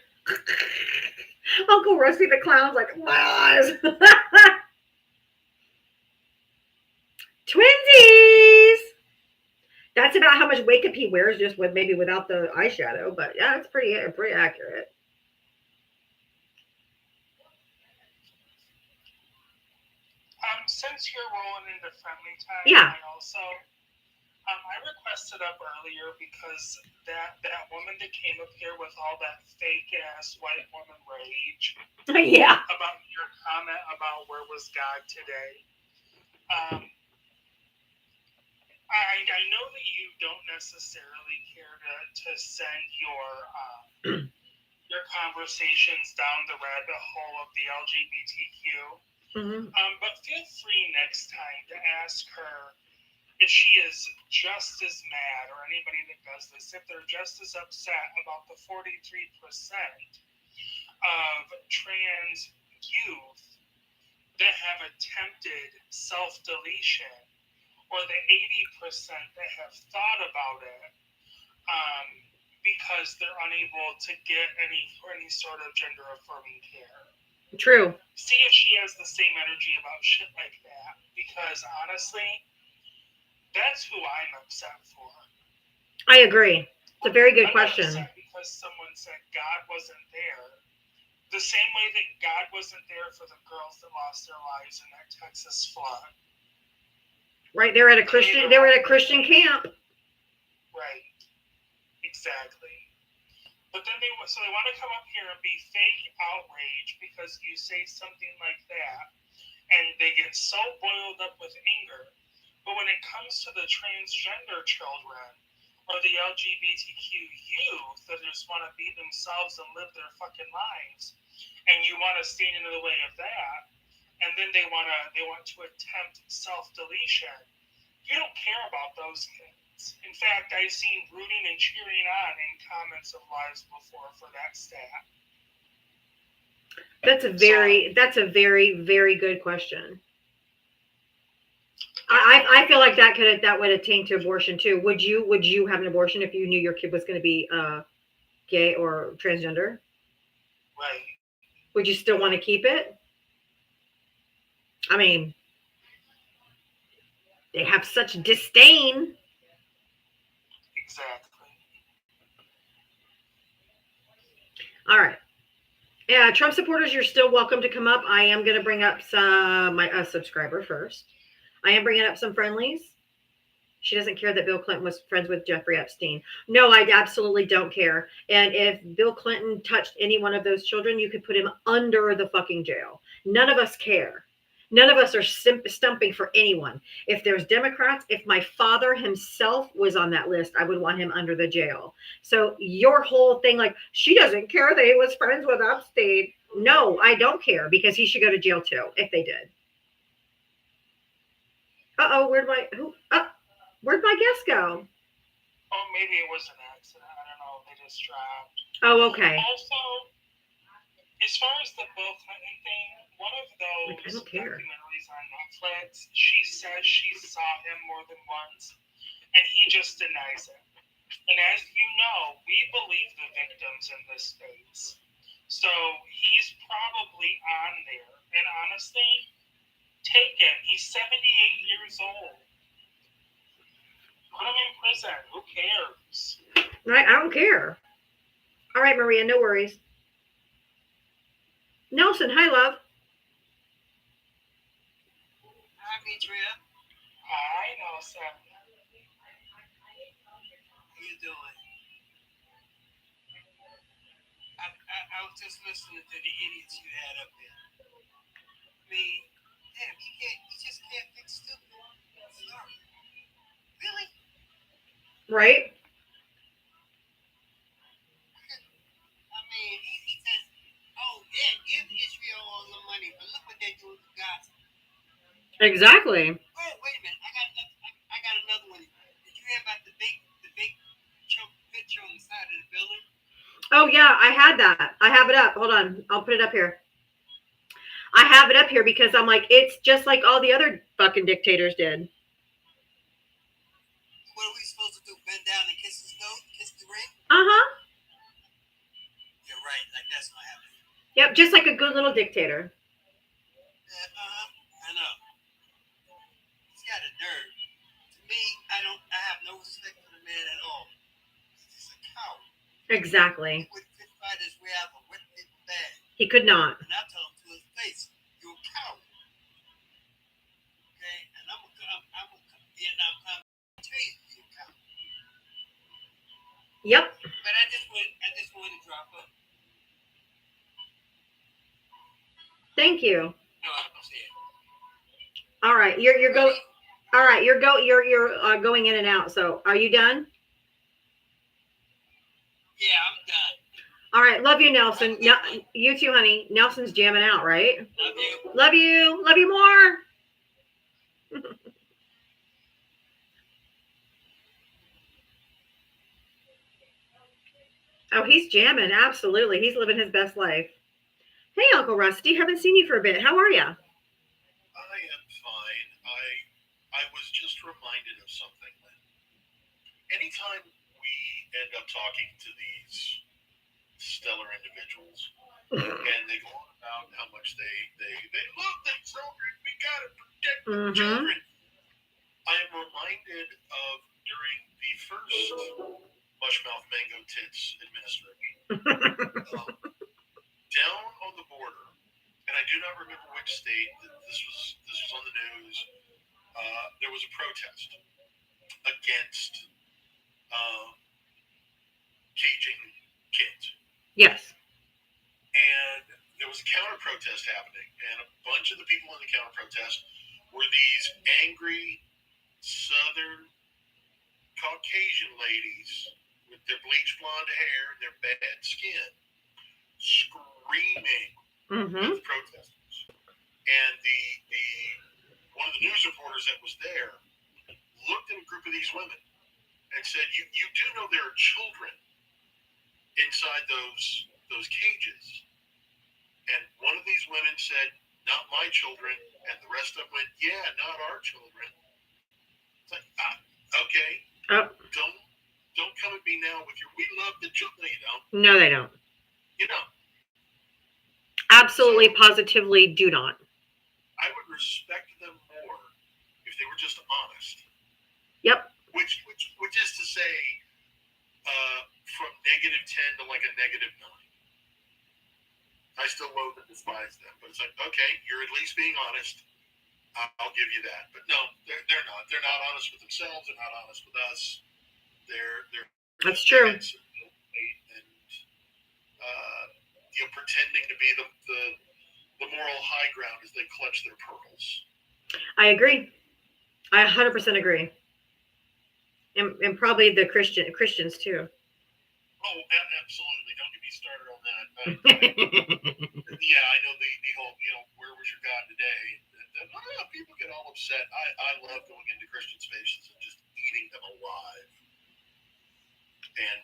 Uncle Rusty the Clown's like, lies. Twinsies. That's about how much makeup he wears, just with maybe without the eyeshadow. But yeah, it's pretty accurate. Since you're rolling into friendly time, Yeah. I also I requested up earlier because that woman that came up here with all that fake ass white woman rage Yeah. about your comment about where was God today. I know that you don't necessarily care to send your conversations down the rabbit hole of the LGBTQ. Mm-hmm. But feel free next time to ask her if she is just as mad, or anybody that does this, if they're just as upset about the 43% of trans youth that have attempted self-deletion, or the 80% that have thought about it because they're unable to get any sort of gender-affirming care. True. See if she has the same energy about shit like that, because honestly, that's who I'm upset for. I agree. It's a very good I'm question. upset because someone said God wasn't there, the same way that God wasn't there for the girls that lost their lives in that Texas flood. Right, they were at a Christian camp. Right. Exactly. But then they want to come up here and be fake outrage because you say something like that, and they get so boiled up with anger. But when it comes to the transgender children or the LGBTQ youth that just want to be themselves and live their fucking lives, and you want to stand in the way of that, and then they want to attempt self-deletion, you don't care about those kids. In fact, I've seen rooting and cheering on in comments of lives before for that stat. That's a very, very good question. I feel like that would attain to abortion too. Would you have an abortion if you knew your kid was going to be gay or transgender? Right. Would you still want to keep it? I mean, they have such disdain. Exactly. All right. Yeah, Trump supporters, you're still welcome to come up. I am going to bring up a subscriber first. I am bringing up some friendlies. She doesn't care that Bill Clinton was friends with Jeffrey Epstein. No, I absolutely don't care. And if Bill Clinton touched any one of those children, you could put him under the fucking jail. None of us care. None of us are stumping for anyone. If there's Democrats, if my father himself was on that list, I would want him under the jail. So your whole thing, like, she doesn't care that he was friends with Epstein. No, I don't care, because he should go to jail too, if they did. Uh-oh, where'd my guest go? Oh, maybe it was an accident. I don't know. They just dropped. Oh, okay. Also, as far as the Bill Clinton thing, one of those documentaries on Netflix, she says she saw him more than once, and he just denies it. And as you know, we believe the victims in this space. So he's probably on there. And honestly, take him. He's 78 years old. Put him in prison. Who cares? Right, I don't care. All right, Maria, no worries. Nelson, hi, love. Hi, Mitria. Hi, Nelson. How you doing? I was just listening to the idiots you had up there. I mean, damn, you just can't fix stupid. Sorry. Really? Right? I mean, he says, oh, yeah, give Israel all the money, but look what they're doing to Gaza. Exactly. Oh, wait a minute. I got another one. Did you hear about the big Trump picture on the side of the building? Oh, yeah, I had that. I have it up. Hold on. I'll put it up here. I have it up here because I'm like, it's just like all the other fucking dictators did. What are we supposed to do? Bend down and kiss ISIS go, kiss the ring. Uh-huh. You're right, like that's not happening. Yep, just like a good little dictator. I know. He's got a nerve. To me, I have no respect for the man at all. He's a coward. Exactly. He would fight his way out of a wet paper bag. He could not. And I tell him to his face, you're a coward. Okay? And I'm a Vietnam cop. I'll tell you, you're a coward. Yep. But I just wanted to drop up. Thank you. No, I don't see it. All right, you're going. All right, you're going in and out. So, are you done? Yeah, I'm done. All right, love you, Nelson. No, you too, honey. Nelson's jamming out, right? Love you. Love you. Love you more. Oh, he's jamming. Absolutely. He's living his best life. Hey, Uncle Rusty. Haven't seen you for a bit. How are you? I am fine. I was just reminded of something. Anytime we end up talking to these stellar individuals, and they go on about how much they love their children, we gotta protect the children. I am reminded of during the first Mushmouth Mango Tits administration, down on the border, and I do not remember which state. This was on the news. There was a protest against caging kids. Yes. And there was a counter protest happening, and a bunch of the people in the counter protest were these angry Southern Caucasian ladies with their bleach blonde hair and their bad skin, screaming at the protesters. And the one of the news reporters that was there looked at a group of these women and said, "You do know there are children inside those cages." And one of these women said, "Not my children," and the rest of them went, "Yeah, not our children." It's like, okay, don't come at me now with your "we love the children." You don't. No, they don't. You don't. Absolutely, positively do not. I would respect them more if they were just honest. Yep. Which is to say, from -10 to like a -9. I still loathe and despise them, but it's like, okay, you're at least being honest. I'll give you that. But no, they're not. They're not honest with themselves. They're not honest with us. They're That's true. And pretending to be the moral high ground as they clutch their pearls. I agree. I 100% agree. And probably the Christians too. Oh, absolutely. Don't get me started on that. Yeah, I know the whole, where was your God today? People get all upset. I love going into Christian spaces and just eating them alive. And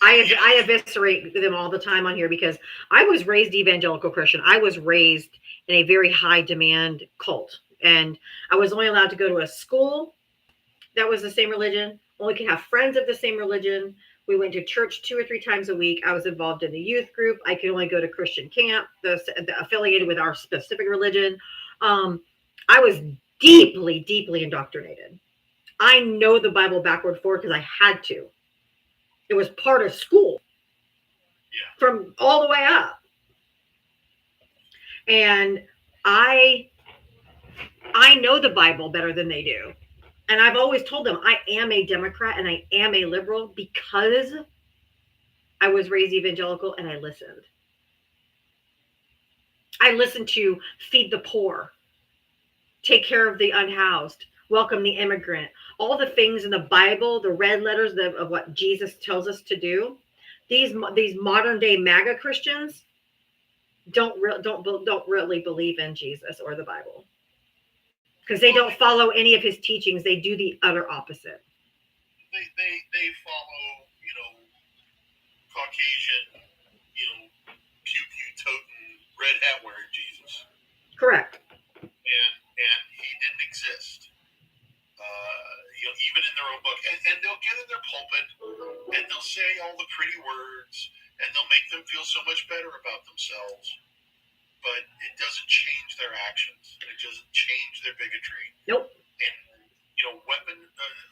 I eviscerate them all the time on here because I was raised evangelical Christian. I was raised in a very high demand cult. And I was only allowed to go to a school that was the same religion. Only could have friends of the same religion. We went to church 2 or 3 times a week. I was involved in the youth group. I could only go to Christian camp, the affiliated with our specific religion. I was deeply, deeply indoctrinated. I know the Bible backward forward because I had to. It was part of school. Yeah. From all the way up. And I know the Bible better than they do. And I've always told them I am a Democrat and I am a liberal because I was raised evangelical and I listened. I listened to feed the poor, take care of the unhoused, welcome the immigrant, all the things in the Bible, the red letters of what Jesus tells us to do. These modern day MAGA Christians don't really believe in Jesus or the Bible. Because they don't follow any of his teachings. They do the utter opposite. They follow, Caucasian, pew toting, red hat wearing Jesus. Correct. And he didn't exist. even in their own book, and they'll get in their pulpit and they'll say all the pretty words and they'll make them feel so much better about themselves, but it doesn't change their actions. It doesn't change their bigotry. Nope. And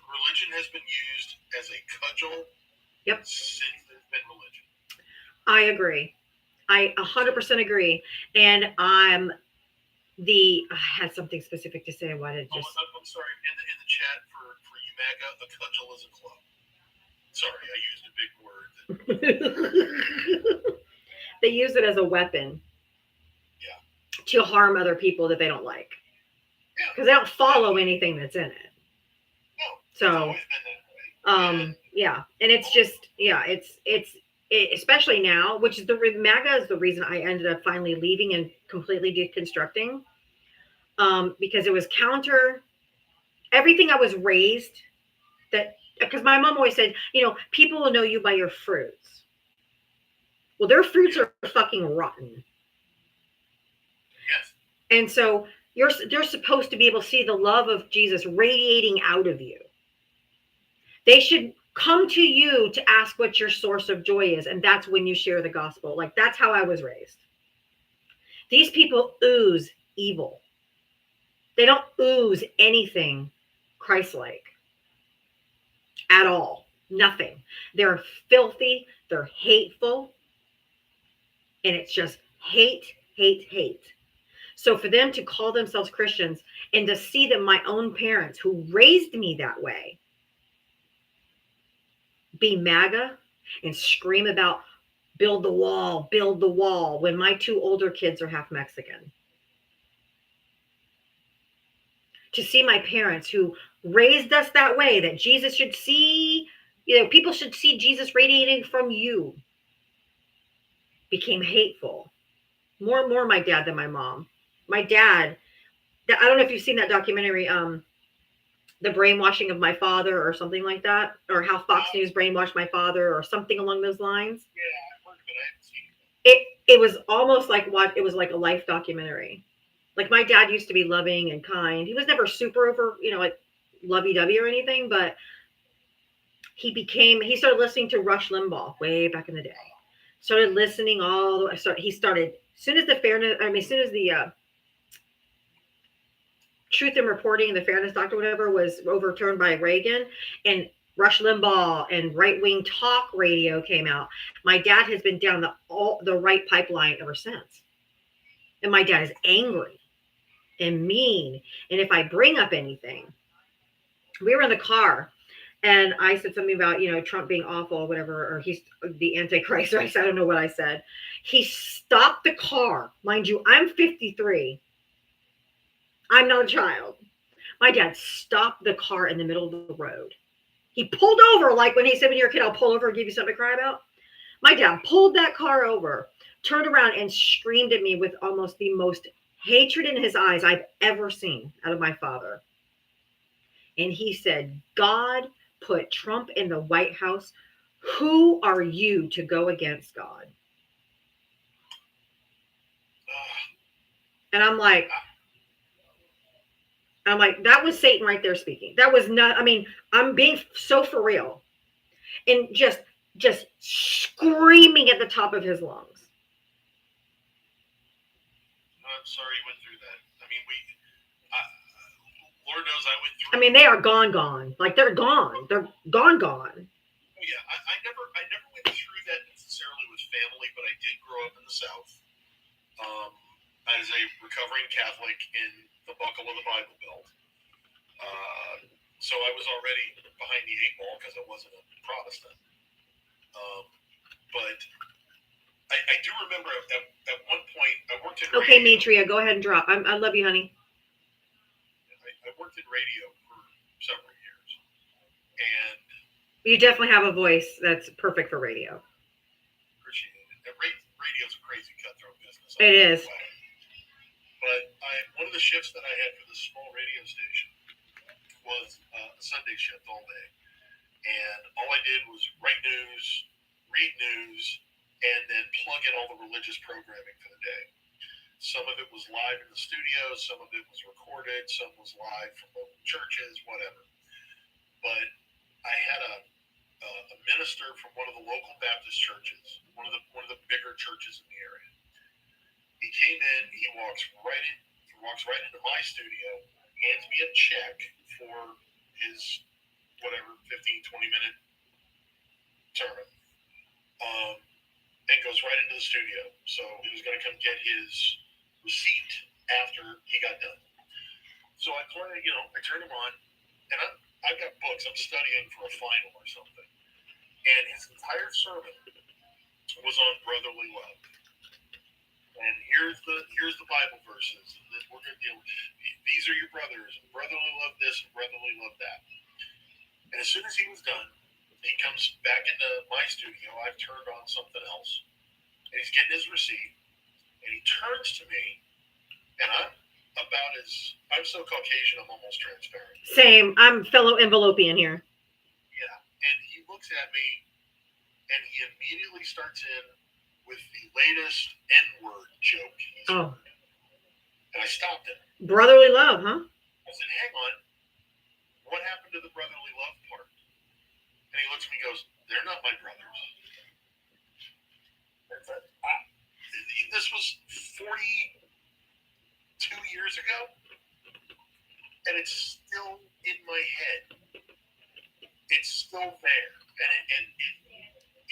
religion has been used as a cudgel. Yep. Since there's been religion. I agree. I 100% agree. And I had something specific to say. I wanted to just. I'm sorry. In the chat for you, MAGA, a cudgel is a club. Sorry, I used a big word. They use it as a weapon. Yeah. To harm other people that they don't like. Yeah. Because they don't follow anything that's in it. No. So. It's always been that way. Yeah, and it's just especially now, which is MAGA is the reason I ended up finally leaving and completely deconstructing, because it was counter everything I was raised because my mom always said, people will know you by your fruits. Well, their fruits are fucking rotten. Yes. And so they're supposed to be able to see the love of Jesus radiating out of you. They should come to you to ask what your source of joy is. And that's when you share the gospel. Like, that's how I was raised. These people ooze evil. They don't ooze anything Christ-like at all. Nothing. They're filthy. They're hateful. And it's just hate, hate, hate. So for them to call themselves Christians and to see that my own parents who raised me that way be MAGA and scream about build the wall, when my two older kids are half Mexican. To see my parents who raised us that way, that Jesus should see, people should see Jesus radiating from you, became hateful. More and more my dad than my mom. My dad, I don't know if you've seen that documentary, The Brainwashing of My Father or something like that, or how Fox News brainwashed my father or something along those lines. Yeah, I've heard of it. I haven't seen it. It was almost like it was like a life documentary. Like, my dad used to be loving and kind. He was never super over, like lovey-dovey or anything, but he started listening to Rush Limbaugh way back in the day. Started listening as soon as the Truth in Reporting and the Fairness Doctrine, whatever, was overturned by Reagan, and Rush Limbaugh and right-wing talk radio came out, my dad has been down the right pipeline ever since. And my dad is angry and mean. And if I bring up anything, we were in the car and I said something about, Trump being awful or whatever, or he's the Antichrist, or I don't know what I said. He stopped the car. Mind you, I'm 53. I'm not a child. My dad stopped the car in the middle of the road. He pulled over, like when he said, when you're a kid, I'll pull over and give you something to cry about. My dad pulled that car over, turned around and screamed at me with almost the most hatred in his eyes I've ever seen out of my father. And he said, God put Trump in the White House. Who are you to go against God? And I'm like, that was Satan right there speaking. That was not, I'm being so for real. And just screaming at the top of his lungs. I'm sorry you went through that. Lord knows I went through. They are gone. Like, they're gone. They're gone. Oh yeah, I never went through that necessarily with family, but I did grow up in the South. As a recovering Catholic in the buckle of the Bible Belt. So I was already behind the eight ball because I wasn't a Protestant. But I do remember at one point I worked in okay, radio. Mitria, go ahead and drop. I love you, honey. I worked in radio for several years. And you definitely have a voice that's perfect for radio. Appreciate it. Radio's a crazy cutthroat business. It is. But one of the shifts that I had for this small radio station was a Sunday shift all day. And all I did was write news, read news, and then plug in all the religious programming for the day. Some of it was live in the studio, some of it was recorded, some was live from local churches, whatever. minister from one of the local Baptist churches, one of the bigger churches in the area. He came in, he walks right into my studio, hands me a check for his whatever 15-20 minute sermon, and goes right into the studio. So he was going to come get his receipt after he got done. So I turned him on, and I've got books. I'm studying for a final or something. And his entire sermon was on brotherly love. And here's the Bible verses that we're going to deal with. These are your brothers. Brotherly love this and brotherly love that. And as soon as he was done, he comes back into my studio. I've turned on something else. And he's getting his receipt. And he turns to me, and I'm so Caucasian, I'm almost transparent. Same. I'm fellow envelopian here. Yeah. And he looks at me, and he immediately starts in with the latest N-word joke he's heard. And I stopped him. Brotherly love, huh? I said, hang on. What happened to the brotherly love part? And he looks at me and goes, they're not my brothers. This was 42 years ago, and it's still in my head. It's still there, and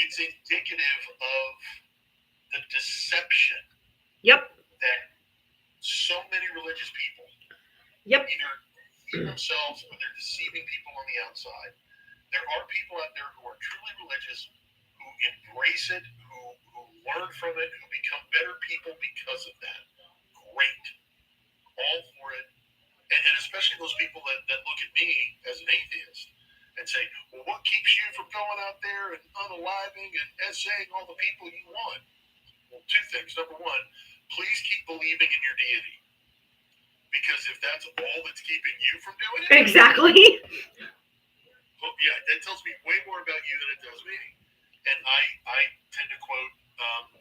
it's indicative of the deception. Yep. That so many religious people. Yep. Either deceive themselves or they're deceiving people on the outside. There are people out there who are truly religious, who embrace it, who learn from it, who become better people because of that. Great. All for it. And especially those people that look at me as an atheist and say, well, what keeps you from going out there and unaliving and essaying all the people you want? Well, two things. Number one, please keep believing in your deity. Because if that's all that's keeping you from doing it. Exactly. Well, yeah, that tells me way more about you than it does me. And I tend to quote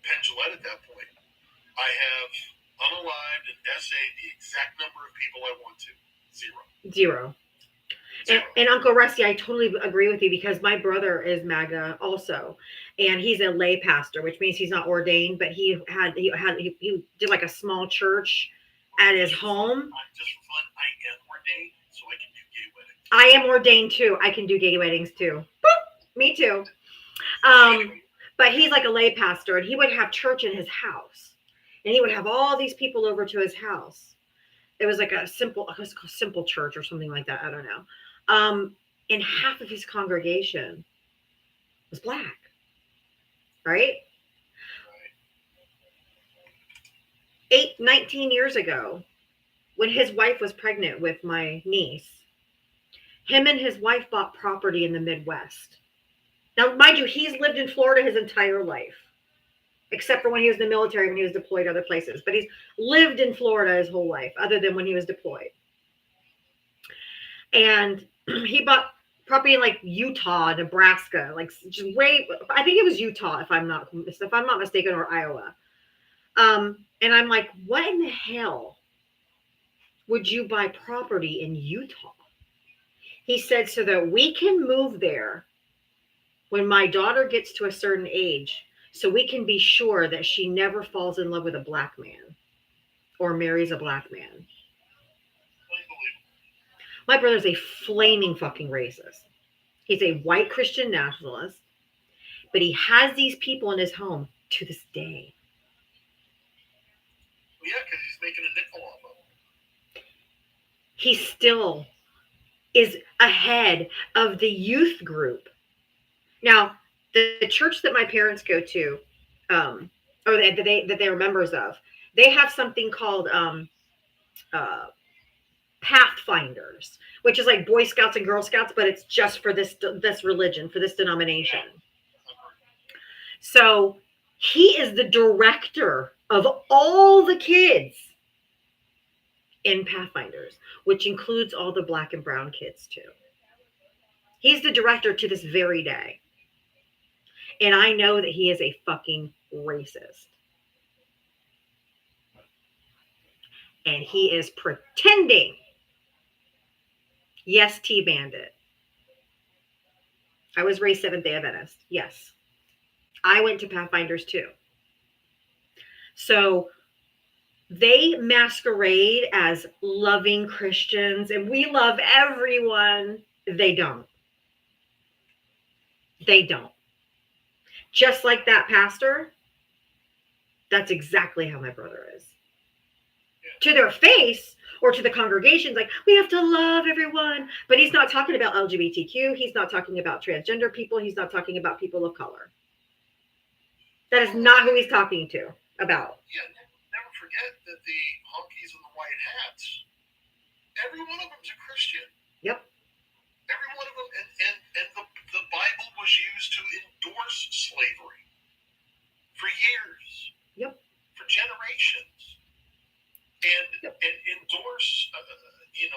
Penn Jillette at that point. I have unalived and essayed the exact number of people I want to. Zero. And Uncle Rusty, I totally agree with you because my brother is MAGA also, and he's a lay pastor, which means he's not ordained, but he did like a small church at his home. Just for fun, I am ordained, so I can do gay weddings. I am ordained too. I can do gay weddings too. Boop, me too. But he's like a lay pastor, and he would have church in his house, and he would have all these people over to his house. It was like a simple church or something like that. I don't know. And half of his congregation was black, right? 19 years ago, when his wife was pregnant with my niece, him and his wife bought property in the Midwest. Now, mind you, he's lived in Florida his entire life, except for when he was in the military, when he was deployed other places. But he's lived in Florida his whole life, other than when he was deployed. And he bought property in like Utah, Nebraska, like just I think it was Utah, if I'm not mistaken, or Iowa. And I'm like, what in the hell would you buy property in Utah? He said, so that we can move there when my daughter gets to a certain age, so we can be sure that she never falls in love with a black man or marries a black man. My brother's a flaming fucking racist. He's a white Christian nationalist, but he has these people in his home to this day. Well, yeah, because he's making a nickel off of them. He still is ahead of the youth group. Now, the church that my parents go to, or that they are members of, they have something called Pathfinders, which is like Boy Scouts and Girl Scouts, but it's just for this religion, for this denomination. So he is the director of all the kids in Pathfinders, which includes all the black and brown kids too. He's the director to this very day. And I know that he is a fucking racist. And he is pretending. Yes, T-Bandit. I was raised Seventh-day Adventist. Yes. I went to Pathfinders too. So they masquerade as loving Christians and we love everyone. They don't. They don't. Just like that pastor, that's exactly how my brother is. To their face or to the congregations, like, we have to love everyone. But he's not talking about LGBTQ. He's not talking about transgender people. He's not talking about people of color. That is not who he's talking to about. Yeah, never forget that the honkies and the white hats, every one of them's a Christian. Yep. Every one of them, and the Bible was used to endorse slavery for years. Yep. For generations. And endorse, the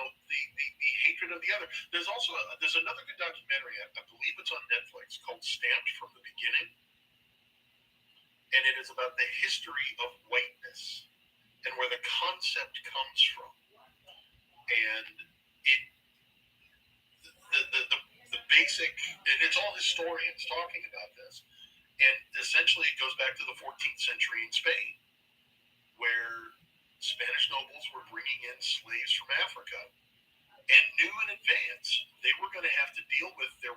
hatred of the other. There's also there's another good documentary. I believe it's on Netflix called Stamped from the Beginning, and it is about the history of whiteness and where the concept comes from. And the basic, and it's all historians talking about this. And essentially, it goes back to the 14th century in Spain, where Spanish nobles were bringing in slaves from Africa and knew in advance they were going to have to deal with their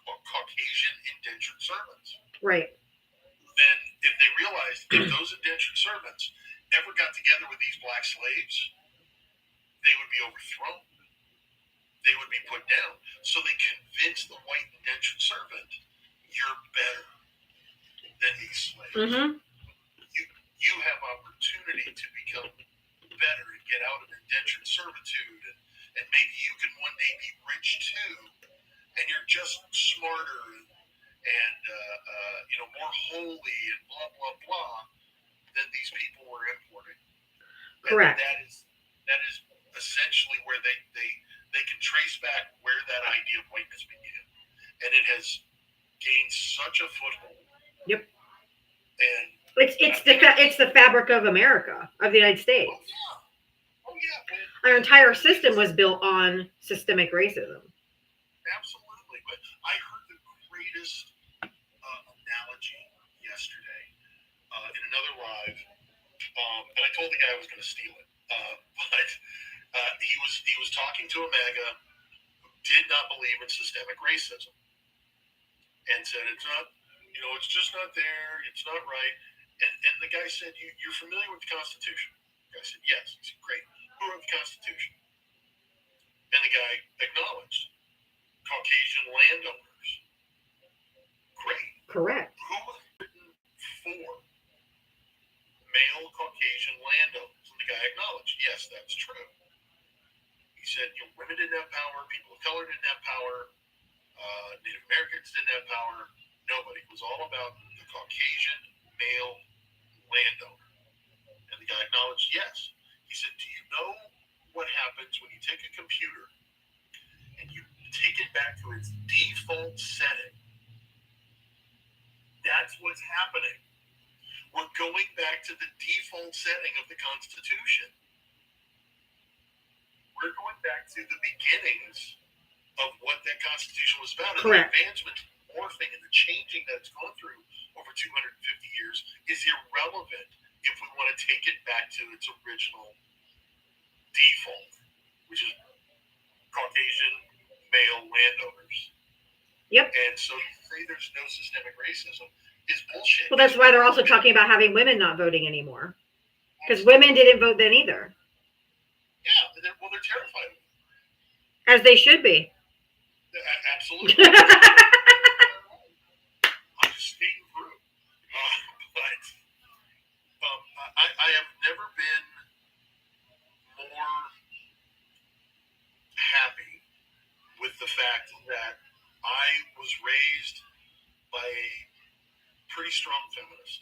Caucasian indentured servants. Right. Then, if they realized if those indentured servants ever got together with these black slaves, they would be overthrown. They would be put down. So they convinced the white indentured servant, you're better than these slaves. Mm-hmm. You have opportunity to become better and get out of indentured servitude, and maybe you can one day be rich too, and you're just smarter and more holy and blah blah blah than these people were importing. Correct. And that is essentially where they can trace back where that idea of whiteness began, and it has gained such a foothold. Yep. And it's the fabric of America, of the United States. Oh yeah. Our entire system was built on systemic racism. Absolutely. But I heard the greatest analogy yesterday in another live, and I told the guy I was going to steal it, but he was talking to a MAGA who did not believe in systemic racism and said it's not, it's just not there, it's not right. And the guy said, you're familiar with the Constitution? The guy said, yes. He said, great. Who wrote the Constitution? And the guy acknowledged Caucasian landowners. Great. Correct. Who was written for male Caucasian landowners? And the guy acknowledged, yes, that's true. He said, women didn't have power, people of color didn't have power, Native Americans didn't have power, nobody. It was all about the Caucasian male landowner. And the guy acknowledged, yes. He said, do you know what happens when you take a computer and you take it back to its default setting? That's what's happening. We're going back to the default setting of the Constitution. We're going back to the beginnings of what that Constitution was about. Correct. And the advancement, morphing, and the changing that it's gone through over 250 years is irrelevant if we want to take it back to its original default, which is Caucasian male landowners. Yep. And so to say there's no systemic racism is bullshit. Well, that's why they're also talking about having women not voting anymore, because women didn't vote then either. Yeah, they're terrified of it. As they should be. Absolutely. I'm just skating through. But I have never been more happy with the fact that I was raised by a pretty strong feminist.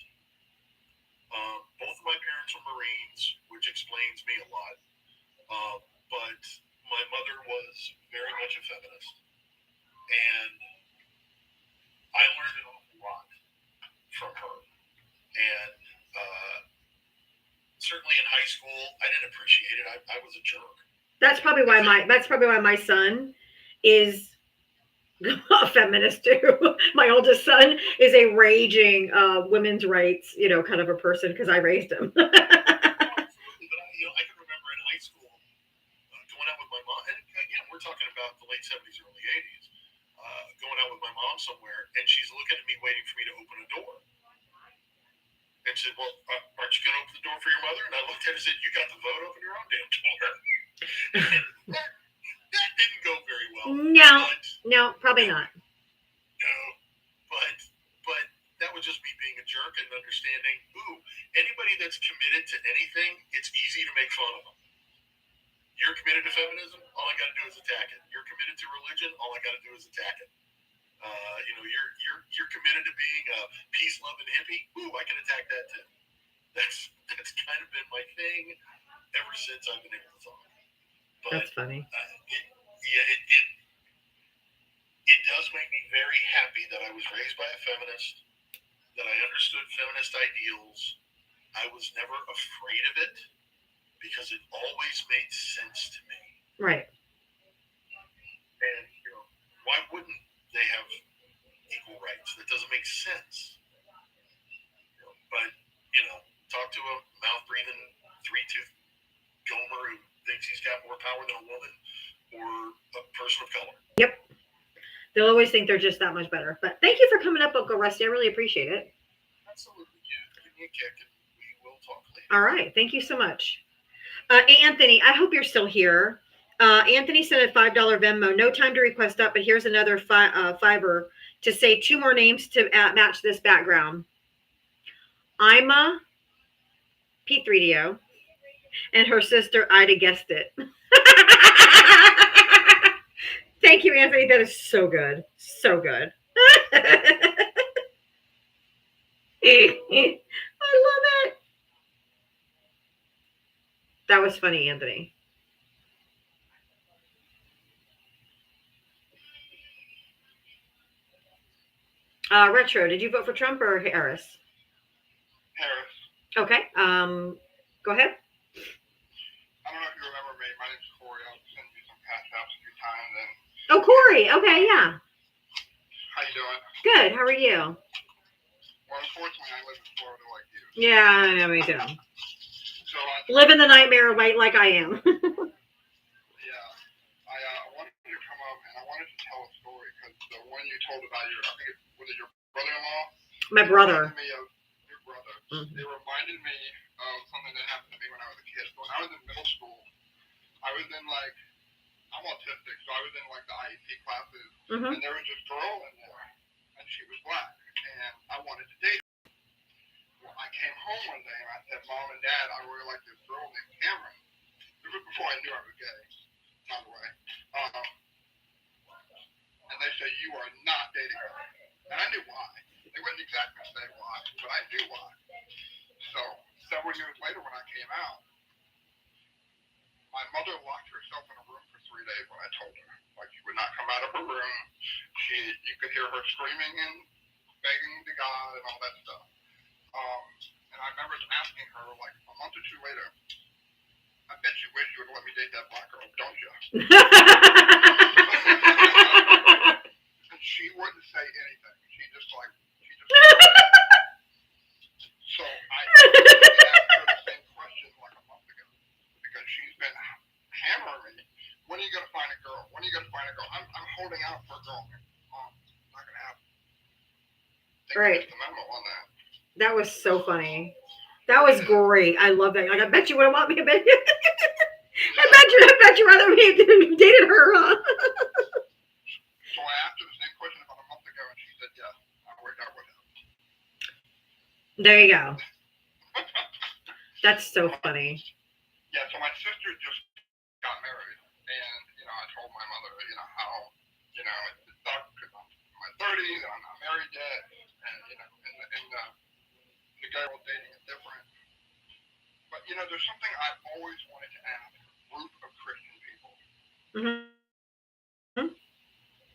Both of my parents were Marines, which explains me a lot. But my mother was very much a feminist. And I learned an awful lot from her. And certainly in high school, I didn't appreciate it. I was a jerk. That's probably why my son is A feminist too. My oldest son is a raging women's rights, kind of a person because I raised him. Absolutely, but I can remember in high school going out with my mom, and again, we're talking about the late 70s, early 80s, going out with my mom somewhere, and she's looking at me waiting for me to open a door. And said, well, aren't you going to open the door for your mother? And I looked at her and said, you got the vote, open your own damn door. that didn't go very well. No, probably not. No, but that was just me being a jerk and understanding, anybody that's committed to anything, it's easy to make fun of them. You're committed to feminism, all I got to do is attack it. You're committed to religion, all I got to do is attack it. You're committed to being a peace, love, and hippie. I can attack that too. That's kind of been my thing ever since I've been able to talk. But, that's funny. It does make me very happy that I was raised by a feminist, that I understood feminist ideals. I was never afraid of it because it always made sense to me. Right. And why wouldn't they have equal rights? That doesn't make sense. But talk to a mouth-breathing, three-tooth Gomer who thinks he's got more power than a woman or a person of color. Yep. They'll always think they're just that much better. But thank you for coming up, Uncle Rusty. I really appreciate it. Absolutely. Give me a kick and we will talk later. All right. Thank you so much. Anthony, I hope you're still here. Anthony sent a $5 Venmo. No time to request up, but here's another $5 to say 2 more names to match this background. Ima P3DO and her sister Ida guessed it. Thank you, Anthony. That is so good. So good. I love it. That was funny, Anthony. Retro, did you vote for Trump or Harris? Harris. Okay. Go ahead. I don't know if you remember me. My name's Corey. I'll send you some cash apps a few times. And Oh, Corey. Okay, yeah. how you doing? Good. How are you? Well, unfortunately, I live in Florida like you. Yeah, I know, me too. So Living the nightmare like I am. yeah, I wanted you to come up and I wanted to tell a story because the one you told about was it your brother-in-law? My brother. It reminded me of your brother. Mm-hmm. It reminded me of something that happened to me when I was a kid. So when I was in middle school, I was in I'm autistic, so I was in the IEP classes, and there was this girl in there, and she was black, and I wanted to date her. Well, I came home one day and I said, Mom and Dad, I really like this girl named Cameron. This was before I knew I was gay, by the way. And they said, you are not dating her. And I knew why. They wouldn't exactly say why, but I knew why. So several years later when I came out, my mother locked herself in a room for 3 days when I told her. She would not come out of her room. You could hear her screaming and begging to God and all that stuff. And I remember asking her, a month or two later, I bet you wish you would let me date that black girl, don't you? And she wouldn't say anything. So I asked her the same question a month ago because she's been hammering me. When are you going to find a girl? When are you going to find a girl? I'm holding out for a girl. Not going to happen. Right. The memo on that. That was so funny. That was great. I love that. I bet you wouldn't want me. I bet you rather me dated her, huh? So I asked her the same question about a month ago, and she said, yes, I worked out with him. There you go. That's so funny. Yeah, so my sister just got married, and, I told my mother, how, it sucks because I'm in my 30s, and I'm not married yet, and, the guy I was dating is different. But, there's something I've always wanted to ask a group of Christian people. Mm-hmm.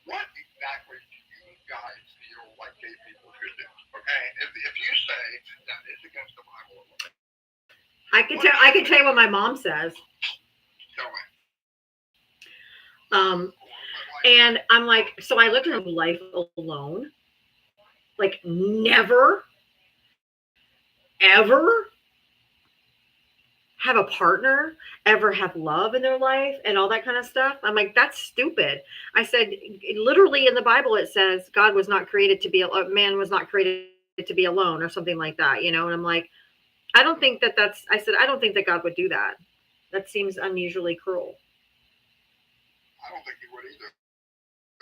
What exactly do you guys feel like gay people should do? Okay? If you say that it's against the Bible, I can tell you what my mom says. Tell me. And I'm like, so I looked at her life alone. Like, never, ever have a partner, ever have love in their life and all that kind of stuff. I'm like, that's stupid. I said, literally in the Bible, it says God was not created to be, man was not created to be alone or something like that, you know? And I'm like, I don't think that I said, I don't think that God would do that. That seems unusually cruel. I don't think he would either,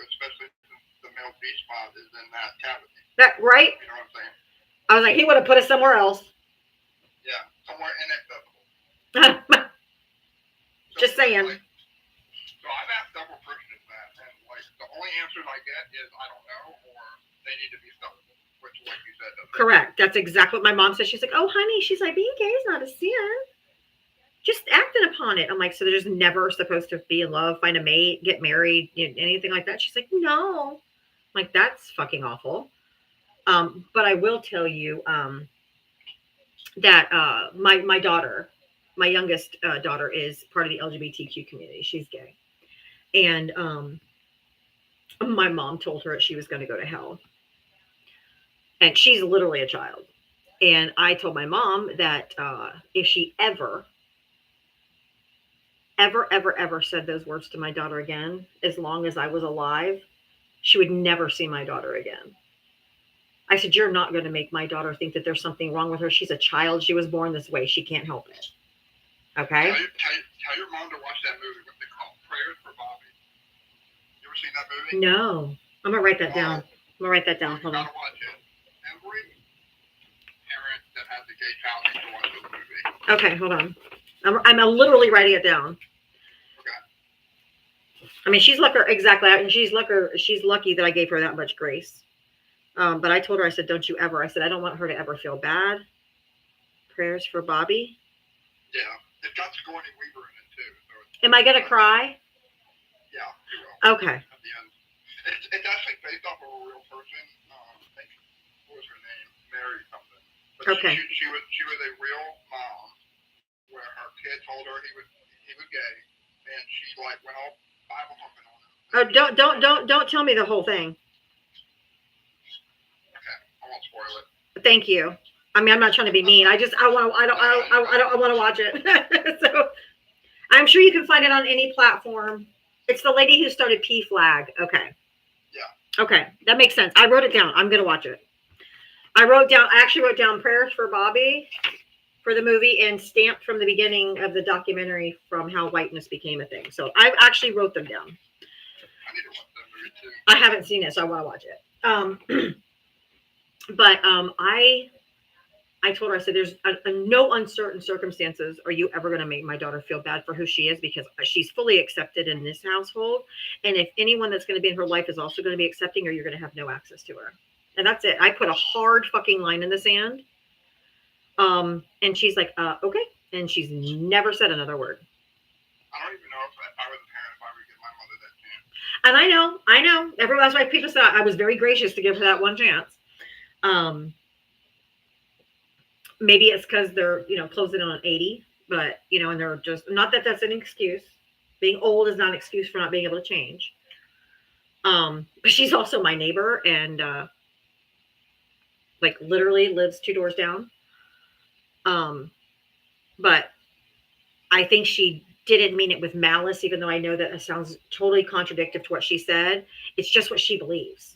especially since the male B-spot is in that cavity. That, right? You know what I'm saying? I was like, he would have put us somewhere else. Yeah, somewhere inaccessible. Just saying. Like, so I've asked several Christians that, and like the only answers I get is I don't know, or they need to be stopped. Which, like you said, correct. That's exactly what my mom said. She's like, oh, honey, she's like, being gay is not a sin. Just acting upon it. I'm like, so they're just never supposed to be in love, find a mate, get married, anything like that? She's like, no. I'm like, that's fucking awful. But I will tell you that my daughter, my youngest daughter, is part of the LGBTQ community. She's gay. And my mom told her that she was going to go to hell. And she's literally a child. And I told my mom that if she ever said those words to my daughter again, as long as I was alive, she would never see my daughter again. I said, you're not going to make my daughter think that there's something wrong with her. She's a child. She was born this way. She can't help it. Okay? Tell your mom to watch that movie, what they call Prayers for Bobby. You ever seen that movie? No. I'm going to write that down. I'm going to write that down. You got to watch it. Every parent that has a gay child needs to watch this movie. Okay, hold on. I'm literally writing it down. Okay. I mean, she's lucky, exactly, and she's lucky that I gave her that much grace. But I told her, I said, don't you ever. I said, I don't want her to ever feel bad. Prayers for Bobby. Yeah, it's got Sigourney Weaver in it too. So Am I gonna cry? Yeah, you will. Okay. At the end, it's actually based off of a real person. I think, what was her name? Mary something. But Okay. She was a real mom, where her kid told her he was gay, and she like went all Bible thumping on him. Oh, don't tell me the whole thing. I won't spoil it. Thank you. I mean, I'm not trying to be mean. I want to watch it. So I'm sure you can find it on any platform. It's the lady who started PFLAG. Okay. Yeah. Okay. That makes sense. I wrote it down. I'm going to watch it. I actually wrote down Prayers for Bobby for the movie and stamped from the beginning of the documentary from how whiteness became a thing. So I actually wrote them down. I need to watch that movie too. I haven't seen it, so I want to watch it. But I told her, I said, there's no uncertain circumstances are you ever going to make my daughter feel bad for who she is, because she's fully accepted in this household. And if anyone that's going to be in her life is also going to be accepting her, you're going to have no access to her. And that's it. I put a hard fucking line in the sand. And she's like, okay. And she's never said another word. I don't even know if I was a parent, if I would give my mother that chance. And I know. That's why people said I was very gracious to give her that one chance. Maybe it's because they're, closing on 80, but, and they're just, not that that's an excuse. Being old is not an excuse for not being able to change. But she's also my neighbor and, literally lives 2 doors down. But I think she didn't mean it with malice, even though I know that it sounds totally contradictory to what she said. It's just what she believes.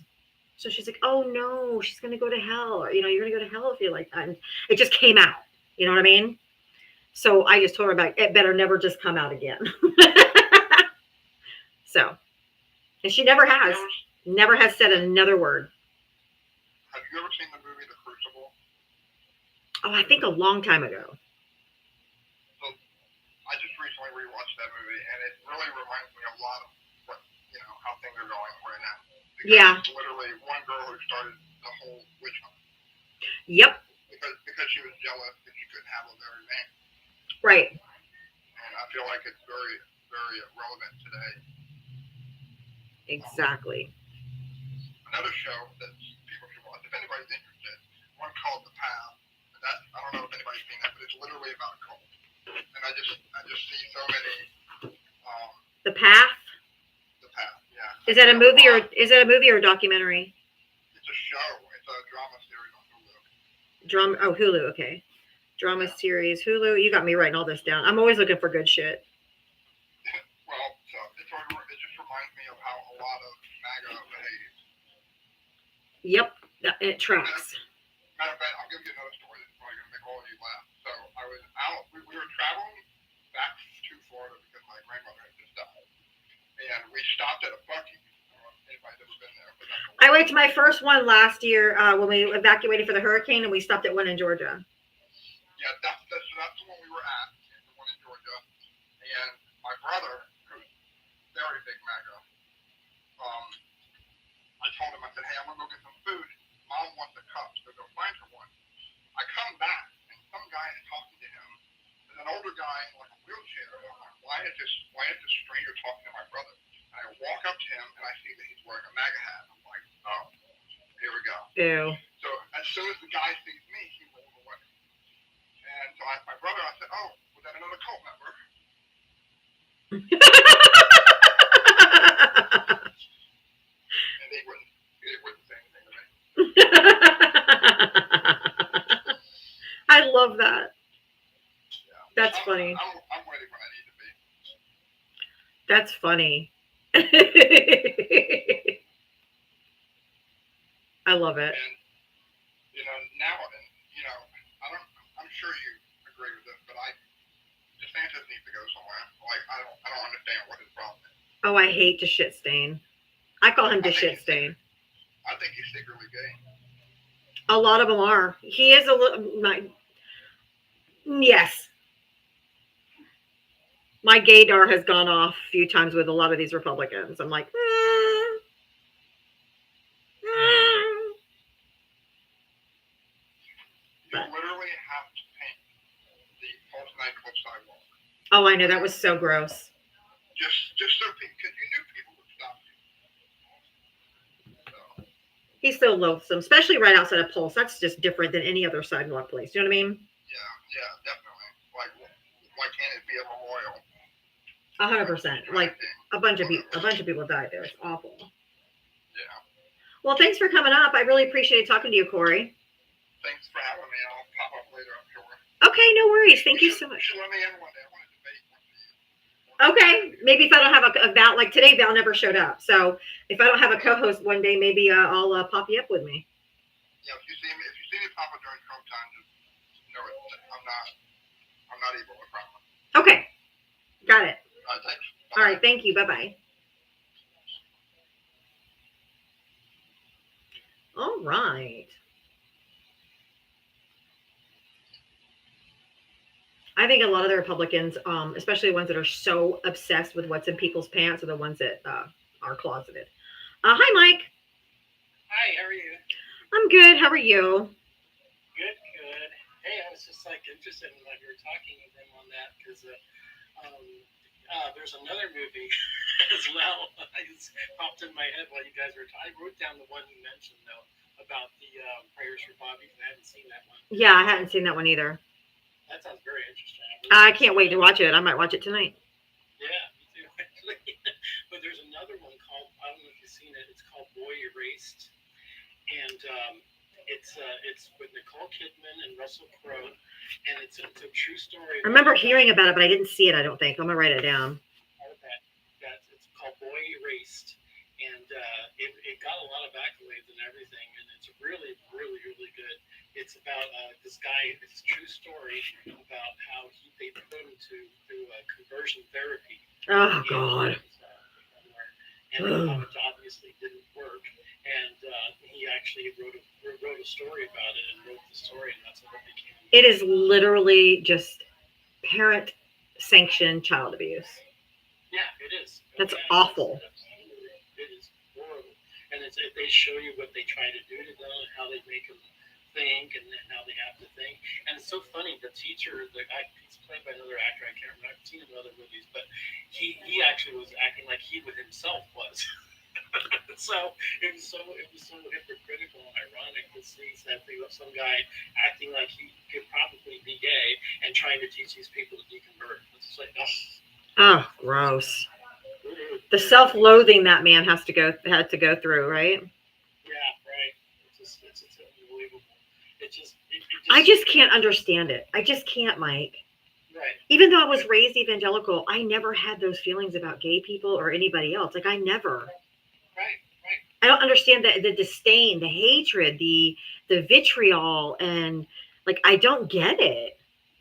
So she's like, oh no, she's going to go to hell. Or, you're going to go to hell if you're like that. And it just came out. You know what I mean? So I just told her about it better never just come out again. So, and she never has said another word. Have you ever seen the movie The Crucible? Oh, I think a long time ago. So I just recently rewatched that movie, and it really reminds me a lot of what, how things are going right now. Because yeah. It's literally one girl who started the whole witch hunt. Yep. Because she was jealous that she couldn't have a very man. Right. And I feel like it's very, very relevant today. Exactly. Another show that people should watch, if anybody's interested, one called The Path. I don't know if anybody's seen that, but it's literally about a cult. And I just see so many. The Path? The Path, yeah. Is that a movie or a documentary? It's a show. It's a drama series on Hulu. Hulu, okay. Drama series, Hulu. You got me writing all this down. I'm always looking for good shit. Well, so it just reminds me of how a lot of MAGA behaves. Yep, it tracks. Matter of fact, I'll give you another story that's probably going to make all of you laugh. So I was out, we were traveling back to Florida because my grandmother had just died. And we stopped at a Buc-ee's. I don't know if anybody's ever been there. But I went to my first one last year when we evacuated for the hurricane, and we stopped at one in Georgia. Yeah, that's the one we were at, the one in Georgia. And my brother, who's very big MAGA, I told him, I said, hey, I'm going to go get some food. Mom wants a cup, so go find her one. I come back, and some guy is talking to him. There's an older guy in like a wheelchair. And I'm like, why is this stranger talking to my brother? And I walk up to him, and I see that he's wearing a MAGA hat. I'm like, oh, here we go. Ew. So as soon as the guy sees me, he rolls away. And so my brother, I said, oh, was that another cult member? And he wouldn't say anything to me. I love that. Yeah. That's funny. I'm ready when I need to be. That's funny. I love it. And, now, I'm sure you agree with this, but DeSantis needs to go somewhere. Like, I don't understand what his problem is. Oh, I hate to shit stain. I call him to shit stain. I think he's secretly gay. A lot of them are. He is a little. Yes. My gaydar has gone off a few times with a lot of these Republicans. I'm like, You literally have to paint the Pulse nightclub sidewalk. oh, I know. That was so gross. Just so people, because you knew people would stop you. So, He's so loathsome, especially right outside of Pulse. That's just different than any other sidewalk place. You know what I mean? yeah, definitely. Like, why can't it be a memorial? 100%. Like a bunch of people died there. It's awful. Yeah. Well, thanks for coming up. I really appreciated talking to you, Corey. Thanks for having me. I'll pop up later, I'm sure. Okay, no worries. Thank you so much. You should let me in one day. I want to debate one of you. Okay, maybe if I don't have a Val, like today, Val never showed up. So if I don't have a co-host one day, maybe I'll pop you up with me. Yeah, if you see me pop up during Trump time, just know it. I'm not able to promise. Okay, got it. All right, thanks. All right, thank you. Bye-bye. All right. I think a lot of the Republicans, especially the ones that are so obsessed with what's in people's pants, are the ones that are closeted. Hi, Mike. Hi, how are you? I'm good. How are you? Good. Hey, I was just interested in what you were talking with them on that because there's another movie as well. It just popped in my head while you guys were talking. I wrote down the one you mentioned though about the prayers for Bobby. I haven't seen that one. Yeah, I hadn't seen that one either. That sounds very interesting. I can't wait to watch it. I might watch it tonight. Yeah, me too. But there's another one called, I don't know if you've seen it. It's called Boy Erased, and it's with Nicole Kidman and Russell Crowe, and it's a true story. I remember hearing about it, but I didn't see it. I don't think. I'm gonna write it down. It's called Boy Erased, and it got a lot of accolades and everything, and it's really, really, really good. It's about this guy. It's a true story about how they put him through conversion therapy. Oh God. And it obviously didn't work. And he actually wrote a story about it and wrote the story, and that's what it became. It is literally just parent sanctioned child abuse. Yeah, it is. That's awful. It is horrible. And they show you what they try to do to them, and how they make them think, and how they have to think. And it's so funny. The teacher, the guy, he's played by another actor. I can't remember. I've seen him in other movies, but he actually was acting like he with himself was. So it was so hypocritical and ironic to see some guy acting like he could probably be gay and trying to teach these people to deconvert. It's like, oh, gross. The self-loathing that man had to go through, right? Yeah, right. It's unbelievable. It I just can't understand it. I just can't, Mike. Right. Even though I was raised evangelical, I never had those feelings about gay people or anybody else. Like I never. Right. I don't understand the disdain, the hatred, the vitriol, and like I don't get it.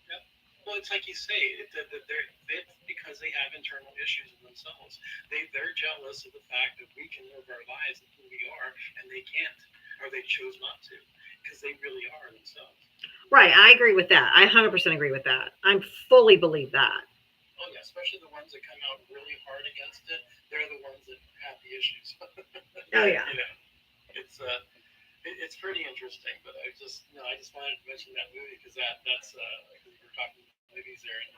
Yep. Well, it's like you say, they're because they have internal issues in themselves. They're jealous of the fact that we can live our lives and who we are, and they can't, or they chose not to, because they really are themselves. Right, I agree with that. I 100% agree with that. I fully believe that. Oh yeah, especially the ones that come out really hard against it. They're the ones that have the issues. Oh yeah. You know, it's pretty interesting. But I just wanted to mention that movie because that's because we were talking movies there, and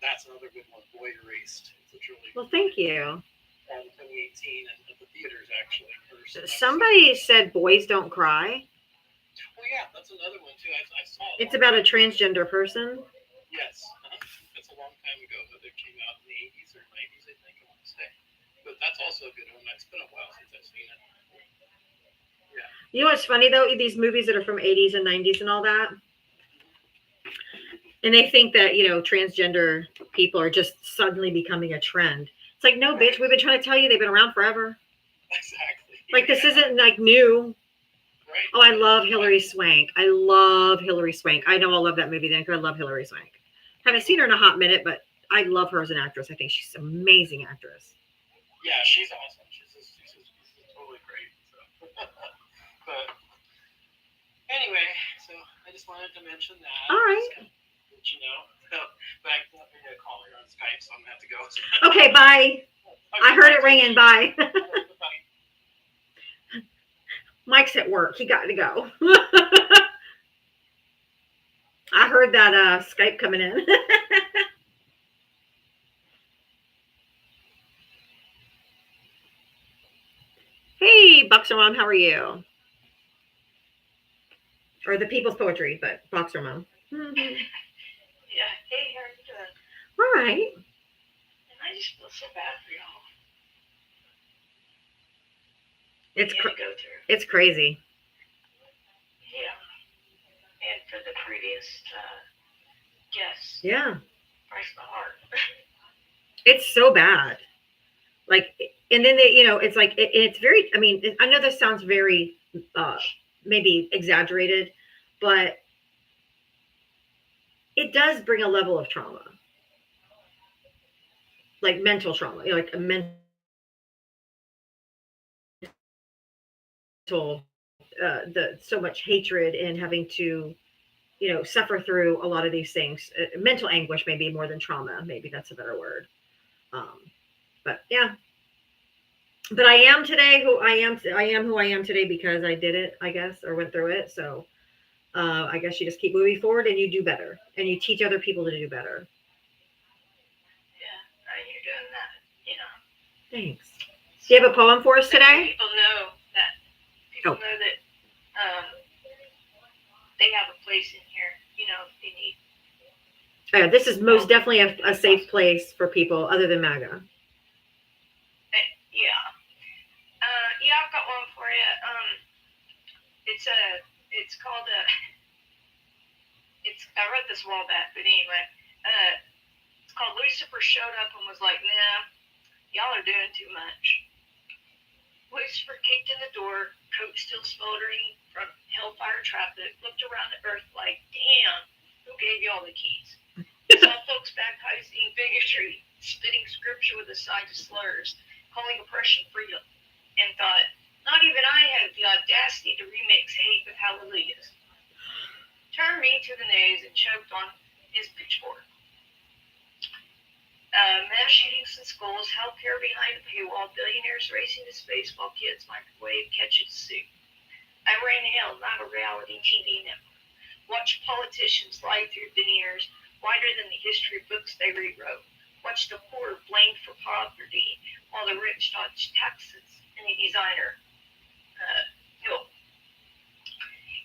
that's another good one. Boy Erased. It's a truly Well, thank you. 2018 and at the theaters actually. Somebody said boys don't cry. Well, yeah, that's another one too. I saw it. It's about a transgender person. Yes, it's a long time ago, but it came out in the 80s or 90s, I think I want to say. But that's also a good one. It's been a while since I've seen it. Yeah. You know what's funny though? These movies that are from 80s and 90s and all that, and they think that transgender people are just suddenly becoming a trend. It's like, no, bitch, we've been trying to tell you they've been around forever. Exactly. Like this isn't like new. Right. Oh, I love Hilary Swank. I love Hilary Swank. I know I'll love that movie then because I love Hilary Swank. Haven't seen her in a hot minute, but I love her as an actress. I think she's an amazing actress. Yeah, she's awesome. She's totally great. So. But anyway, so I just wanted to mention that. All right. But I got a call here on Skype, so I'm gonna have to go. Okay, bye. I heard it ringing. Bye. Mike's at work. He got to go. I heard that Skype coming in. Hey, Boxer Mom, how are you? Or the People's Poetry, but Boxer Mom. Yeah. Hey, how are you doing? All right. And I just feel so bad for y'all. It's Go through. it's crazy. Yeah. And for the previous guests. Yeah. Breaks my heart. It's so bad. Like, and then they, it's like, it's very, I mean, I know this sounds very, maybe exaggerated, but it does bring a level of trauma. Like mental trauma, like a mental, so much hatred and having to, suffer through a lot of these things. Mental anguish, maybe more than trauma. Maybe that's a better word. But yeah. But I am today who I am. I am who I am today because I did it, I guess, or went through it. So I guess you just keep moving forward and you do better, and you teach other people to do better. Yeah, you're doing that. Thanks. Do you have a poem for us today? People know that. People know that they have a place in here. If they need. This is most definitely a safe place for people other than MAGA. Yeah. Yeah, I've got one for you. It's called I read this a while back, but anyway, it's called Lucifer Showed Up and Was Like, Nah, y'all are doing too much. Lucifer kicked in the door, coat still smoldering from hellfire traffic, looked around the earth like, damn, who gave you all the keys? Saw folks baptizing bigotry, spitting scripture with a side of slurs, calling oppression freedom, and thought, not even I have the audacity to remix hate with hallelujahs. Turned me to the nose and choked on his pitchfork. Mass shootings in schools, healthcare behind a paywall, billionaires racing to space while kids microwave catch its soup. I ran hell, not a reality TV network. Watched politicians lie through veneers wider than the history books they rewrote. Watched the poor blamed for poverty while the rich dodged taxes and the designer.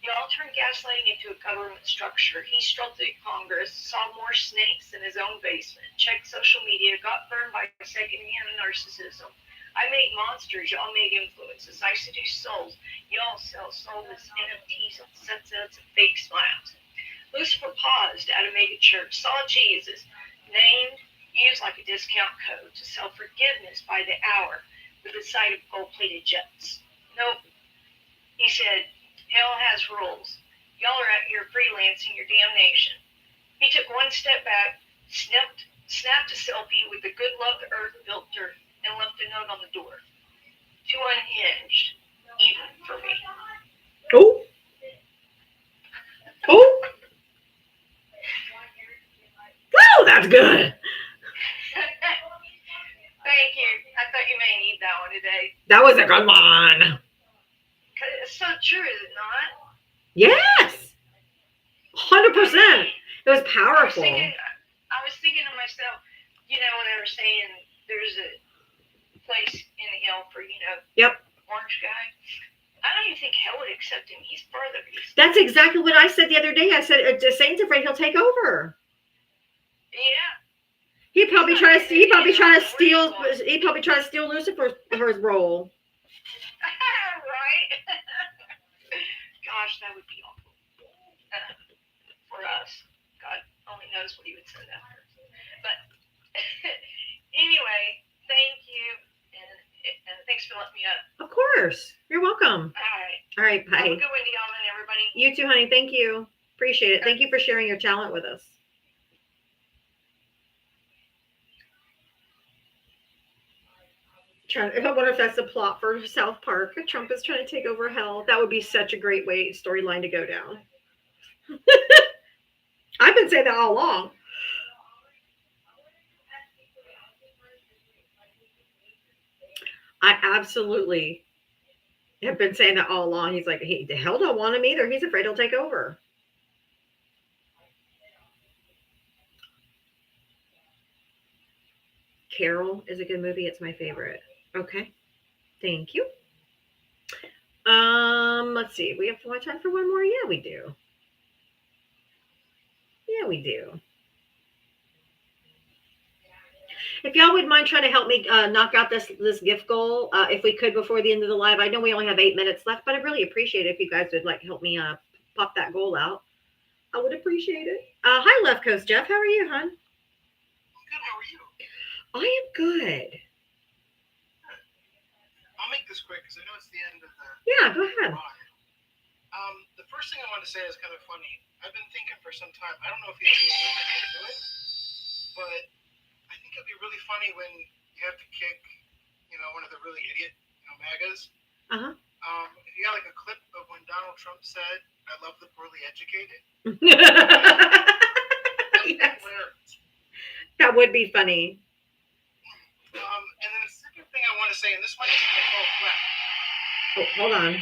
Y'all turned gaslighting into a government structure. He strolled through Congress, saw more snakes in his own basement, checked social media, got burned by secondhand narcissism. I make monsters, y'all make influences. I seduce souls, y'all sell soulless NFTs on sunsets and fake smiles. Lucifer paused at a mega church, saw Jesus, named, used like a discount code to sell forgiveness by the hour with a sight of gold-plated jets. Nope. He said, hell has rules. Y'all are out here freelancing your damnation. He took one step back, snapped a selfie with the Good Luck Earth filter, and left a note on the door. Too unhinged, even for me. Oh. Oh. Oh, that's good. Thank you. I thought you may need that one today. That was a good one. 'Cause it's so true, is it not? Yes. 100%. It was powerful. I was thinking to myself, you know, when they were saying there's a place in hell for, you know, Yep. orange guy. I don't even think hell would accept him. He's further east. That's exactly what I said the other day. I said, Satan's afraid he'll take over. Yeah. He'd probably try to steal Lucifer's role. Right? Gosh, that would be awful. For us. God only knows what he would send after. But anyway, thank you. And thanks for letting me up. Of course. You're welcome. All right. All right. Bye. Have a good one, Dion, everybody. You too, honey. Thank you. Appreciate it. Thank you for sharing your talent with us. I wonder if that's the plot for South Park. Trump is trying to take over hell. That would be such a great storyline to go down. I've been saying that all along. I absolutely have been saying that all along. He's like, the hell don't want him either. He's afraid he'll take over. Carol is a good movie. It's my favorite. Okay. Thank you. Let's see. We have time for one more? Yeah, we do. Yeah, we do. If y'all would mind trying to help me knock out this gift goal, if we could before the end of the live. I know we only have 8 minutes left, but I'd really appreciate it if you guys would help me pop that goal out. I would appreciate it. Hi, Left Coast Jeff. How are you, hon? Good. How are you? I am good. I'll make this quick because I know it's the end of the. Yeah, go ahead. The first thing I want to say is kind of funny. I've been thinking for some time. I don't know if you ever do it, but I think it'd be really funny when you have to kick, one of the really idiot, MAGAs. Uh-huh. If you got a clip of when Donald Trump said, "I love the poorly educated." Yes. That would be funny. And then the second thing I want to say, and this might be my whole flat. Oh, hold on.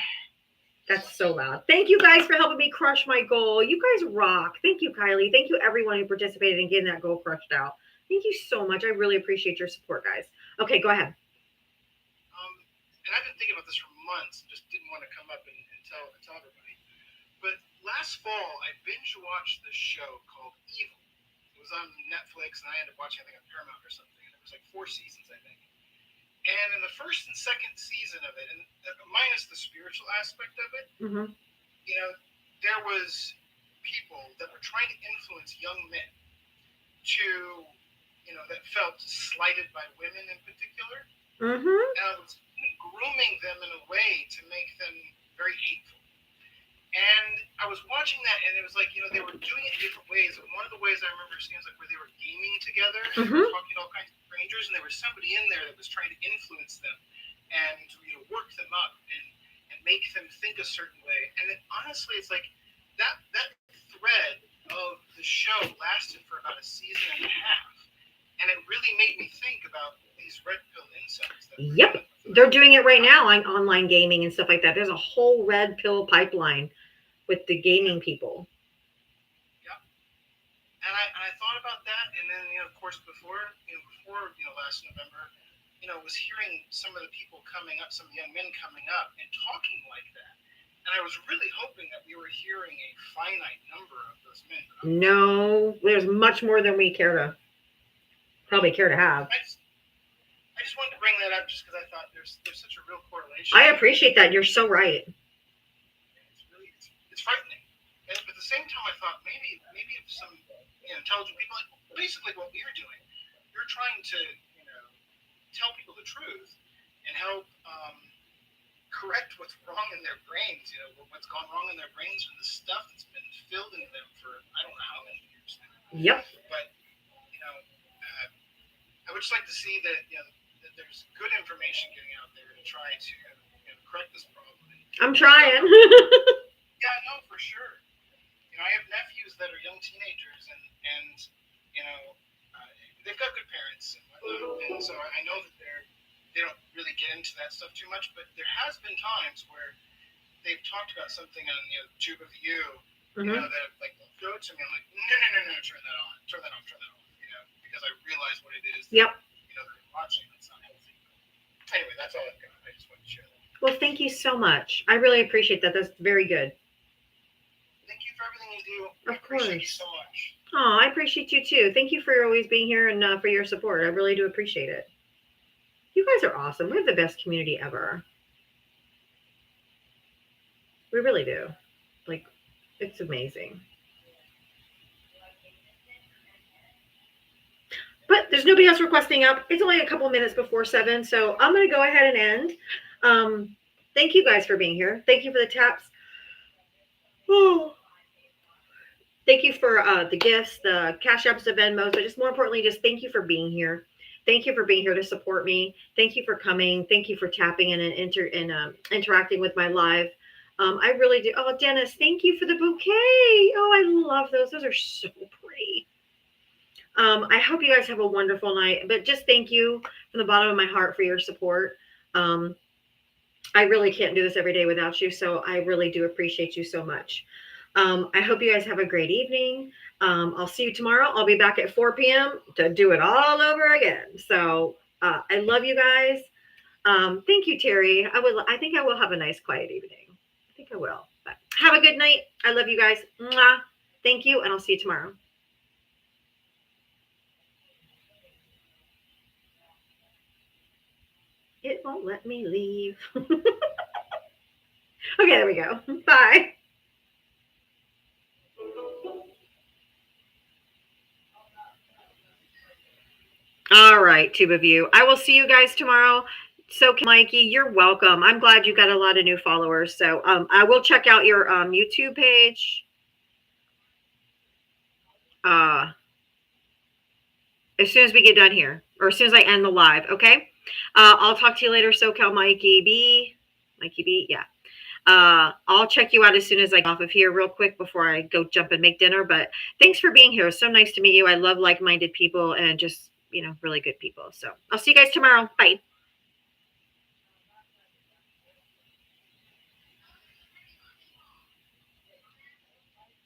That's so loud. Thank you guys for helping me crush my goal. You guys rock. Thank you, Kylie. Thank you, everyone who participated in getting that goal crushed out. Thank you so much. I really appreciate your support, guys. Okay, go ahead. And I've been thinking about this for months and just didn't want to come up and tell everybody. But last fall, I binge watched this show called Evil. It was on Netflix, and I ended up watching, I think, on Paramount or something. And it was 4 seasons, I think. And in the first and second season of it, and minus the spiritual aspect of it, Mm-hmm. There was people that were trying to influence young men to, that felt slighted by women in particular. Mm-hmm. And I was grooming them in a way to make them very hateful. And I was watching that, and it was they were doing it in different ways. And one of the ways I remember seeing was where they were gaming together, and they were talking to all kinds of strangers, and there was somebody in there that was trying to influence them and work them up and make them think a certain way. And then honestly, it's that thread of the show lasted for about a season and a half, and it really made me think about these red pill incels. Yep. They're doing it right now on online gaming and stuff like that. There's a whole red pill pipeline with the gaming people. Yep. And I thought about that, and then of course before last November, was hearing some of the people coming up, some young men coming up and talking like that. And I was really hoping that we were hearing a finite number of those men. No, there's much more than we care to have. I just wanted to bring that up just because I thought there's such a real correlation. I appreciate that. You're so right. It's frightening. But at the same time, I thought maybe if some intelligent people, like basically what we're doing, we're trying to tell people the truth and help correct what's wrong in their brains. What's gone wrong in their brains from the stuff that's been filled into them for I don't know how many years now. Yep. But I would just like to see that that there's good information getting out there to try to correct this problem. I'm trying. Yeah, no, for sure. I have nephews that are young teenagers, and they've got good parents, and so I know that they don't really get into that stuff too much. But there has been times where they've talked about something on Tube of You, that like they'll show it to me. I'm like, no, turn that off, because I realize what it is. Yep. That they're watching. It's not healthy. Anyway, that's all I've got. I just wanted to share that. Well, thank you so much. I really appreciate that. That's very good. Thank you for everything you do. Of course. I appreciate you so much. Oh, I appreciate you too. Thank you for always being here and for your support. I really do appreciate it. You guys are awesome. We have the best community ever. We really do. Like, it's amazing. But there's nobody else requesting up. It's only a couple minutes before 7, so I'm going to go ahead and end. Thank you guys for being here. Thank you for the taps. Oh. Thank you for the gifts, the Cash Apps, the Venmos, but just more importantly, just thank you for being here. Thank you for being here to support me. Thank you for coming. Thank you for tapping in and interacting with my live. I really do. Oh, Dennis, thank you for the bouquet. Oh, I love those. Those are so pretty. I hope you guys have a wonderful night, but just thank you from the bottom of my heart for your support. I really can't do this every day without you, so I really do appreciate you so much. I hope you guys have a great evening. I'll see you tomorrow. I'll be back at 4 p.m. to do it all over again. So I love you guys. Thank you, Terry. I think I will have a nice, quiet evening. I think I will. But have a good night. I love you guys. Mwah. Thank you, and I'll see you tomorrow. It won't let me leave. Okay, there we go. Bye. All right, Tube of You. I will see you guys tomorrow. So, Mikey, you're welcome. I'm glad you got a lot of new followers. So, I will check out your YouTube page. As soon as we get done here, or as soon as I end the live, okay? I'll talk to you later, SoCal Mikey B. Mikey B, yeah. I'll check you out as soon as I get off of here real quick before I go jump and make dinner. But thanks for being here. It's so nice to meet you. I love like-minded people and just, really good people. So I'll see you guys tomorrow. Bye.